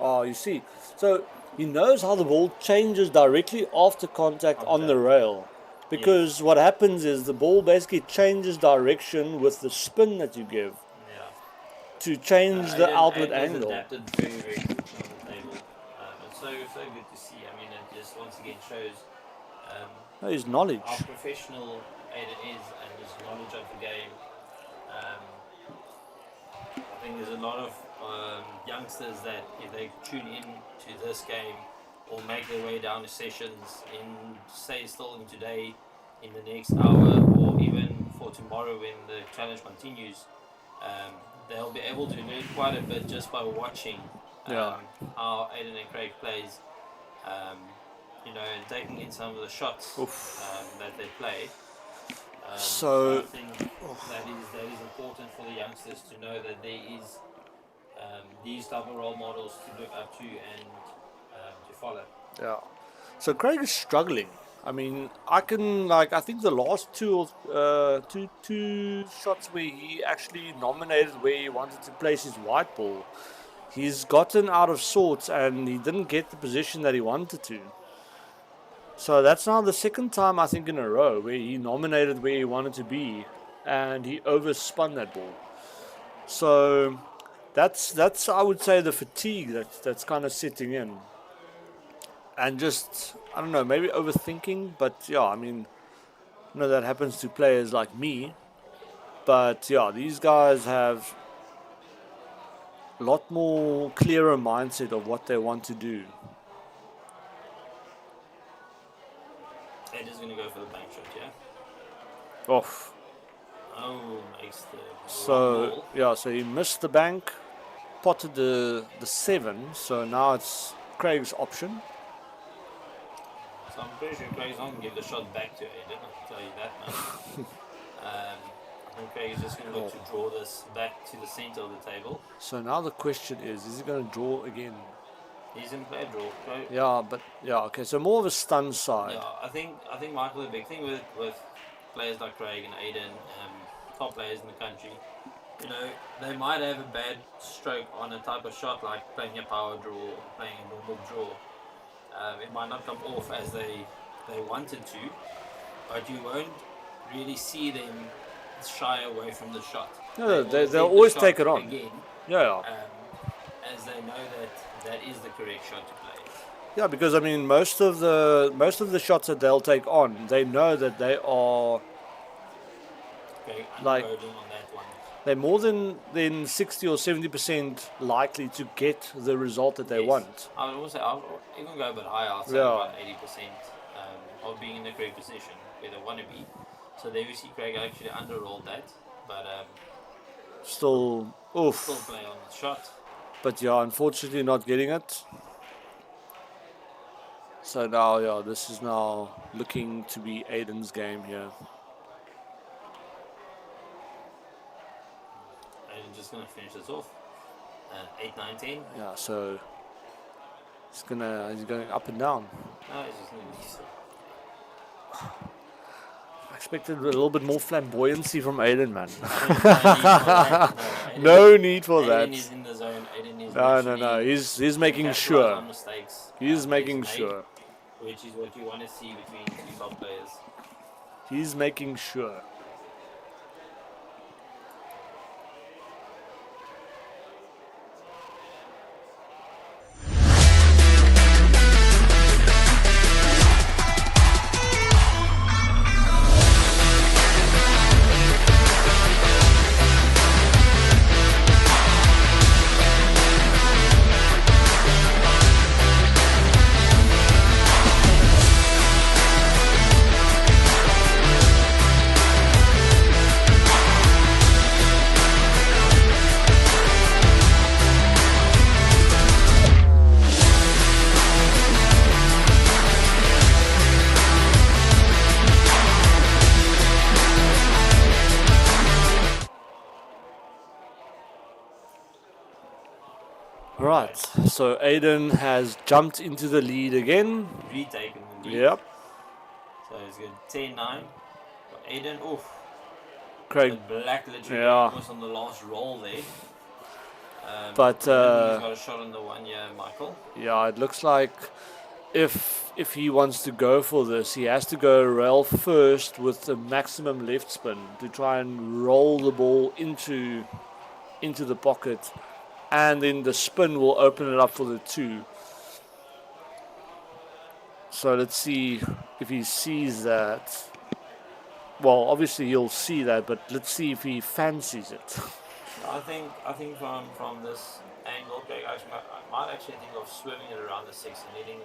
Oh, you see, so he knows how the ball changes directly after contact on the rail, because what happens is the ball basically changes direction with the spin that you give Yeah. to change the outlet Aden's angle. adapted very, very quickly on the table. It's so good to see. I mean, it just once again shows His knowledge. how professional Aden is and his knowledge of the game. I think there's a lot of youngsters that if they tune in to this game or make their way down to sessions in, say, still in today, in the next hour, or even for tomorrow when the challenge continues, they'll be able to learn quite a bit just by watching how Aden and Craig plays. You know, and taking in some of the shots that they play. So I think that is important for the youngsters to know that there is these type of role models to look up to and to follow. Yeah. So Craig is struggling. I mean, I think the last two shots where he actually nominated where he wanted to place his white ball, he's gotten out of sorts and he didn't get the position that he wanted to. So that's now the second time, I think, in a row where he nominated where he wanted to be and he overspun that ball. So that's I would say the fatigue that's kind of sitting in. And just, I don't know, maybe overthinking, but yeah, I mean, you know, that happens to players like me. But yeah, these guys have a lot more clearer mindset of what they want to do. Aden's going to go for the bank shot, yeah? Off. Oh, makes the So, ball. yeah, so he missed the bank, potted the 7, so now it's Craig's option. I'm pretty sure Craig's not going to give the shot back to Aden, I can tell you that much. I think Craig is just going to look to draw this back to the centre of the table. So now the question is he going to draw again? He's in play draw. Yeah, but yeah, okay. So more of a stun side. Yeah, I think Michael, the big thing with players like Craig and Aden, top players in the country, you know, they might have a bad stroke on a type of shot like playing a power draw or playing a normal draw. It might not come off as they wanted to, but you won't really see them shy away from the shot. No, they'll always take it on. Again, Yeah. as they know that is the correct shot to play. Yeah, because I mean, most of the shots that they'll take on, they know that they are like on that one. they're more than 60 or 70% likely to get the result that they want. I would also I'll even go a bit higher. I'll say about 80% of being in the correct position where they want to be. So there we see Craig actually underrolled that, but still play on the shot. But yeah, unfortunately not getting it. So now, yeah, this is now looking to be Aden's game here. Aden's just going to finish this off. 8-19. Yeah, so he's going up and down. No, he's just going to leave. I expected a little bit more flamboyancy from Aden, man. No need for that. Aden is in the zone. Aden is No. He's making sure. Mistakes, He's making sure. Which is what you want to see between two top players. He's making sure. Right, so Aden has jumped into the lead again. Retaken the lead. Yep. So he's good. 10-9. Aden, oof. Craig. The black literally was on the last roll there. But he's got a shot on the 1 year, Michael. Yeah, it looks like if he wants to go for this, he has to go rail first with the maximum left spin to try and roll the ball into the pocket, and then the spin will open it up for the 2. So let's see if he sees that. Well, obviously he'll see that, but let's see if he fancies it. I think from this angle, I might actually think of swimming it around the 6 and hitting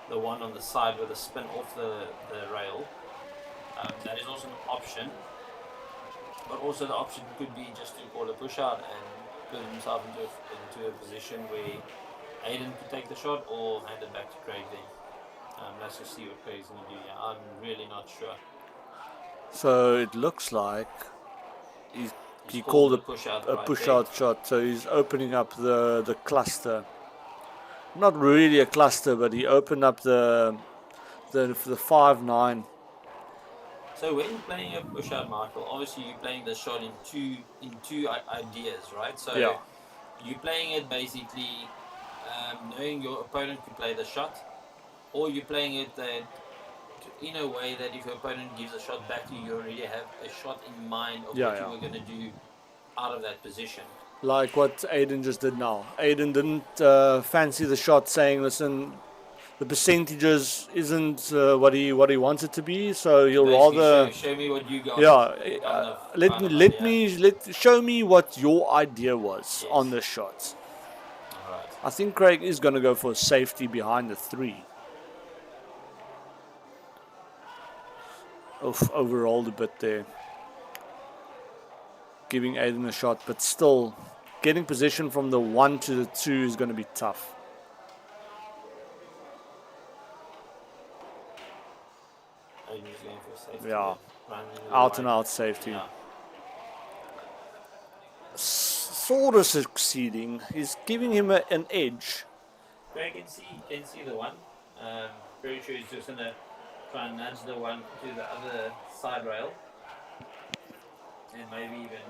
the 1 on the side with a spin off the rail. That is also an option, but also the option could be just to call a push out and put himself into a position where Aden could take the shot or hand it back to Craig then. Let's just see what Craig's going to do here. I'm really not sure. So it looks like he called a push out shot, so he's opening up the cluster. Not really a cluster, but he opened up the 5-9. So when playing a push out, Michael, obviously you're playing the shot in two ideas, right? So you're playing it basically knowing your opponent can play the shot, or you're playing it in a way that if your opponent gives a shot back to you, you already have a shot in mind of what you were going to do out of that position. Like what Aden just did now. Aden didn't fancy the shot, saying, listen, the percentages isn't what he wants it to be, so he'll basically rather show me what you got. Show me what your idea was on the shot. Right. I think Craig is going to go for safety behind the 3. Overrolled a bit there, giving Aden a shot, but still getting position from the 1 to the 2 is going to be tough. for safety. Yeah. Running the Out and wide. out safety. Yeah. Sort of succeeding. He's giving him an edge. Craig can see the one. Pretty sure he's just gonna try and nudge the one to the other side rail, and maybe even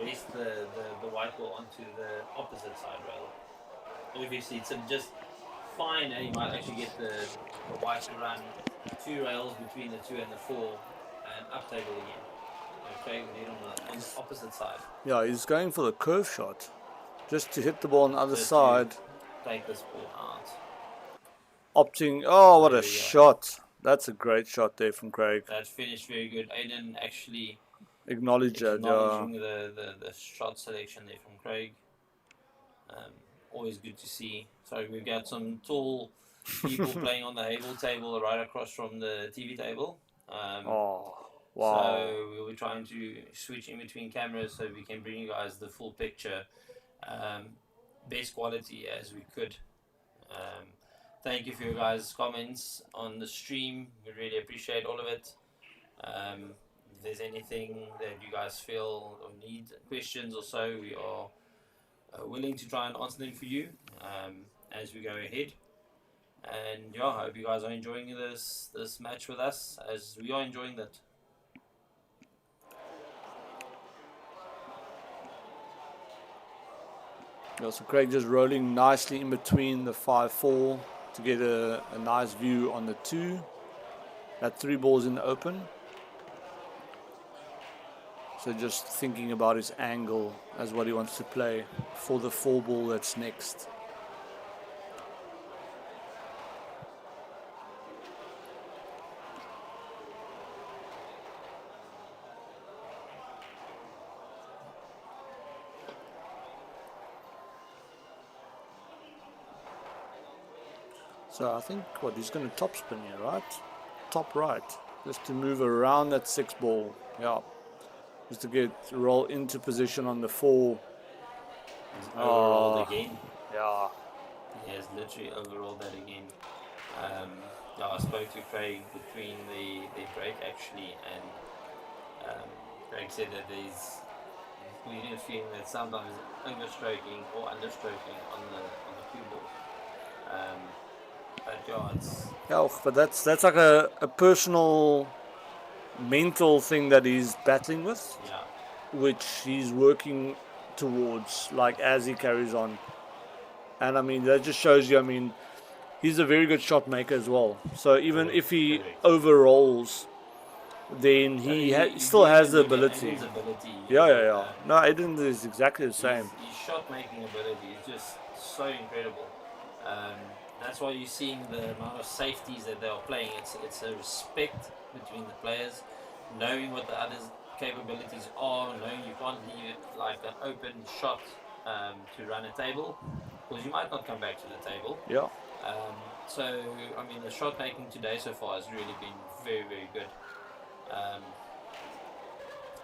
rest the white ball onto the opposite side rail. Obviously, it's just fine, and he might actually get the white to run 2 rails between the 2 and the 4, and up table again. And Craig will hit on the opposite side. Yeah, he's going for the curve shot. Just to hit the ball on the other Just to side. Take this ball out. Opting. Oh, what There a we go. shot. That's a great shot there from Craig. That finished very good. Aden actually Acknowledge that, yeah. acknowledging the shot selection there from Craig. Always good to see. So we've got some tall people playing on the Heyball table right across from the TV table. Oh, wow. So we'll be trying to switch in between cameras so we can bring you guys the full picture. Best quality as we could. Thank you for your guys' comments on the stream. We really appreciate all of it. If there's anything that you guys feel or need questions or so, we are willing to try and answer them for you as we go ahead. And yeah, I hope you guys are enjoying this match with us as we are enjoying that. Yeah, so Craig just rolling nicely in between the 5-4 to get a nice view on the 2. That 3 balls in the open. So just thinking about his angle as what he wants to play for the 4 ball that's next. So I think he's going to top spin here, right? Top right, just to move around that 6 ball. Yeah. Just to roll into position on the 4. He's overrolled again. Yeah. He has literally overrolled that again. Yeah, I spoke to Craig between the break actually, and Craig said that we did feeling that sometimes overstroking or understroking on the cue ball. But yeah, but that's like a personal mental thing that he's battling with, yeah. which he's working towards, like, as he carries on. And I mean, that just shows you, I mean, he's a very good shot maker as well. So even if he overrolls, then he still has the ability. Yeah. No, Aden is exactly the same. His shot making ability is just so incredible. That's why you're seeing the amount of safeties that they are playing. It's a respect between the players, knowing what the others' capabilities are, knowing you can't leave it like an open shot to run a table, because you might not come back to the table. Yeah. So, I mean, the shot making today so far has really been very, very good.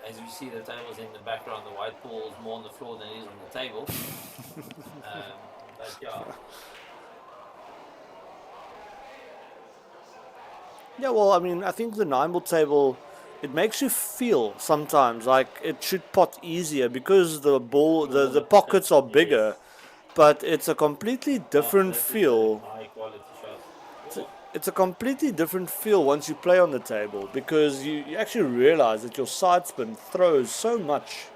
As you see the tables in the background, the white ball is more on the floor than it is on the table. But yeah. Yeah, well, I mean, I think the 9 ball table, it makes you feel sometimes like it should pot easier because the ball, the pockets are bigger, but it's a completely different feel. High quality shot. It's a completely different feel once you play on the table because you actually realize that your side spin throws so much.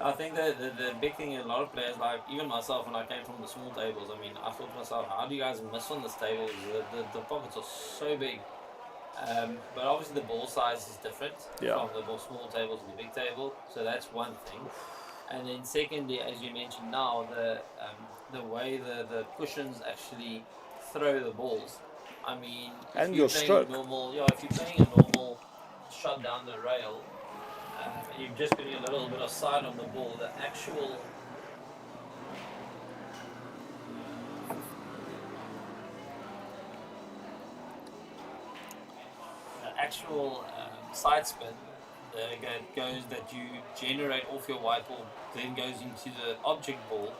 I think the big thing a lot of players, like even myself when I came from the small tables, I mean, I thought to myself, how do you guys miss on this table? The pockets are so big. But obviously the ball size is different from the small table to the big table, so that's one thing. And then secondly, as you mentioned now, the way the cushions actually throw the balls. I mean, and your stroke. If you're playing a normal shot down the rail, and you're just putting a little bit of side on the ball, the actual side spin that you generate off your white ball then goes into the object ball,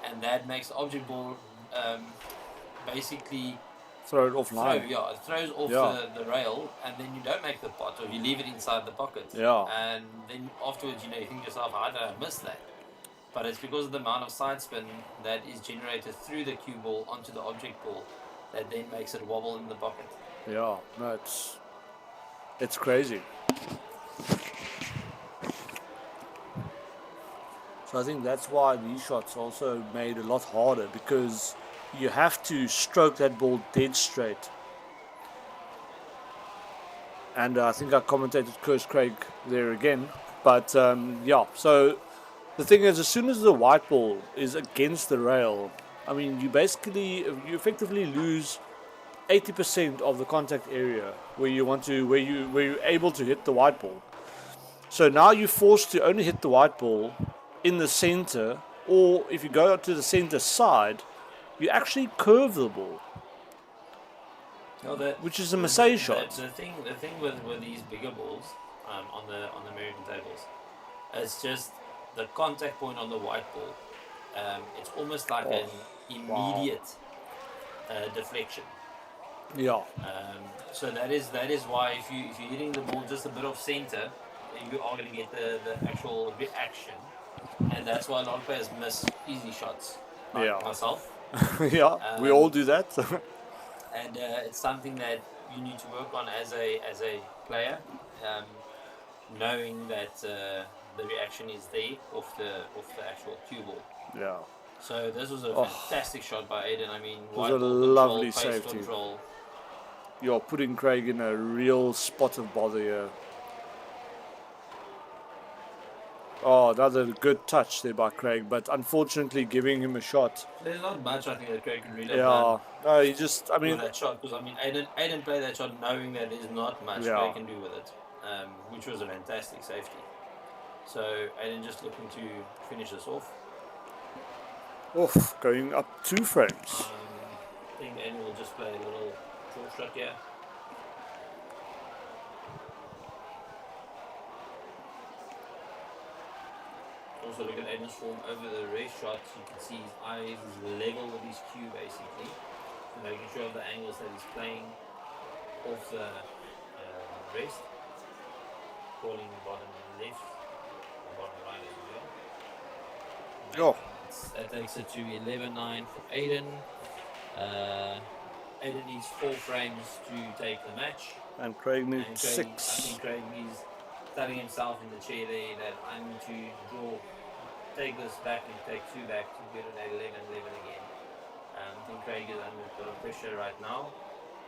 and that makes the object ball basically throw it offline. it throws off Yeah. the rail, and then you don't make the pot, or you leave it inside the pocket. Yeah. And then afterwards, you know, you think to yourself, how did I miss that? But it's because of the amount of side spin that is generated through the cue ball onto the object ball that then makes it wobble in the pocket. Yeah, no, it's crazy. So I think that's why these shots also made a lot harder, because you have to stroke that ball dead straight. And I think I commentated Curse Craig there again. But yeah, so the thing is, as soon as the white ball is against the rail, I mean, you effectively lose 80% of the contact area where you're able to hit the white ball. So now you're forced to only hit the white ball in the center, or if you go out to the center side, you actually curve the ball, which is a mistake shot. The thing with these bigger balls on the American tables, it's just the contact point on the white ball. It's almost like an immediate deflection. Yeah. So that is why if you're hitting the ball just a bit off center, you are going to get the actual reaction, and that's why a lot of players miss easy shots. Like myself. Yeah, we all do that. And it's something that you need to work on as a player, knowing that the reaction is there off the actual cue ball. Yeah. So this was a fantastic shot by Aden. I mean, it was a white ball lovely control, pace safety. control. You're putting Craig in a real spot of bother here. Oh, another good touch there by Craig, but unfortunately giving him a shot. There's not much I think that Craig can really have Yeah, done no, he just, I mean, with that shot, because I mean, Aden played that shot knowing that there's not much Craig can do with it, which was a fantastic safety. So Aden just looking to finish this off. oof, going up 2 frames. I think Aden will just play a little draw shot here. Also look at Aden's form over the race shots. You can see his eyes is level with his cue basically. So making sure of the angles that he's playing off the wrist. Calling the bottom left, the bottom right as well. Oh. That takes it to 11-9 for Aden. Aden needs 4 frames to take the match. And Craig needs And 6. Craig, I think Craig is telling himself in the chair there that I need to take this back and take 2 back to get it at 11 again. I think Craig is under a bit of pressure right now,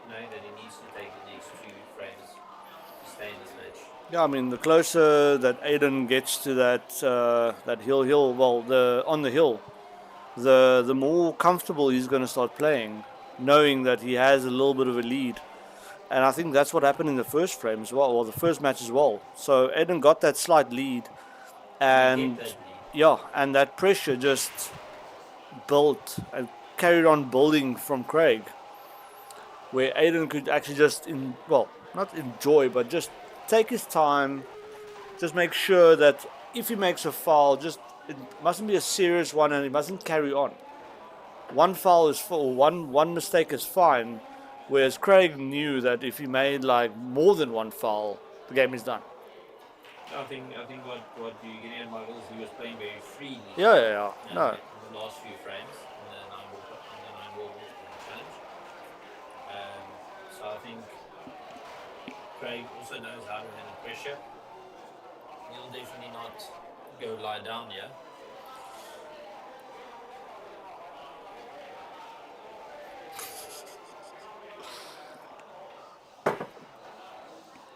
knowing that he needs to take the next 2 frames to stay in this match. Yeah, I mean, the closer that Aden gets to that on the hill, the more comfortable he's going to start playing, knowing that he has a little bit of a lead. And I think that's what happened in the first frame as well, or the first match as well. So Aden got that slight lead, and and that pressure just built and carried on building from Craig, where Aden could actually just not enjoy, but just take his time, just make sure that if he makes a foul, it mustn't be a serious one, and he mustn't carry on. One foul is full, one mistake is fine, whereas Craig knew that if he made like more than 1 foul, the game is done. I think what you get in Michael is he was playing very freely. Yeah. No. In the last few frames, in the 9 ball challenge. So I think Craig also knows how to handle pressure. He'll definitely not go lie down here.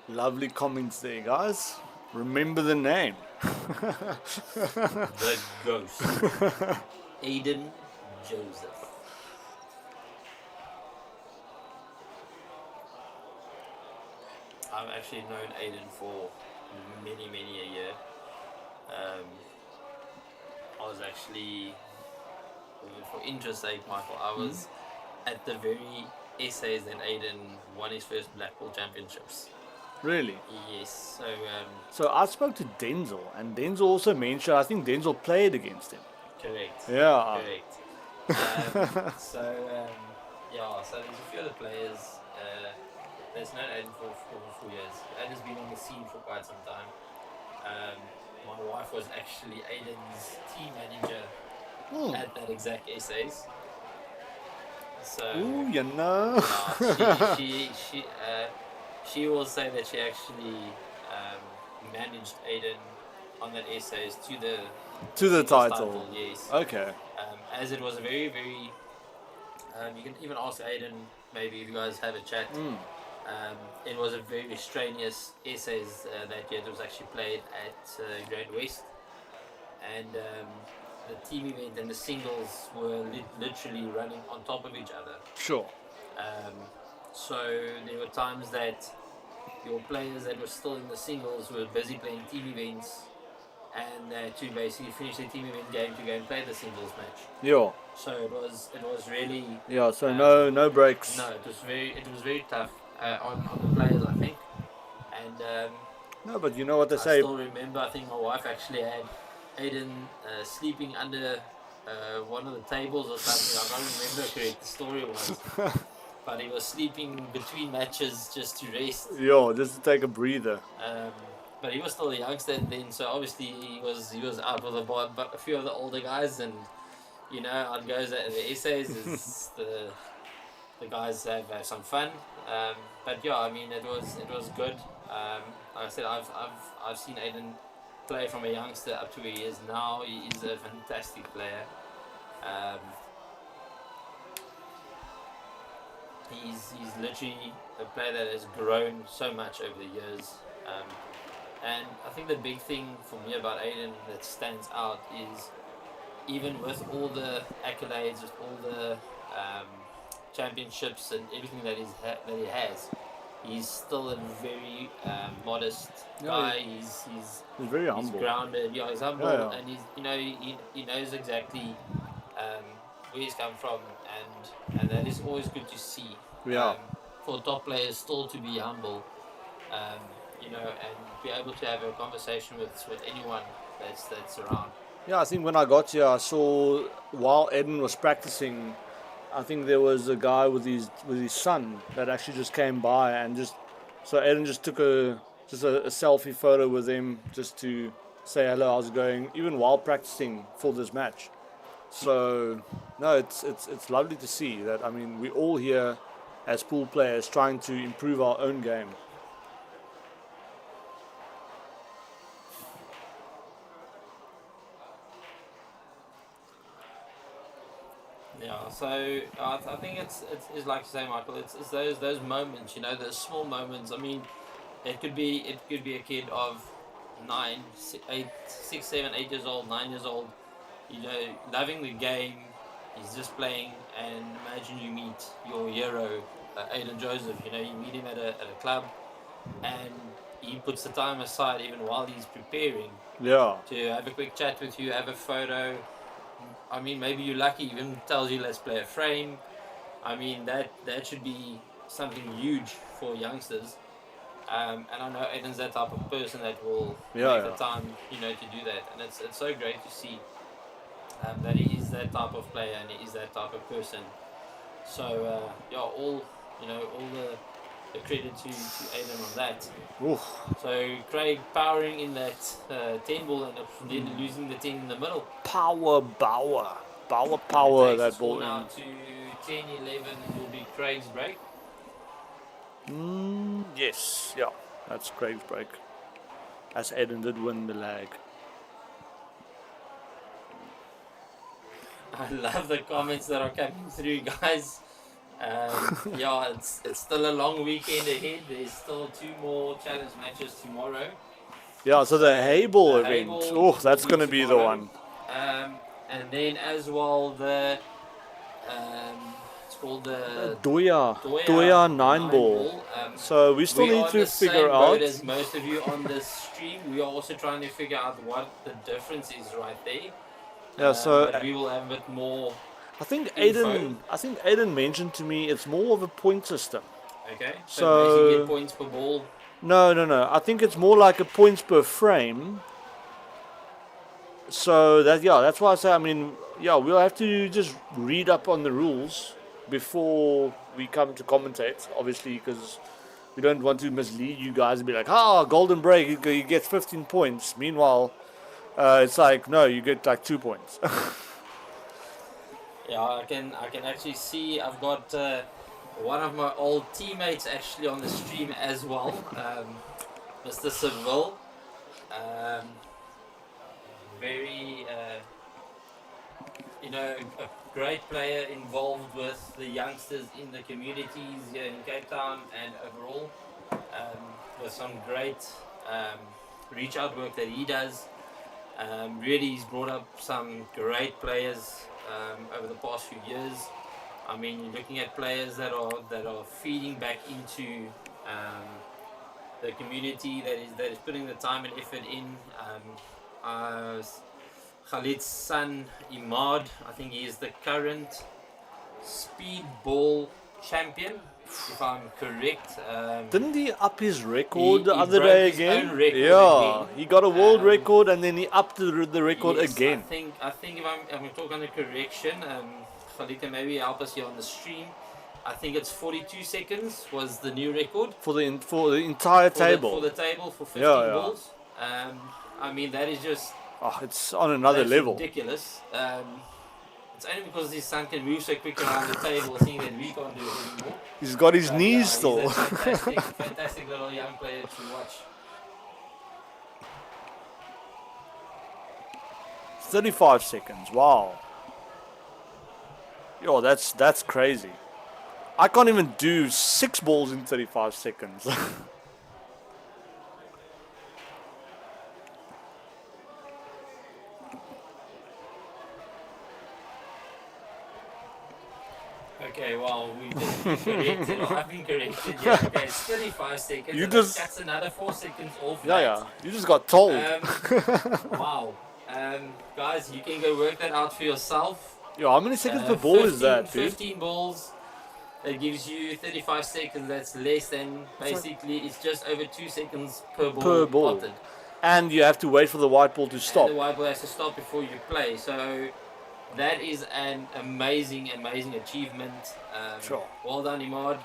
Lovely comments there, guys. Remember the name. The Ghost. Aden Joseph. I've actually known Aden for many a year. I was actually, for interest sake, Michael, I was at the very essays that Aden won his first Blackball championships. Really? Yes. So I spoke to Denzel, and Denzel also mentioned, I think Denzel played against him. Correct. Yeah. Correct. Yeah, so there's a few other players. There's known Aden for 4 years. Aden's been on the scene for quite some time. My wife was actually Aden's team manager at that exact essays. So Ooh, you know. she will say that she actually managed Aden on that essays to the To the singles title. Yes. Okay. As it was a very, very you can even ask Aden maybe if you guys have a chat. It was a very strenuous essays that year. It was actually played at Grand West, and the team event and the singles were literally running on top of each other. Sure. So there were times that your players that were still in the singles were busy playing team events, and to basically finish the team event game to go and play the singles match. Yeah. So it was really Yeah. So no breaks. no, it was very tough on the players, I think. And No, but you know what they I say. still remember, I think my wife actually had Aden sleeping under one of the tables or something. I can't remember correct the story was. But he was sleeping between matches just to rest. Yeah, just to take a breather. But he was still a youngster then, so obviously he was out with a few of the older guys, and you know how it goes at the essays is the guys have some fun. But yeah, I mean it was good. Like I said, I've seen Aden play from a youngster up to where he is now. He is a fantastic player. He's literally a player that has grown so much over the years. And I think the big thing for me about Aden that stands out is even with all the accolades, with all the championships and everything that he has, he's still a very modest guy. He's very humble. He's grounded. Yeah, he's humble, Yeah. and he knows exactly where he's come from, and that is always good to see. Yeah. For top players still to be humble, you know, and be able to have a conversation with anyone that's around. Yeah, I think when I got here, I saw while Aden was practicing, I think there was a guy with his son that actually just came by and so Aden just took a selfie photo with him just to say hello, how's it going, even while practicing for this match. So no, it's lovely to see that. I mean, we all here as pool players trying to improve our own game. Yeah, so I think it's like you say, Michael. It's those moments, you know, those small moments. I mean, it could be a kid of 6, 7, 8 years old, 9 years old, you know, loving the game. He's just playing, and imagine you meet your hero, Aden Joseph. You know, you meet him at a club, and he puts the time aside even while he's preparing. Yeah. To have a quick chat with you, have a photo. I mean, maybe you're lucky, even tells you let's play a frame. I mean, that should be something huge for youngsters. And I know Aden's that type of person that will make the time, you know, to do that. And it's so great to see that he is that type of player and he is that type of person. So, all the credit to Aden on that. Oof. So Craig powering in that 10 ball and then losing the 10 in the middle. Bouwer, that ball Now in. to 10-11 will be Craig's break. Yes, yeah, that's Craig's break. As Aden did win the lag. I love the comments that are coming through, guys. Yeah, it's still a long weekend ahead. There's still 2 more challenge matches tomorrow. Yeah, so the Heyball The event. Heyball Oh, that's will going to be be the tomorrow. one. And then as well the it's called the Duya 9 ball. So we still we need are to the same figure boat out. as most of you on this stream. We are also trying to figure out what the difference is right there. Yeah, so but we will have a bit more. I think info. Aden mentioned to me it's more of a point system. Okay. So- basically get points per ball. No. I think it's more like a points per frame. So that's why I say, I mean, we'll have to just read up on the rules before we come to commentate, obviously, because we don't want to mislead you guys and be like, golden break, he gets 15 points. Meanwhile, it's like, no, you get like 2 points. Yeah, I can actually see I've got one of my old teammates actually on the stream as well, Mr. Seville. Very, a great player involved with the youngsters in the communities here in Cape Town and overall, with some great reach out work that he does. Really, he's brought up some great players over the past few years. I mean, you're looking at players that are feeding back into the community that is putting the time and effort in. Khalid's son Imad, I think he is the current speedball champion, if I'm correct. Didn't he up his record the he other broke day his again? own record Yeah, again. he got a world record and then he upped the record Yes, again. I think if I'm talking under correction, Khalid can maybe help us here on the stream. I think it's 42 seconds was the new record For the entire table. for the table for 15 Yeah. balls. I mean, that is just It's on another level. ridiculous. It's only because his son can move so quick around the table, seeing that we can't do it anymore. He's got his But, knees he's still. a fantastic little young player to watch. 35 seconds. Wow. Yo, that's crazy. I can't even do 6 balls in 35 seconds. Okay, well, we've been corrected, or I've been corrected. Yeah, okay, it's 35 seconds. You and just- that's another 4 seconds off. yeah. You just got told. Wow. Guys, you can go work that out for yourself. Yo, how many seconds per ball is that, dude? 15 balls. That gives you 35 seconds. That's less than, basically, it's just over 2 seconds per ball. Per ball. Potted. And you have to wait for the white ball to stop. And the white ball has to stop before you play. So that is an amazing achievement. Sure. Well done, Imad.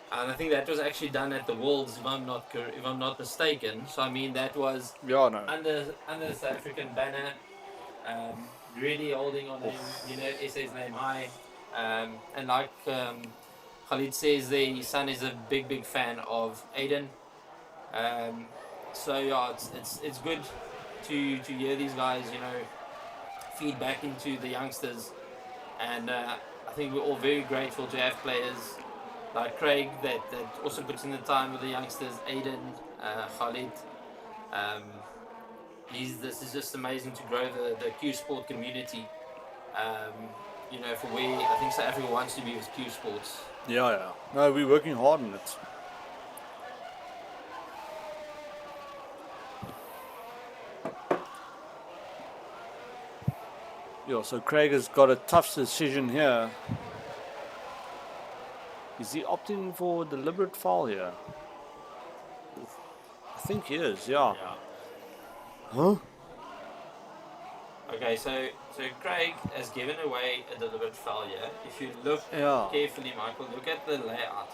And I think that was actually done at the Worlds, if I'm not mistaken. So I mean, that was Yeah, no. under the South African banner. Really holding on him, SA's name high. And like Khalid says, there, his son is a big fan of Aden. So yeah, it's good to hear these guys, feed back into the youngsters, and I think we're all very grateful to have players like Craig that also puts in the time with the youngsters. Aden, Khalid. This is just amazing to grow the Q Sport community. For where I think South Africa wants to be with Q Sports. Yeah. No, we're working hard on it. Yo, so Craig has got a tough decision here. Is he opting for deliberate foul here? I think he is, yeah. Huh? Okay, so Craig has given away a deliberate foul here. If you look Yeah. carefully, Michael, look at the layout.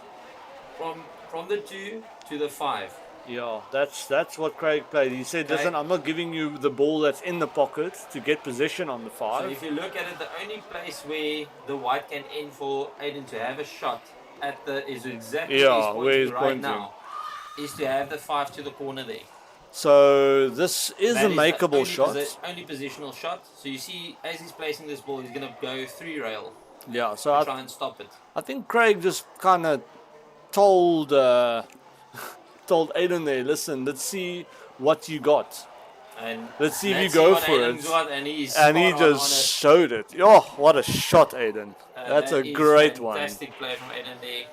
From the 2 to the 5. Yeah, that's what Craig played. He said, Okay. listen, I'm not giving you the ball that's in the pocket to get possession on the So 5. if you look at it, the only place where the white can end for Aden to have a shot is exactly Yeah, where where he's he's pointing pointing. right now, is to have the 5 to the corner there. So this is That a the makeable only shot. only positional shot. So you see, as he's placing this ball, he's going to go 3 rail Yeah, so to try and stop it. I think Craig just kind of told told Aden there, listen, let's see what you got. And Let's see if you let's go what for Aden's it. got, and he's And he spot on just showed it. Oh, what a shot, Aden. That's that a is great one. Fantastic play from Aden there.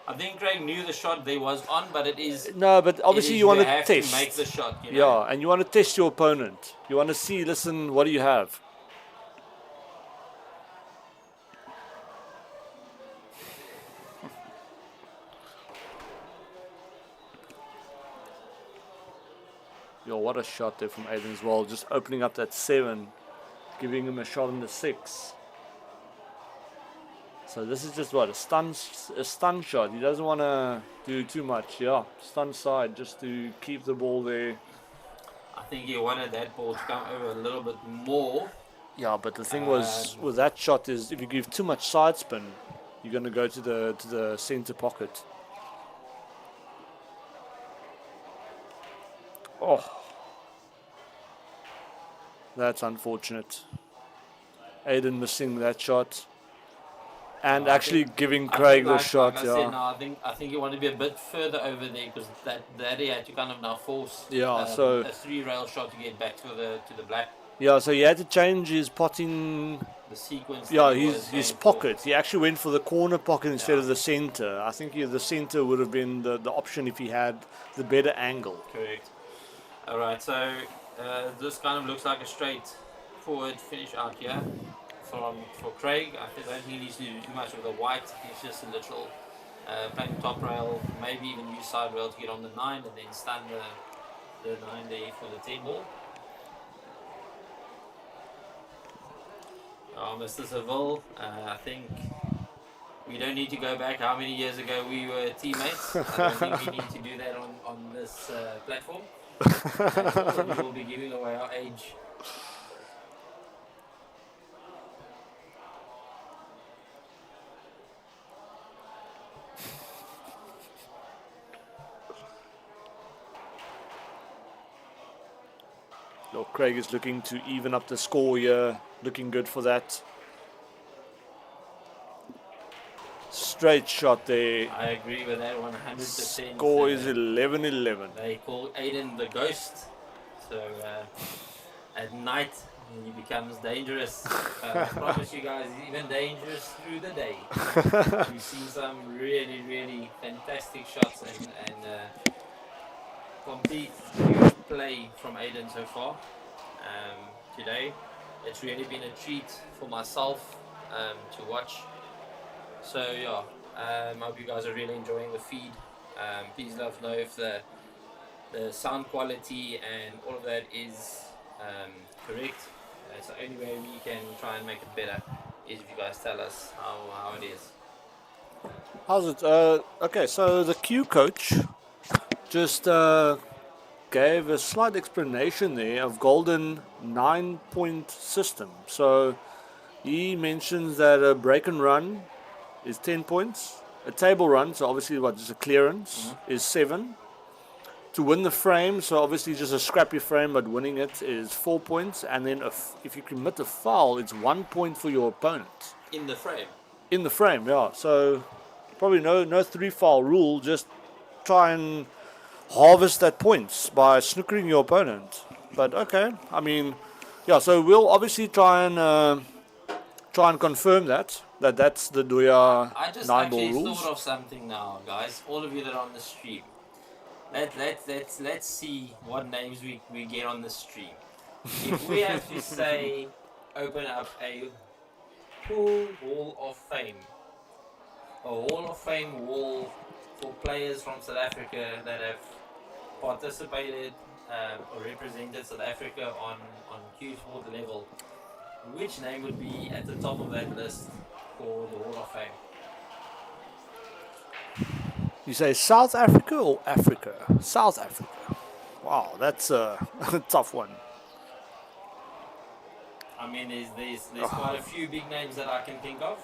I think Craig knew the shot they was on, but it is. No, but obviously you want to have test. to make the shot. Yeah, and you want to test your opponent. You want to see, listen, what do you have? Yo, what a shot there from Aden as well. Just opening up that 7, giving him a shot in the 6. So this is just what, a stun shot. He doesn't want to do too much. Yeah, stun side just to keep the ball there. I think he wanted that ball to come over a little bit more. Yeah, but the thing was with that shot is if you give too much side spin, you're going to go to the center pocket. Oh, that's unfortunate. Aden missing that shot. And actually giving Craig the shot, like I said, no, I think you want to be a bit further over there because that he had to kind of now force so a 3-rail shot to get back to the black. Yeah, so he had to change his potting. The sequence. Yeah, his pocket. He actually went for the corner pocket instead of the center. I think the center would have been the option if he had the better angle. Correct. All right, so this kind of looks like a straightforward finish out here. For Craig, I don't think he needs to do too much with the white. It's just a little playing top rail, maybe even use side rail to get on the 9 and then stun the 9 there for the 10 ball. Mr. Seville, I think we don't need to go back how many years ago we were teammates. I don't think we need to do that on this platform. We will be giving away our age. So Craig is looking to even up the score here, looking good for that. Straight shot there. I agree with that 100%. Score is 11-11. They call Aden the ghost. So at night he becomes dangerous. I promise you guys, he's even dangerous through the day. We've seen some really, really fantastic shots and complete new play from Aden so far today. It's really been a treat for myself to watch. So yeah, I hope you guys are really enjoying the feed. Please let us know if the sound quality and all of that is correct. It's the only way we can try and make it better is if you guys tell us how it is. How's it? Okay, so the Q coach just gave a slight explanation there of Golden 9-point system. So he mentions that a break and run is 10 points. A table run, so obviously just a clearance, is 7. To win the frame, so obviously just a scrappy frame, but winning it is 4 points. And then if you commit a foul, it's 1 point for your opponent. In the frame? In the frame, yeah. So probably no 3-foul rule, just try and harvest that points by snookering your opponent. But okay, I mean, yeah, so we'll obviously try and confirm that's the Duya 9-ball rules. I just actually thought of something now, guys. All of you that are on the stream. Let's see what names we get on the stream. If we have to say, open up a pool Hall of Fame. A Hall of Fame wall for players from South Africa that have participated or represented South Africa on Q Sport level. Which name would be at the top of that list for the Hall of Fame? You say South Africa or Africa? South Africa. Wow, that's a tough one. I mean, there's quite a few big names that I can think of.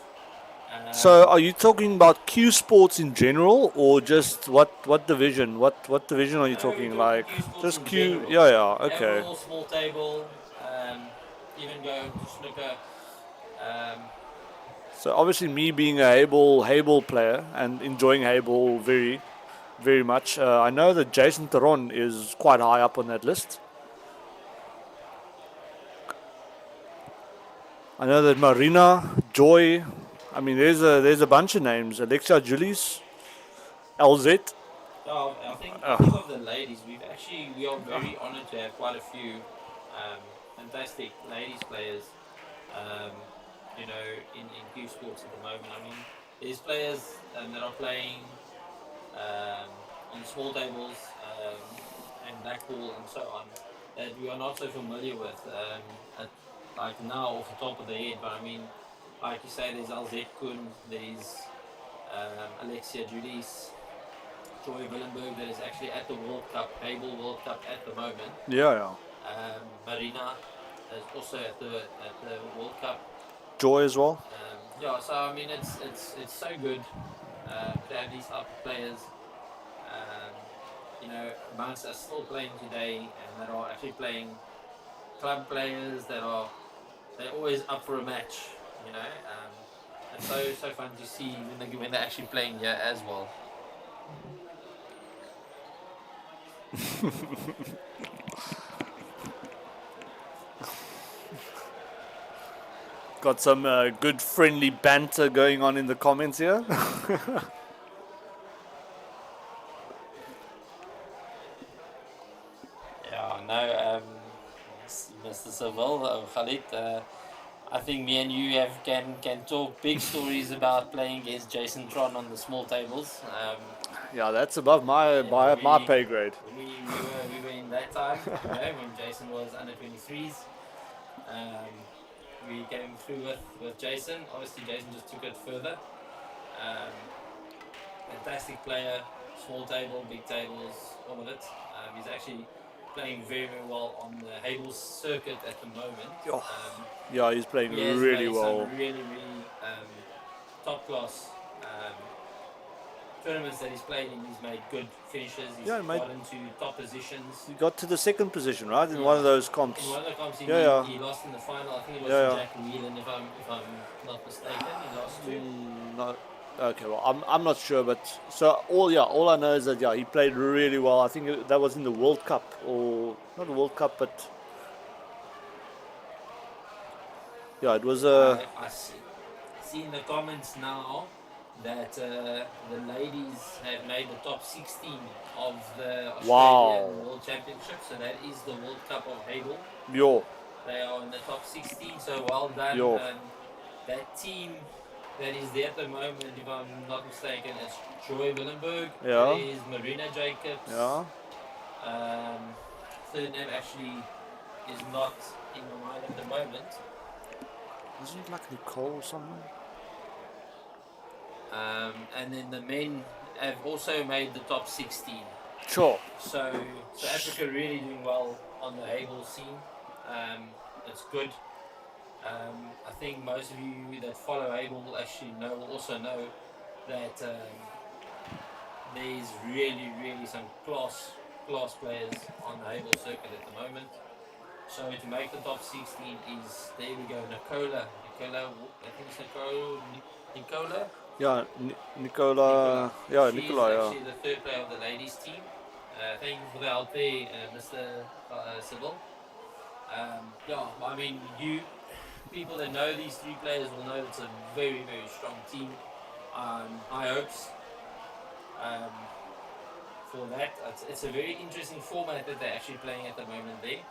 So, are you talking about Q Sports in general, or just what division? What division are you talking? Like just Q? Yeah, okay. Overall, small table, even go to snooker. So obviously, me being a Heyball player and enjoying Heyball very, very much, I know that Jason Theron is quite high up on that list. I know that Marina, Joy. I mean, there's a bunch of names. Alexia Julius, LZ. Oh, I think of the ladies, we are very honoured to have quite a few fantastic ladies players. In Q Sports at the moment. I mean, there's players that are playing on small tables and Blackball and so on that we are not so familiar with. Like now off the top of the head, but I mean, like you say, there's Alzette Kun, there's Alexia Judice, Joy Willenberg that is actually at the World Cup, Heyball World Cup at the moment. Yeah. Marina is also at the World Cup. Joy as well. Yeah, so I mean it's so good to have these type of players. You know, amongst us still playing today, and that are actually playing club players they're always up for a match. You know, it's so fun to see when they're actually playing here as well. Got some good friendly banter going on in the comments here. Yeah, no, Mr. Seville, Khalid, I think me and you can talk big stories about playing against Jason Tron on the small tables. Yeah, that's above my pay grade. We were in that time, you know, when Jason was under 23s. We came through with Jason. Obviously, Jason just took it further. Fantastic player, small table, big tables, all of it. He's actually playing very, very well on the Heyball circuit at the moment. Yeah, he's playing really well. Some really, top class tournaments that he's played in. He's made good finishes. He's got into top positions. He got to the second position, right, in one of those comps. In one of the comps, he lost in the final. I think it was to Jack Whelan, if I'm not mistaken. He lost to. Okay, well, I'm not sure, but so all I know is that he played really well. I think that was in the World Cup, or not the World Cup, but it was I see in the comments now that the ladies have made the top 16 of the Australian World Championship. So that is the World Cup of Heyball. They are in the top 16. So well done. That team that is there at the moment, if I'm not mistaken, it's Joy Willenberg. There is Marina Jacobs. Third name actually is not in my mind at the moment. Wasn't it like Nicole or something? And then the men have also made the top 16. Sure. So Africa really doing well on the Heyball scene. It's good. I think most of you that follow Heyball will actually also know that there's really some class players on the Heyball circuit at the moment. So to make the top 16 is, there we go, Nicola, I think it's Nicola. Yeah, Nicola. Yeah, She's Nicola. actually the third player of the ladies team. Thank you for the help there, Mr. Sybil. I mean, people that know these three players will know it's a very, very strong team. High hopes for that. It's a very interesting format that they're actually playing at the moment there.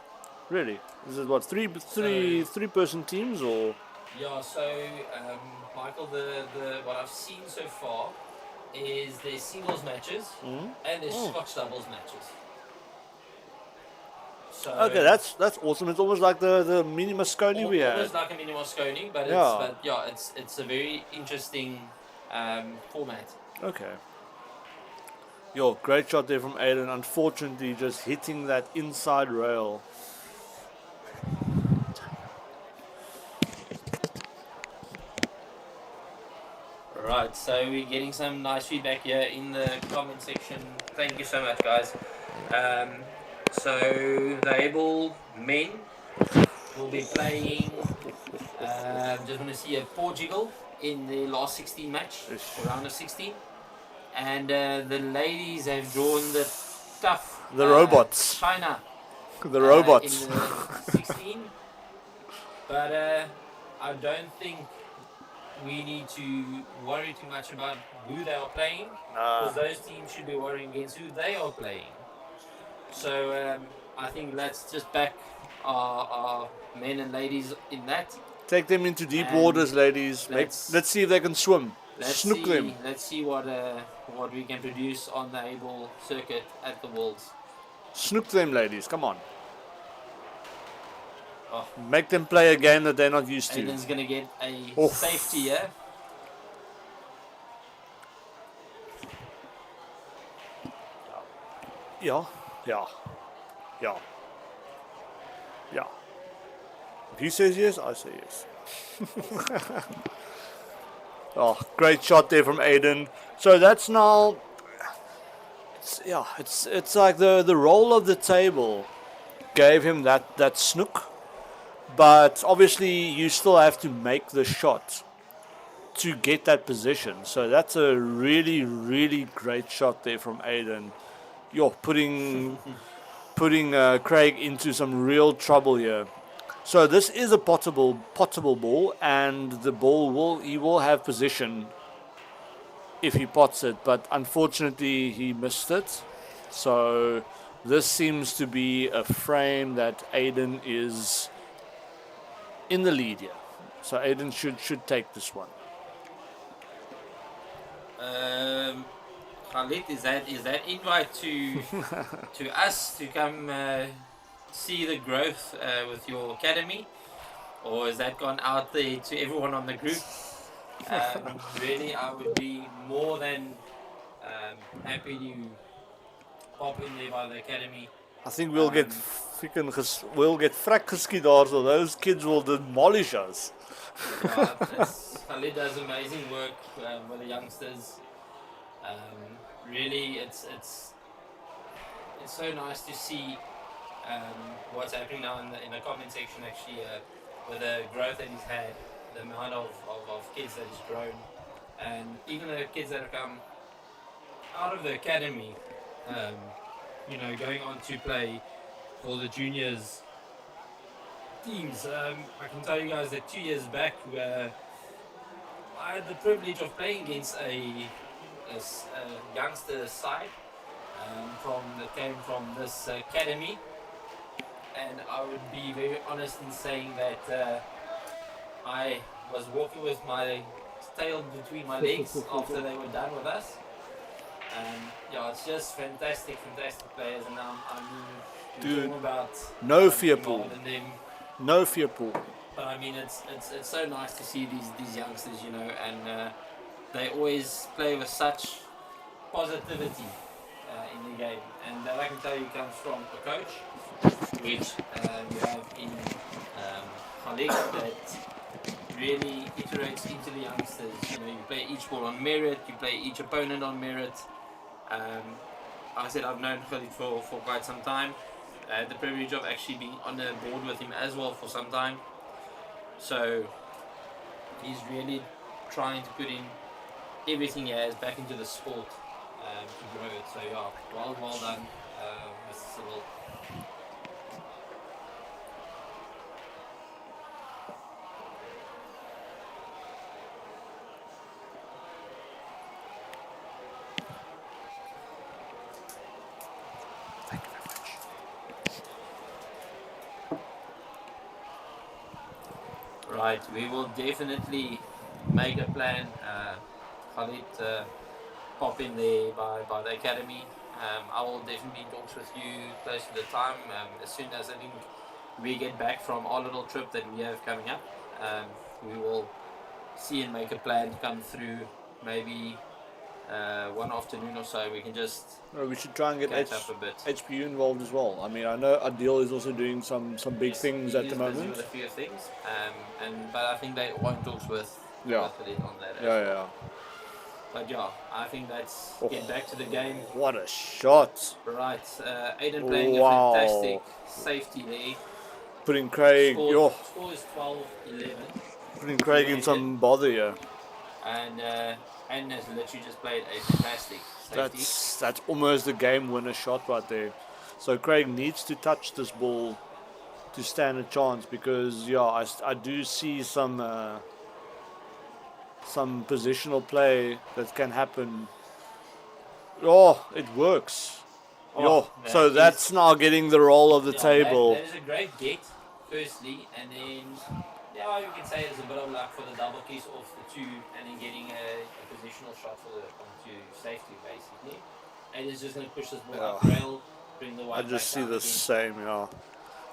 Really? Is it what, three-person teams or? Yeah, so Michael, the what I've seen so far is there's singles matches and there's Scotch doubles matches. So okay, that's awesome. It's almost like the mini Mosconi we had. Almost like a mini Mosconi, but it's a very interesting format. Okay. Great shot there from Aden. Unfortunately, just hitting that inside rail. Right, so we're getting some nice feedback here in the comment section. Thank you so much, guys. So the Heyball men will be playing. Just want to see a Portugal in the last 16 match, round of 16, and the ladies have drawn the tough. The robots. China. The robots. In the 16, but I don't think we need to worry too much about who they are playing, because those teams should be worrying against who they are playing. So I think let's just back our men and ladies in that. Take them into deep waters, ladies. Let's see if they can swim. Snook them. Let's see what we can produce on the Heyball circuit at the Worlds. Snook them, ladies. Come on. Oh, Make them play a game that they're not used to. Aden's going to get a Oof. safety here. Yeah, yeah, yeah, yeah. If he says yes, I say yes. Oh, great shot there from Aden. So that's now, it's like the roll of the table gave him that snook, but obviously you still have to make the shot to get that position. So that's a really, really great shot there from Aden. You're putting Craig into some real trouble here. So this is a potable ball, and the ball he will have position if he pots it, but unfortunately he missed it. So this seems to be a frame that Aden is in the lead here. So Aden should take this one. Khalid, is that invite to to us to come see the growth with your academy, or has that gone out there to everyone on the group? Really, I would be more than happy to pop in there by the academy. I think we'll get frak geskiet daar, so those kids will demolish us. Khalid does amazing work with the youngsters. Really, it's so nice to see what's happening now in the comment section, actually, with the growth that he's had, the amount of kids that he's grown, and even the kids that have come out of the academy, going on to play for the juniors teams. I can tell you guys that 2 years back, I had the privilege of playing against a youngster side that came from this academy, and I would be very honest in saying that I was walking with my tail between my legs after they were done with us. It's just fantastic players, and I'm talking about no fear pool. No fear pool. But I mean, it's so nice to see these youngsters, and they always play with such positivity in the game, and that I can tell you comes from a coach, which you have in Khalid, that really iterates into the youngsters. You play each ball on merit, you play each opponent on merit. I said I've known Khalid for quite some time. I had the privilege of actually being on the board with him as well for some time. So he's really trying to put in everything he has back into the sport to grow it. So well done, Mr. Sybil. Right, we will definitely make a plan. Khalid, pop in there by the academy. I will definitely talk with you close to the time. As soon as I think we get back from our little trip that we have coming up, we will see and make a plan to come through. Maybe one afternoon or so. We can just we should try and get catch up a bit. HPU involved as well. I mean, I know Adil is also doing some big things at the moment. With a few things, but I think they won't talk with it on that. Yeah. But I think let's get back to the game. What a shot! Right, Aden playing a fantastic safety there. Putting Craig, score is 12-11. Putting Craig in some bother here. And Aden has literally just played a fantastic safety. That's almost the game winner shot right there. So Craig needs to touch this ball to stand a chance, because I do see some positional play that can happen. Oh, it works. So that's now getting the roll of the table. That is a great get, firstly, and then you can say it's a bit of luck for the double kiss off the two, and then getting a positional shot onto safety, basically. And it's just going to push this ball up rail, bring the white I just back see the again. same,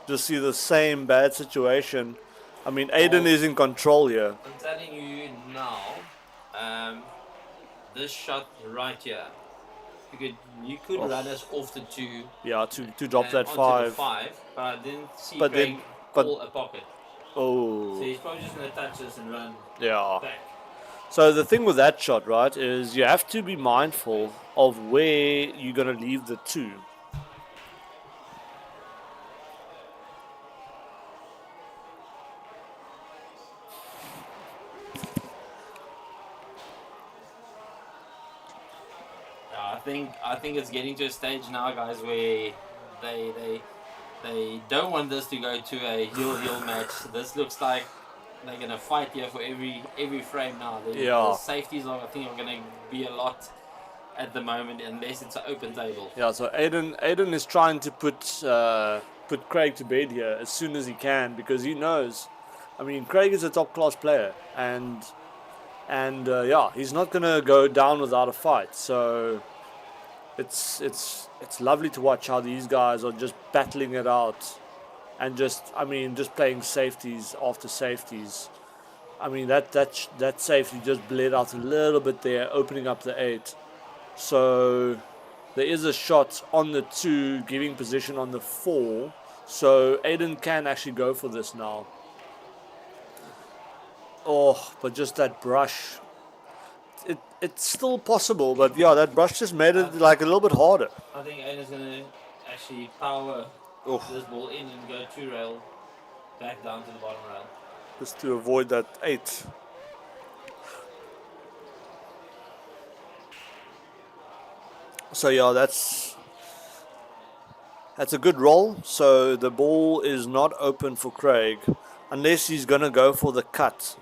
just see the same bad situation. I mean, Aden is in control here. I'm telling you now, this shot right here, you could run us off the 2. Yeah, to drop that onto 5. the 5, but I didn't see But Craig then- but- call a pocket. So Oh, he's probably just going to touch this and run yeah. back. So the thing with that shot, right, is you have to be mindful of where you're going to leave the 2. I think it's getting to a stage now, guys, where they don't want this to go to a heel match. This looks like they're gonna fight here for every frame now. The safeties are, I think, are gonna be a lot at the moment, unless it's an open table. Yeah, so Aden is trying to put Craig to bed here as soon as he can, because he knows. I mean, Craig is a top class player, and yeah, he's not gonna go down without a fight. So it's lovely to watch how these guys are just battling it out, and just playing safeties after safeties. I mean, that safety just bled out a little bit there, opening up the 8. So there is a shot on the 2, giving position on the 4. So Aden can actually go for this now. Oh, but just that brush. It's still possible, but yeah, that brush just made it like a little bit harder. I think Aden's going to actually power this ball in and go 2 rail back down to the bottom rail. Just to avoid that 8. So yeah, that's a good roll. So the ball is not open for Craig, unless he's gonna go for the cut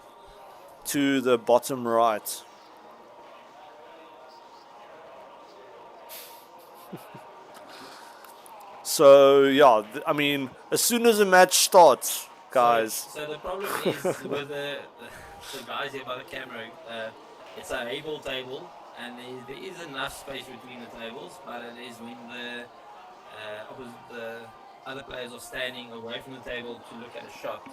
to the bottom right. So yeah, I mean, as soon as the match starts, guys. So the problem is with the guys here by the camera. It's a Heyball table, and there is enough space between the tables, but it is when the other players are standing away from the table to look at a shot,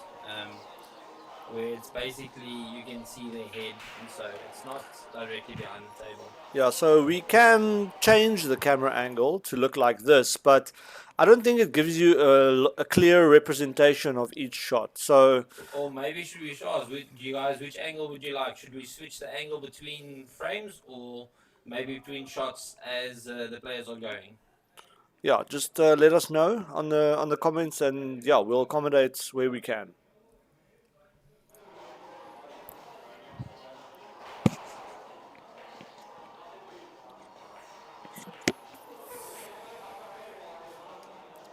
where it's basically you can see their head, and so it's not directly behind the table. Yeah, so we can change the camera angle to look like this, but I don't think it gives you a clear representation of each shot. So, or maybe should we ask you guys, which angle would you like? Should we switch the angle between frames, or maybe between shots as the players are going? yeah, just let us know on the comments, and yeah, we'll accommodate where we can.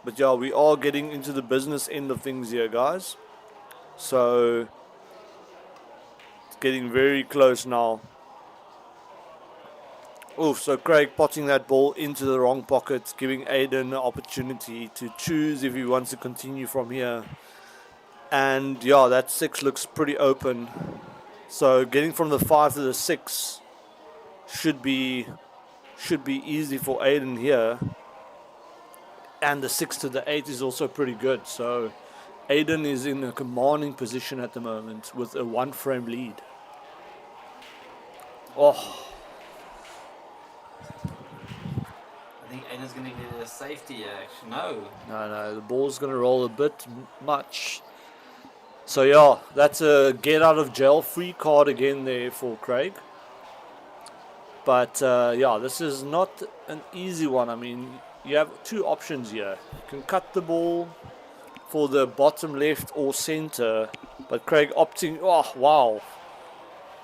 But yeah, we are getting into the business end of things here, guys. So it's getting very close now. Oof, so Craig potting that ball into the wrong pocket, giving Aden an opportunity to choose if he wants to continue from here. And yeah, that 6 looks pretty open. So getting from the 5 to the 6 should be easy for Aden here. And the 6 to the 8 is also pretty good. So Aden is in a commanding position at the moment with a 1 frame lead. Oh. I think Aden's going to get a safety action. No, the ball's going to roll a bit much. So yeah, that's a get out of jail free card again there for Craig. But yeah, this is not an easy one. I mean, you have 2 options here. You can cut the ball for the bottom left or center, but Craig opting, oh wow,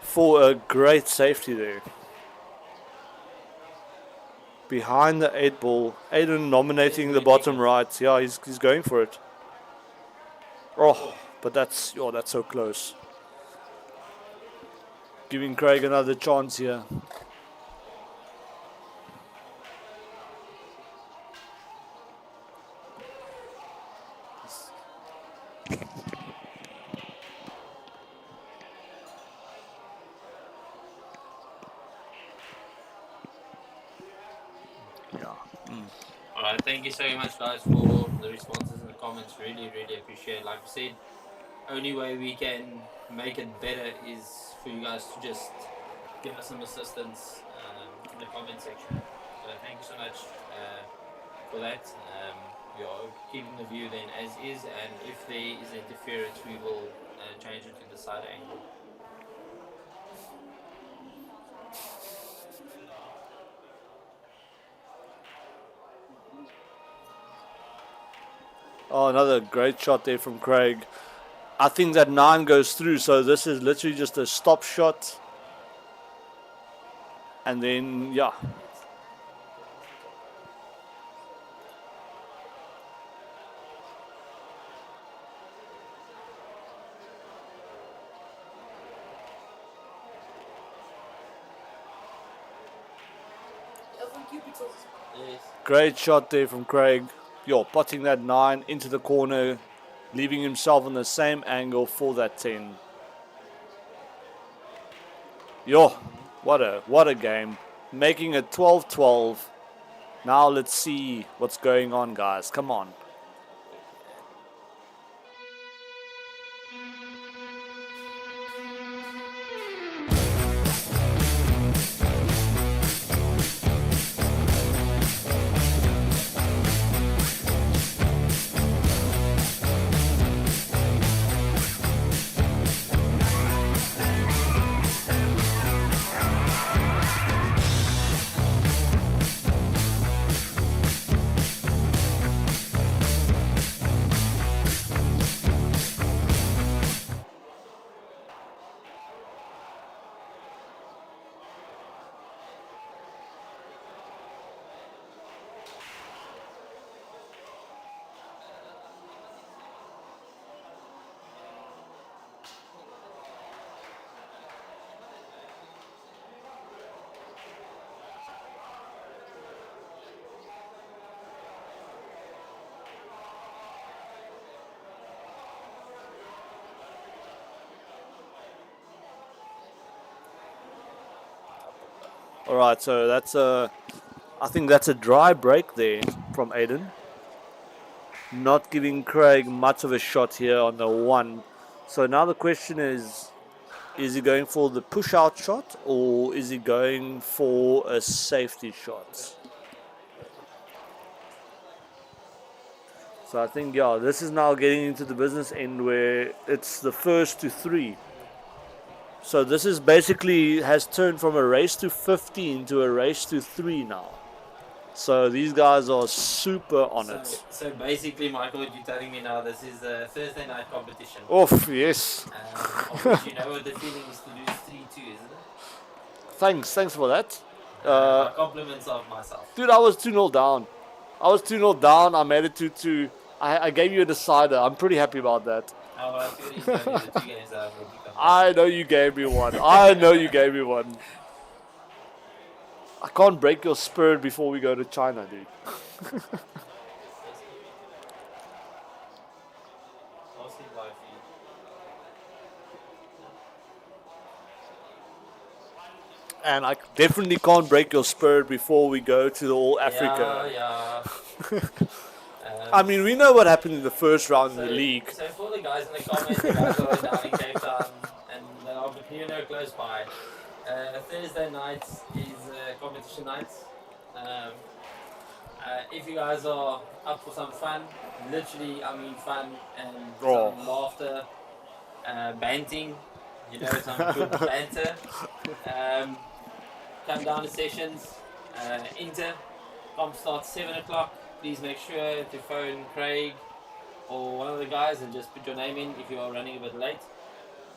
for a great safety there. Behind the 8 ball, Aden nominating the bottom right. Yeah, he's going for it. Oh, but that's so close. Giving Craig another chance here. Alright, thank you so much, guys, for the responses in the comments. Really, really appreciate it. Like I said, only way we can make it better is for you guys to just give us some assistance in the comment section. So thank you so much for that. We are keeping the view then as is, and if there is interference, we will change it to the side angle. Oh, another great shot there from Craig. I think that 9 goes through, so this is literally just a stop shot. And then, yeah. Yes. Great shot there from Craig. Yo, potting that 9 into the corner, leaving himself on the same angle for that 10. Yo, what a game. Making it 12-12. Now let's see what's going on, guys. Come on. All right, so that's I think that's a dry break there from Aden. Not giving Craig much of a shot here on the 1. So now the question is he going for the push-out shot or is he going for a safety shot? So I think, yeah, this is now getting into the business end where it's the first to 3. So this is basically has turned from a race to 15 to a race to 3 now. So these guys are super on it. So basically, Michael, what you're telling me now, this is a Thursday night competition. Oof, yes. Of which you know what the feeling is to lose 3-2, isn't it? Thanks for that. Compliments of myself. Dude, I was 2-0 down. I made it 2-2. I gave you a decider. I'm pretty happy about that. Oh, well, that's good. The 2 games that I've already come back. I know you gave me one. I can't break your spirit before we go to China, dude. I'll see live feed. And I definitely can't break your spirit before we go to the All Africa. Yeah. I mean, we know what happened in the first round in the league. So for the guys in the comments, the guys that are down in Cape Town and that are close by, Thursday nights is competition nights. If you guys are up for some fun, literally, I mean fun and some laughter, banting, some good banter. Come down to sessions, comp starts 7 o'clock. Please make sure to phone Craig or one of the guys and just put your name in if you are running a bit late.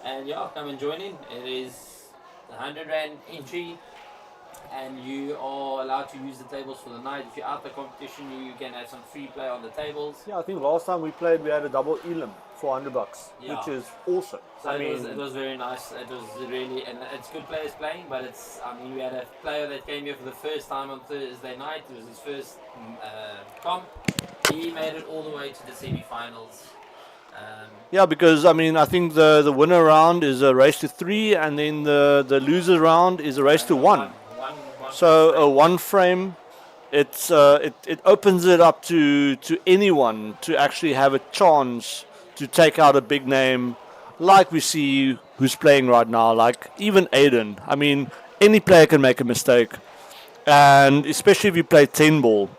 And yeah, come and join in. It is the 100 Rand entry and you are allowed to use the tables for the night. If you're out the competition, you can have some free play on the tables. Yeah, I think last time we played, we had a double elim for $100, which is awesome. So it was very nice. It was really, and it's good players playing, but we had a player that came here for the first time on Thursday night. It was his first comp. He made it all the way to the semi-finals. Yeah, because I think the winner round is a race to 3, and then the loser round is a race to 1. So a 1 frame it opens it up to anyone to actually have a chance to take out a big name, like we see who's playing right now, like even Aden. I mean, any player can make a mistake, and especially if you play 10 ball.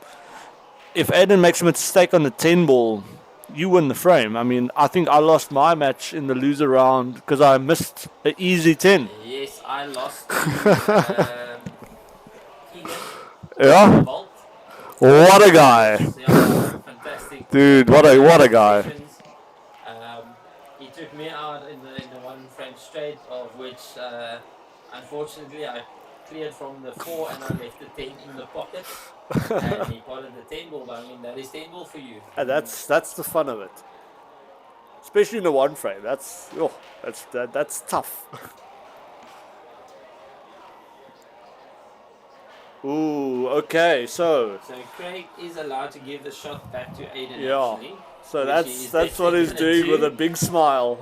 If Aden makes a mistake on the 10 ball, you win the frame. I mean, I think I lost my match in the loser round because I missed an easy 10. Yes, I lost to Keegan Yeah, Bolt. what a guy, Yeah, fantastic. dude! What a guy. Sessions. He took me out in the one frame straight, of which unfortunately I cleared from the 4 and I left the 10 in the pocket. And he potted the 10 ball, but I mean, that is 10 ball for you. And that's the fun of it, especially in the one frame. That's tough. Ooh, okay, so So Craig is allowed to give the shot back to Aden, yeah, actually. so which that's what he's definitely doing with a do. big smile.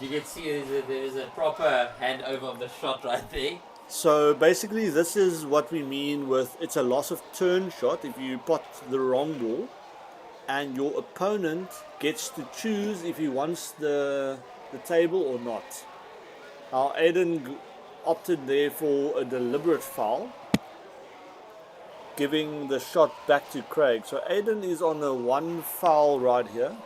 You can see there's a proper handover of the shot right there. So basically, this is what we mean with it's a loss of turn shot if you pot the wrong ball, and your opponent gets to choose if he wants the table or not. Now Aiden opted there for a deliberate foul, giving the shot back to Craig. So Aiden is on a 1 foul right here.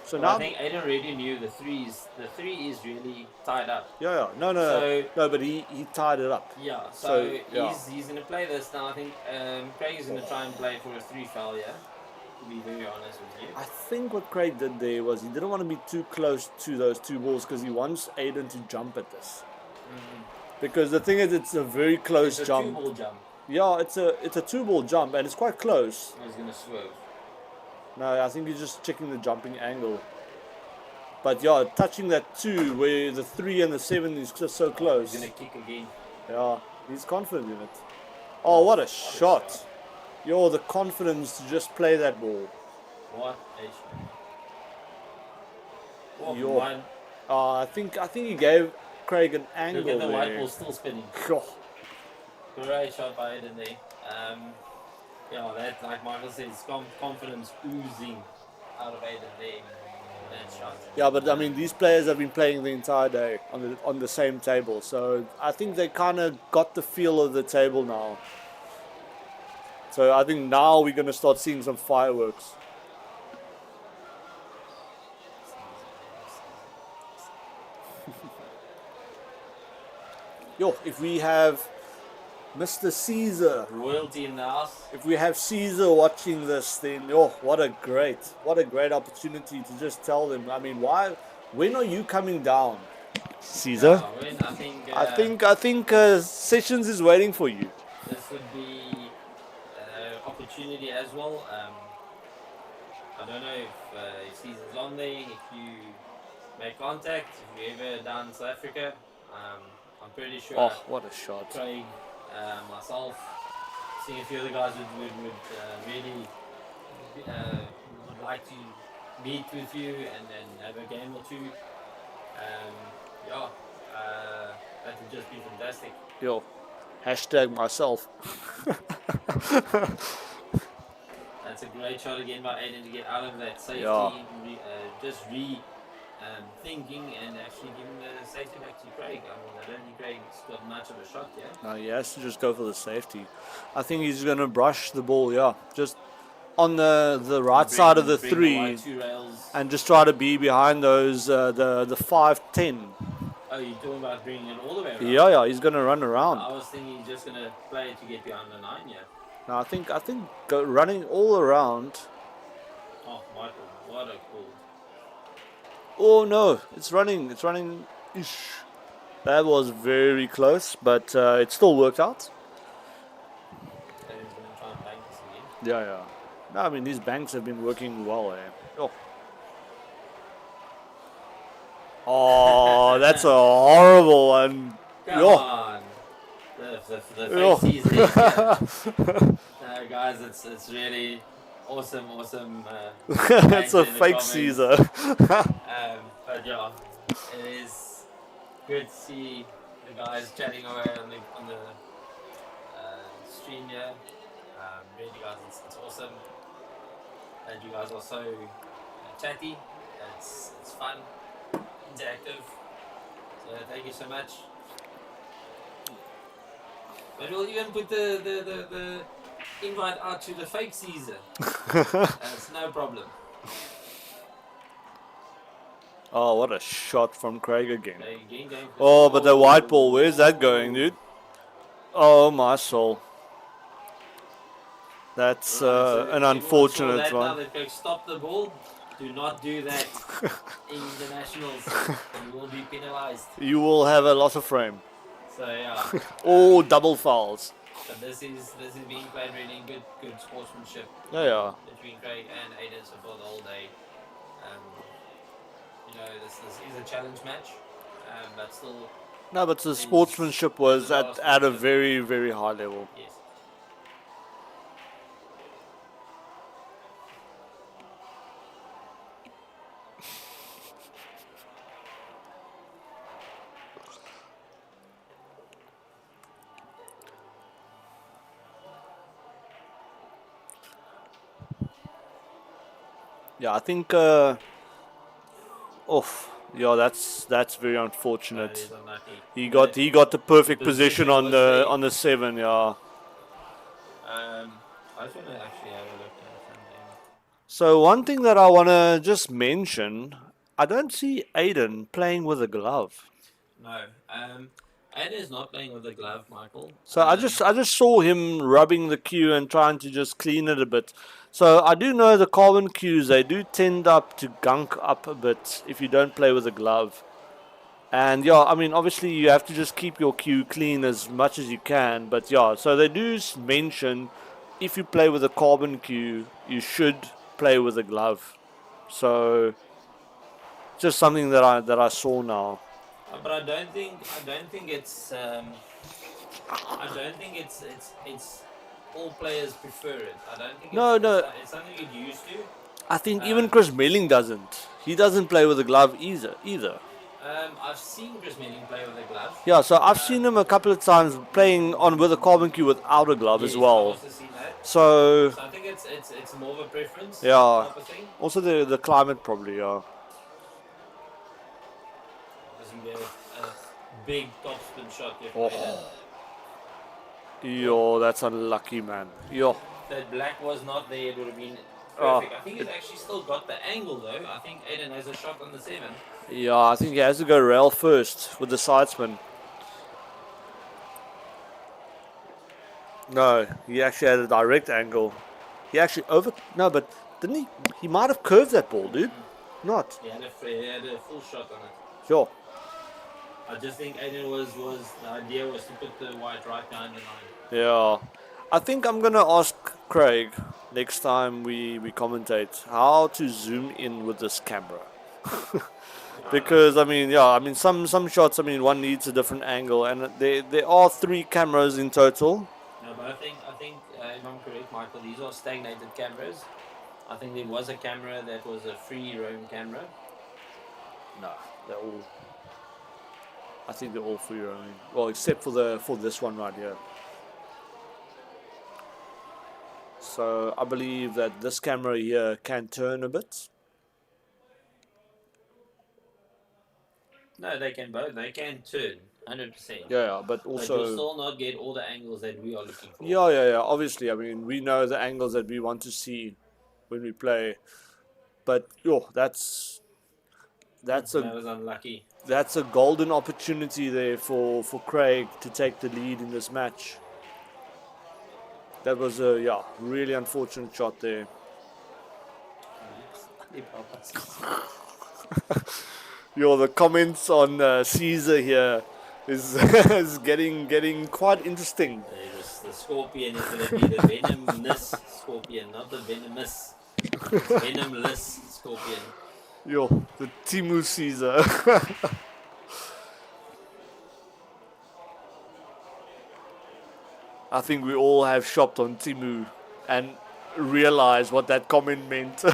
So Well, now I think Aiden already knew the 3 is really tied up. yeah, no, So- but he tied it up. Yeah, so, So, yeah. he's going to play this now. I think Craig is going to try and play for a 3 foul, yeah? To be very honest with you. I think what Craig did there was he didn't want to be too close to those 2 balls because he wants Aiden to jump at this. Because the thing is, it's a very close It's a jump. 2-ball jump. Yeah, it's a 2 ball jump and it's quite close. He's going to swerve. No, I think he's just checking the jumping angle. But yeah, touching that 2 where the 3 and the 7 is just so close. He's going to kick again. Yeah, he's confident in it. Oh, what a shot! Yo, the confidence to just play that ball. What a shot. Oh, Yo. one. I think he gave Craig an angle Look at the there. white ball still spinning. Goh. Great shot by Aiden there. Yeah, that, like Michael says, confidence oozing out of Aiden there. That shot. Yeah, but I mean, these players have been playing the entire day on the same table, so I think they kind of got the feel of the table now. So I think now we're going to start seeing some fireworks. Yo, if we have Mr. Caesar, Royalty in the house. if we have Caesar watching this, then what a great opportunity to just tell them. I mean, when are you coming down, Caesar? When I think Sessions is waiting for you. this would be opportunity as well. I don't know if Caesar's on there, if you make contact, if you're ever down in South Africa. I'm pretty sure Oh, what a shot! Craig, myself, seeing a few other guys would really would like to meet with you and then have a game or 2. That would just be fantastic. Yo, hashtag myself. That's a great shot again by Aiden to get out of that safety, Yeah. just thinking and actually giving the safety back to Craig. I mean, I don't think Craig's got much of a shot yet. No, he has to just go for the safety. I think he's going to brush the ball, yeah, just on the right side of the Bring 3, white 2 rails. and just try to be behind those the 5-10. Oh, you're talking about bringing it all the way around? Yeah, he's going to run around. I was thinking he's just going to play it to get behind the 9, yeah. No, I think running all around. Oh, Michael, what a cool. Oh no, it's running. Ish. That was very close, but it still worked out. Aiden's going to try and bank this again. Yeah. No, I mean these banks have been working well. Oh, that's a horrible one. Come Yo. on. The Yo. face he's in. Guys, it's really awesome. That's a thanks in the fake comments. Caesar. But yeah, it is good to see the guys chatting away on the stream here. Really, guys, it's awesome that you guys are so chatty. It's fun, interactive. So thank you so much. But we'll even put the invite out to the fake Caesar. That's no problem. Oh, what a shot from Craig again. Going Oh, but the white ball, where's that going, dude? Oh, my soul. That's an unfortunate one. Now that Craig stopped the ball. Do not do that in the nationals. You will be penalized. You will have a loss of frame. So yeah. Or double fouls. But this is being played really in good sportsmanship. Yeah. Between Craig and Aden so for the whole day. This is a challenge match, but still. No, but the sportsmanship was at a very, very high level. Yes. Yeah, I think. Yeah, that's very unfortunate. That is unlucky. He got the perfect position on the 7. Yeah. I just want to actually have a look at something. So one thing that I want to just mention, I don't see Aden playing with a glove. No. Aden is not playing with the glove, Michael. So I just saw him rubbing the cue and trying to just clean it a bit. So I do know the carbon cues, they do tend up to gunk up a bit if you don't play with a glove. And yeah, I mean, obviously you have to just keep your cue clean as much as you can. But yeah, so they do mention if you play with a carbon cue, you should play with a glove. So just something that I saw now. But I don't think it's all players prefer it. I don't think it's something you're used to. I think even Chris Melling doesn't. He doesn't play with a glove either. I've seen Chris Melling play with a glove. Yeah, so I've seen him a couple of times playing on with a carbon cue without a glove as well. I've also seen that. So I think it's more of a preference. Yeah. Type of thing. Also the climate probably, yeah. Doesn't be a big topspin shot if Yo, that's unlucky, man. Yo. That black was not there, it would have been perfect. I think he's actually still got the angle though. I think Aden has a shot on the 7. Yeah, I think he has to go rail first with the side spin. No, he actually had a direct angle. He actually but didn't he? He might have curved that ball, dude. Not. He had a full shot on it. Sure. I just think Aden the idea was to put the white right behind the 9. Yeah. I think I'm gonna ask Craig next time we commentate how to zoom in with this camera. Because some shots, one needs a different angle, and there are 3 cameras in total. No, but I think if I'm correct, Michael, these are stagnated cameras. I think there was a camera that was a free roam camera. No, I think they're all free roaming. Well, except for this one right here. So I believe that this camera here can turn a bit. No, they can both. They can turn 100%. Yeah, but But also you'll still not get all the angles that we are looking for. Yeah. Obviously, we know the angles that we want to see when we play. But that was unlucky. That's a golden opportunity there for Craig to take the lead in this match. That was a really unfortunate shot there. The comments on Caesar here is getting quite interesting. The scorpion is going to be the venomous scorpion, not the venomous. Venomless scorpion. The Timu Caesar. I think we all have shopped on Timu and realized what that comment meant.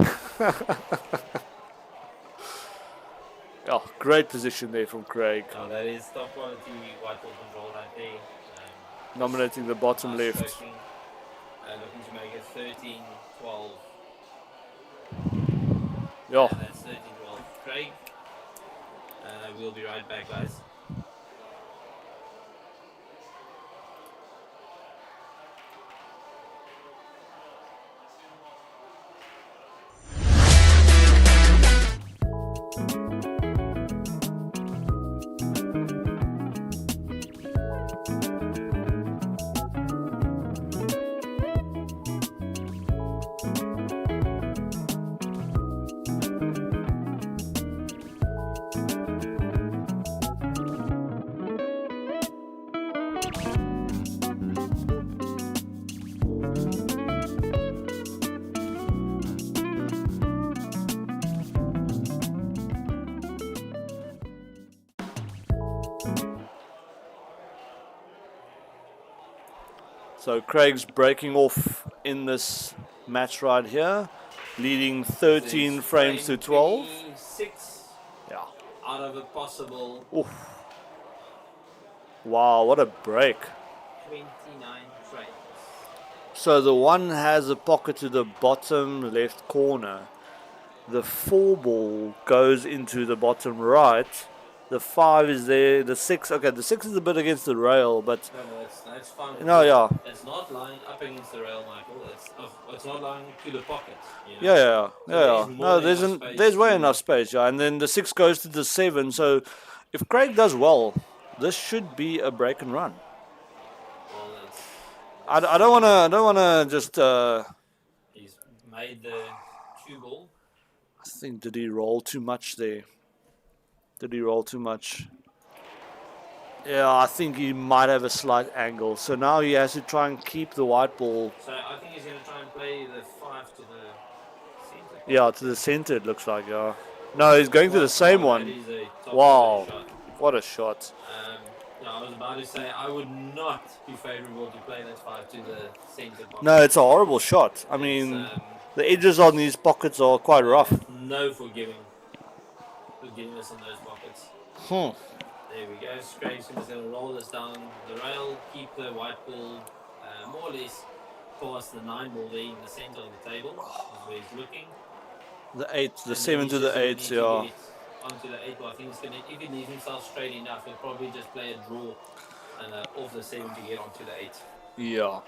Great position there from Craig. Oh, that is top quality white ball control right there. Nominating the bottom left. Looking 13, 12. Yeah. And that's 13, 12. Craig, we'll be right back, guys. So Craig's breaking off in this match right here, leading 13 frames to 12. 6 Yeah. out of a possible Oof. Wow, what a break. 29 frames. So the one has a pocket to the bottom left corner. The 4 ball goes into the bottom right. The 5 is there. The 6, okay, the 6 is a bit against the rail, but No, that's fine. no, yeah. It's not lying up against the rail, Michael. It's not lying to the pocket. You know? Yeah. there's more No, than enough space there's way to- enough space, yeah. And then the 6 goes to the 7. So if Craig does well, this should be a break and run. Well, it's, I don't wanna just he's made the 2 ball. I think, did he roll too much there? Did he roll too much? Yeah, I think he might have a slight angle. So now he has to try and keep the white ball. So I think he's going to try and play the 5 to the center. Yeah, to the center it looks like, yeah. No, he's going to the same That one. is a top Wow. shot. What a shot. I was about to say I would not be favourable to play that 5 to the centre pocket. No, it's a horrible shot. I mean, the edges on these pockets are quite rough. no forgiving us on those pockets. There we go. Craig's going to roll this down the rail, keep the white ball more or less past the 9 ball there in the centre of the table. That's where he's looking. The 8, the And 7 then to he's the just gonna 8, need to yeah. get onto the 8 ball. I think he's gonna, if he leaves himself straight enough, he'll probably just play a draw and off the 7 to get onto the 8. Yeah.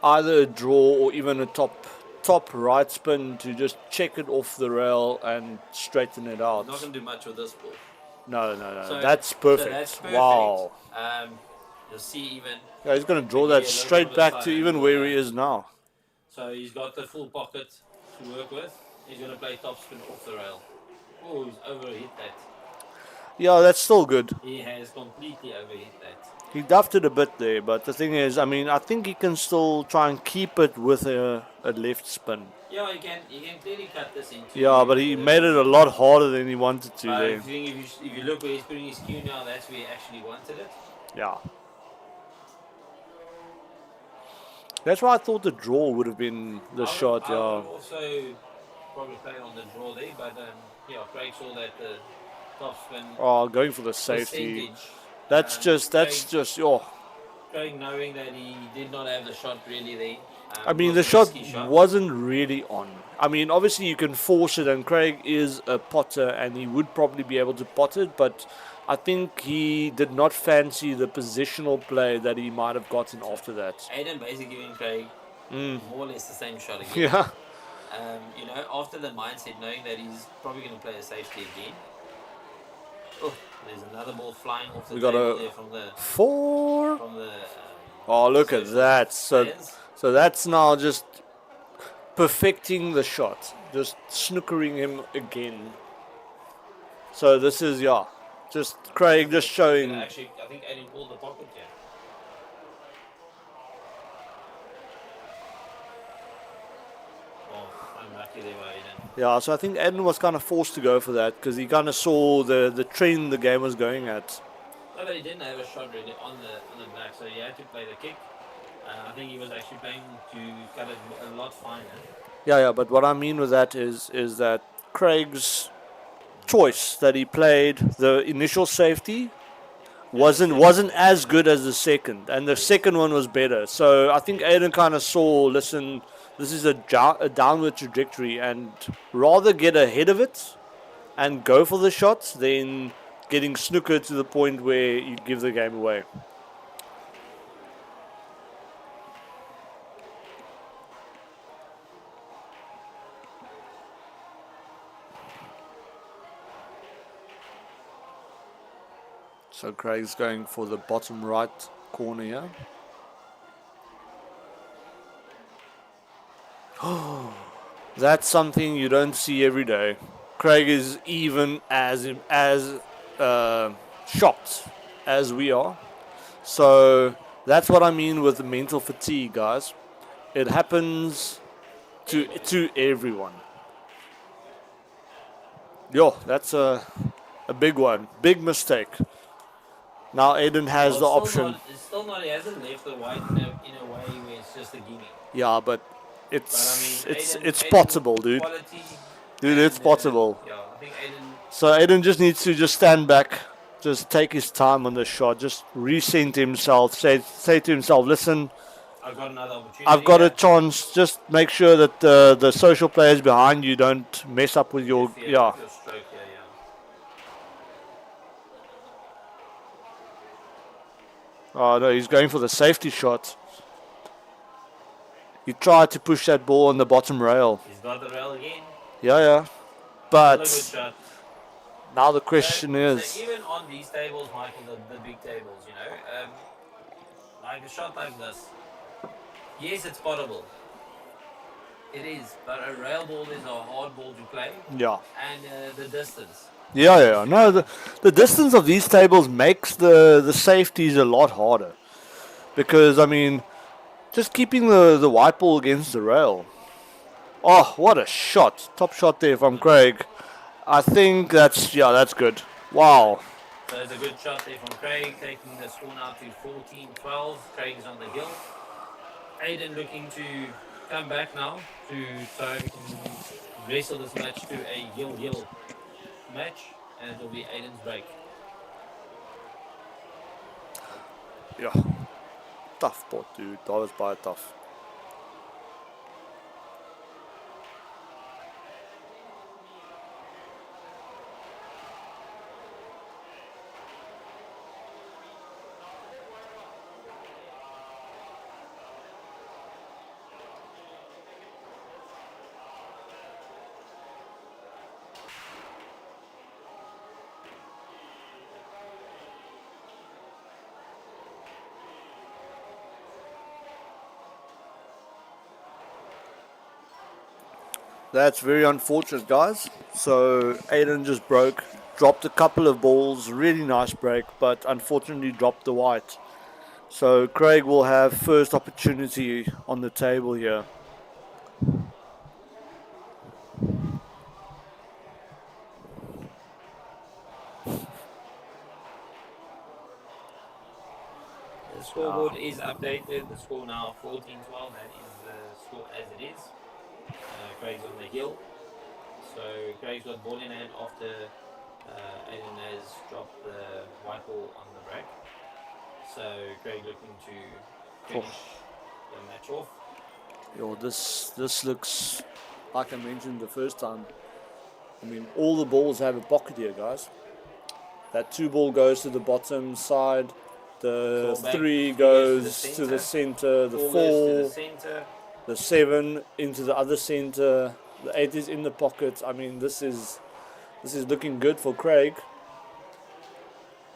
Either a draw or even a top right spin to just check it off the rail and straighten it out. Not going to do much with this ball. No. So- That's perfect. So that's perfect. Wow. You'll see even. Yeah, he's going to draw Maybe a that little straight bit of back a to side even angle where there. he is now. So he's got the full pocket to work with. He's going to play top spin off the rail. Oh, he's overhit that. Yeah, that's still good. He has completely overhit that. He duffed it a bit there, but the thing is, I mean, I think he can still try and keep it with a left spin. Yeah, he can clearly cut this into. Yeah, but he made it a lot harder than he wanted to But there. if you look where he's putting his cue now, that's where he actually wanted it. Yeah. That's why I thought the draw would have been the shot, I yeah. would also probably play on the draw there, but yeah, Craig saw that the top spin Oh, going for the safety. percentage. That's Craig- just, oh. Craig knowing that he did not have the shot really there. I mean, was the a shot risky shot. wasn't really on. I mean, obviously you can force it, and Craig is a potter, and he would probably be able to pot it, but I think he did not fancy the positional play that he might have gotten after that. Aden basically giving Craig more or less the same shot again. Yeah. You know, after the mindset, knowing that he's probably going to play a safety again. Oh, there's another ball flying off the We got table a- there from the 4. from Oh, look at so- that. So, fans. so that's now just perfecting the shot, just snookering him again. So this is, yeah, just Craig just showing. Actually, I think Aden pulled the pocket here. Oh, unlucky there by Aden. Yeah, so I think Aden was kind of forced to go for that because he kind of saw the trend the game was going at. No, but he didn't have a shot really on the back, so he had to play the kick. I think he was actually playing to cut it a lot finer. Yeah, but what I mean with that is that Craig's choice that he played the initial safety wasn't as good as the second, and the second one was better. So I think Aden kind of saw, listen, this is a downward trajectory, and rather get ahead of it and go for the shots than getting snookered to the point where you give the game away. So Craig's going for the bottom right corner here. That's something you don't see every day. Craig is even as shocked as we are. So that's what I mean with the mental fatigue, guys. It happens to everyone. Yo, that's a big one. Big mistake. Now Aden has the option. He hasn't left the white in a way where it's just a gimme. Yeah, but it's Aden spottable, dude. Quality Dude, it's spottable. Yeah, I think Aden. So Aden just needs to just stand back, just take his time on the shot, just recenter himself, say to himself, listen, I've got another opportunity. I've got a chance. Just make sure that the social players behind you don't mess up with your With your stroke, yeah. Oh no, he's going for the safety shot. He tried to push that ball on the bottom rail. He's got the rail again. Yeah. Still a But good shot. now the question is, So even on these tables, Michael, the big tables, like a shot like this, yes, it's spottable. It is, but a rail ball is a hard ball to play. yeah. And the distance. Yeah. No, the distance of these tables makes the safeties a lot harder. Because, I mean, just keeping the white ball against the rail. Oh, what a shot. Top shot there from Craig. I think that's good. Wow. So it's a good shot there from Craig, taking the score now to 14-12. Craig's on the hill. Aden looking to come back now so he can wrestle this match to a hill match, and it will be Aden's break. Yeah. Tough pot, dude. That was by tough. That's very unfortunate, guys. So Aden just dropped a couple of balls, really nice break, but unfortunately dropped the white. So Craig will have first opportunity on the table here. The scoreboard is updated. The score now 14-12. That is the score as it is. Craig's on the hill. So Craig's got ball in hand after Aden has dropped the white ball on the break. So Craig looking to finish the match off. Yo, this looks, like I mentioned the first time, I mean, all the balls have a pocket here, guys. That 2 ball goes to the bottom side, the 3 goes to the center, the 4 goes to the center. the 7 into the other center, the 8 is in the pocket. I mean, this is looking good for Craig,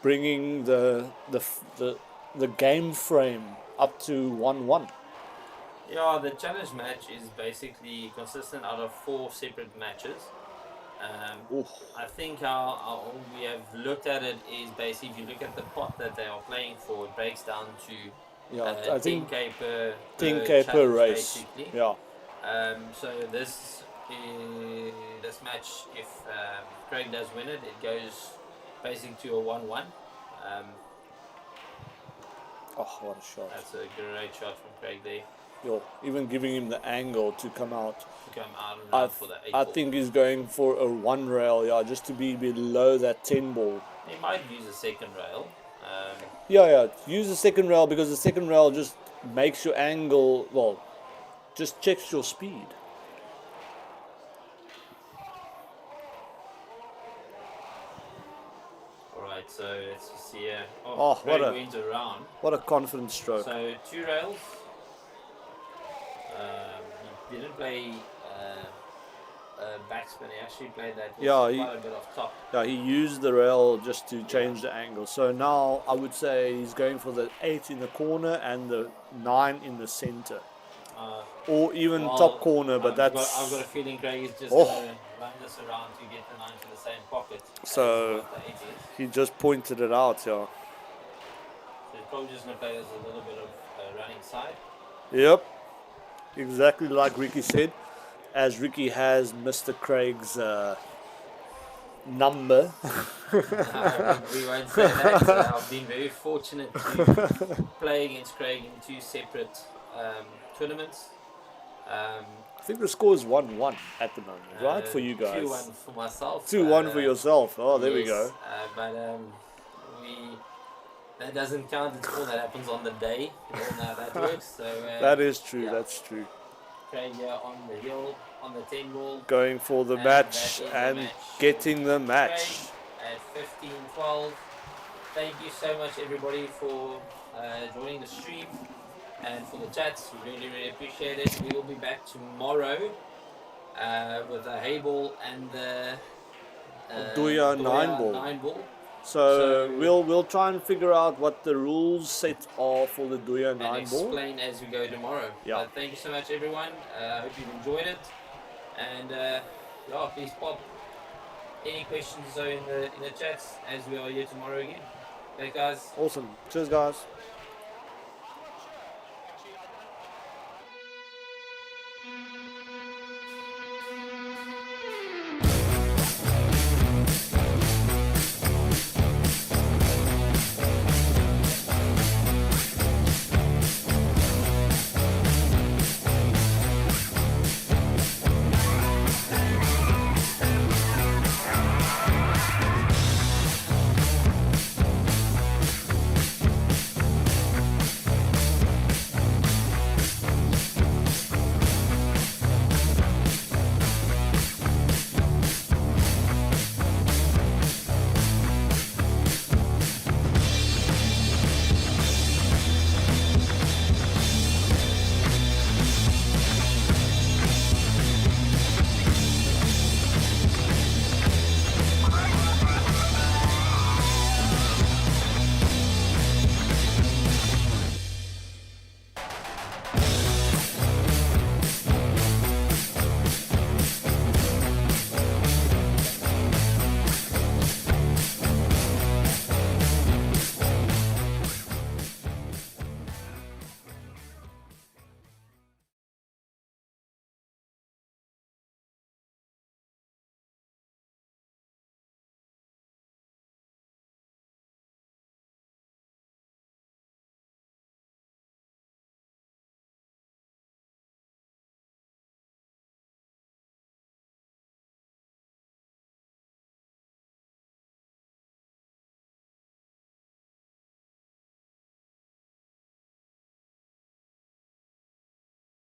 bringing the game frame up to 1-1. Yeah, the challenge match is basically consistent out of 4 separate matches. I think how we have looked at it is basically, if you look at the pot that they are playing for, it breaks down to I think 10k per race. basically. Yeah. So this match, if Craig does win it, it goes basically to a 1-1. Oh, what a shot! That's a great shot from Craig there. Yo, even giving him the angle to come out. To come out and run for the 8 I ball. think he's going for a 1 rail, yeah, just to be below that 10 ball. He might use a second rail. Yeah. Use the second rail because the second rail just makes your angle. Well, just checks your speed. Alright, so let's just see here. Oh, Craig went around. What a confident stroke. So 2 rails. He didn't play backspin, he actually played that with quite a bit of top. Yeah, he used the rail just to change the angle. So now I would say he's going for the 8 in the corner and the 9 in the center. Or even top corner, but I've got a feeling Craig is just going to run this around to get the 9 to the same pocket. So he just pointed it out, yeah. So he's probably just going to play this a little bit of running side. Yep, exactly like Ricky said. As Ricky has Mr. Craig's number. We won't say that. I've been very fortunate to play against Craig in 2 separate tournaments. I think the score is 1-1 at the moment, right? For you guys. 2-1 for myself. 2-1 for yourself. Oh, there we go. But that doesn't count. It's all that happens on the day. You all know how that works. So that is true. Yeah. That's true. Craig on the hill, on the 10 ball. Going for the match and getting the match. Craig at 15-12. Thank you so much, everybody, for joining the stream. And for the chats, we really, really appreciate it. We will be back tomorrow with the Heyball and the Duya 9 ball. So we'll try and figure out what the rules set are for the Duya 9 ball. And explain as we go tomorrow. Yeah. Thank you so much, everyone. I hope you've enjoyed it. And please pop any questions in the chats as we are here tomorrow again. Thanks, guys. Awesome. Cheers, guys.